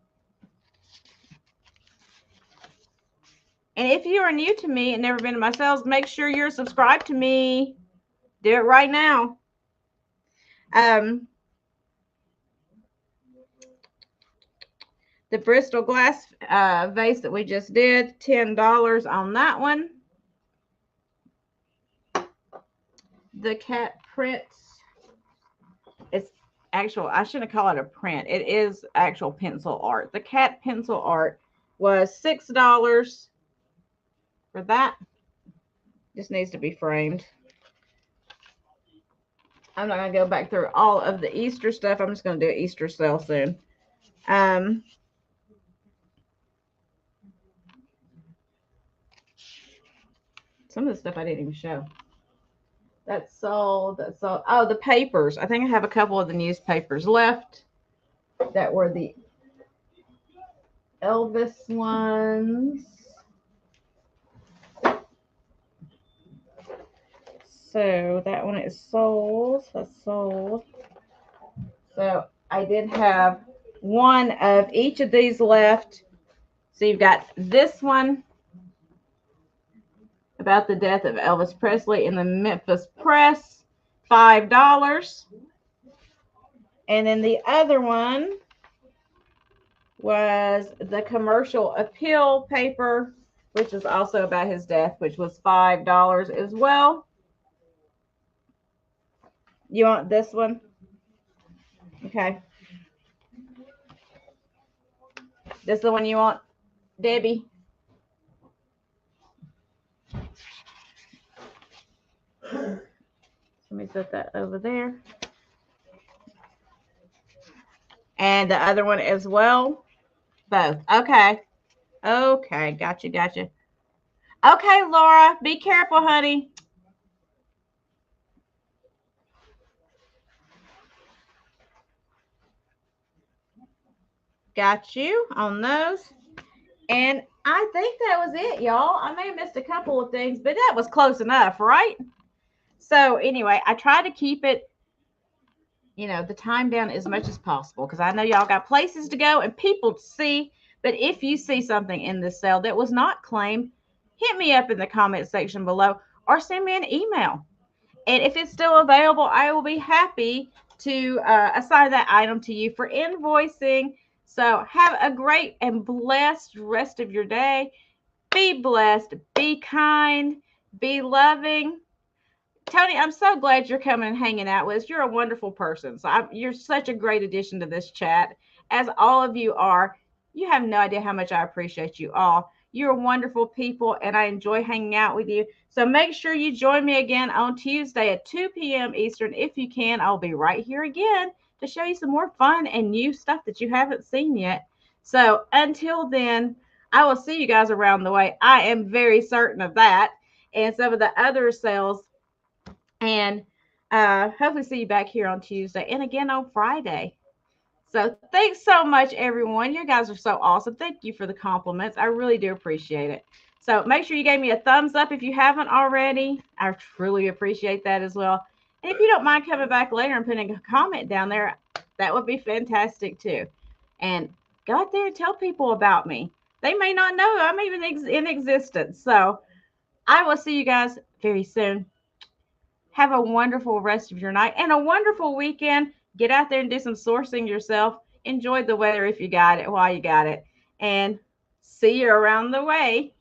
And if you are new to me and never been to my sales, make sure you're subscribed to me. Do it right now. The Bristol glass vase that we just did, $10 on that one. The cat prints, it's actual, I shouldn't call it a print. It is actual pencil art. The cat pencil art was $6 for that. Just needs to be framed. I'm not going to go back through all of the Easter stuff. I'm just going to do an Easter sale soon. Um, some of the stuff I didn't even show. That's sold. That's sold. Oh, the papers. I think I have a couple of the newspapers left that were the Elvis ones. So that one is sold. That's sold. So I did have one of each of these left. So you've got this one about the death of Elvis Presley in the Memphis Press, $5. And then the other one was the commercial appeal paper, which is also about his death, which was $5 as well. You want this one? Okay. This is the one you want, Debbie? Let me set that over there. And the other one as well? Both. Okay. Okay. Gotcha. Gotcha. Okay, Laura. Be careful, honey. Got you on those. And I think that was it, y'all. I may have missed a couple of things, but that was close enough, right? So anyway, I try to keep it, the time down as much as possible because I know y'all got places to go and people to see. But if you see something in this sale that was not claimed, hit me up in the comment section below or send me an email. And if it's still available, I will be happy to assign that item to you for invoicing. So have a great and blessed rest of your day. Be blessed, be kind, be loving. Tony, I'm so glad you're coming and hanging out with us. You're a wonderful person. So you're such a great addition to this chat, as all of you are. You have no idea how much I appreciate you all. You're wonderful people, and I enjoy hanging out with you. So make sure you join me again on Tuesday at 2 p.m. Eastern. If you can, I'll be right here again to show you some more fun and new stuff that you haven't seen yet. So until then, I will see you guys around the way. I am very certain of that. And some of the other sales, and hopefully see you back here on Tuesday and again on Friday. So thanks so much, everyone. You guys are so awesome. Thank you for the compliments. I really do appreciate it. So make sure you gave me a thumbs up if you haven't already. I truly appreciate that as well. And if you don't mind coming back later and putting a comment down there, that would be fantastic too. And go out there and tell people about me. They may not know I'm even in existence. So I will see you guys very soon. Have a wonderful rest of your night and a wonderful weekend. Get out there and do some sourcing yourself. Enjoy the weather if you got it while you got it. And see you around the way.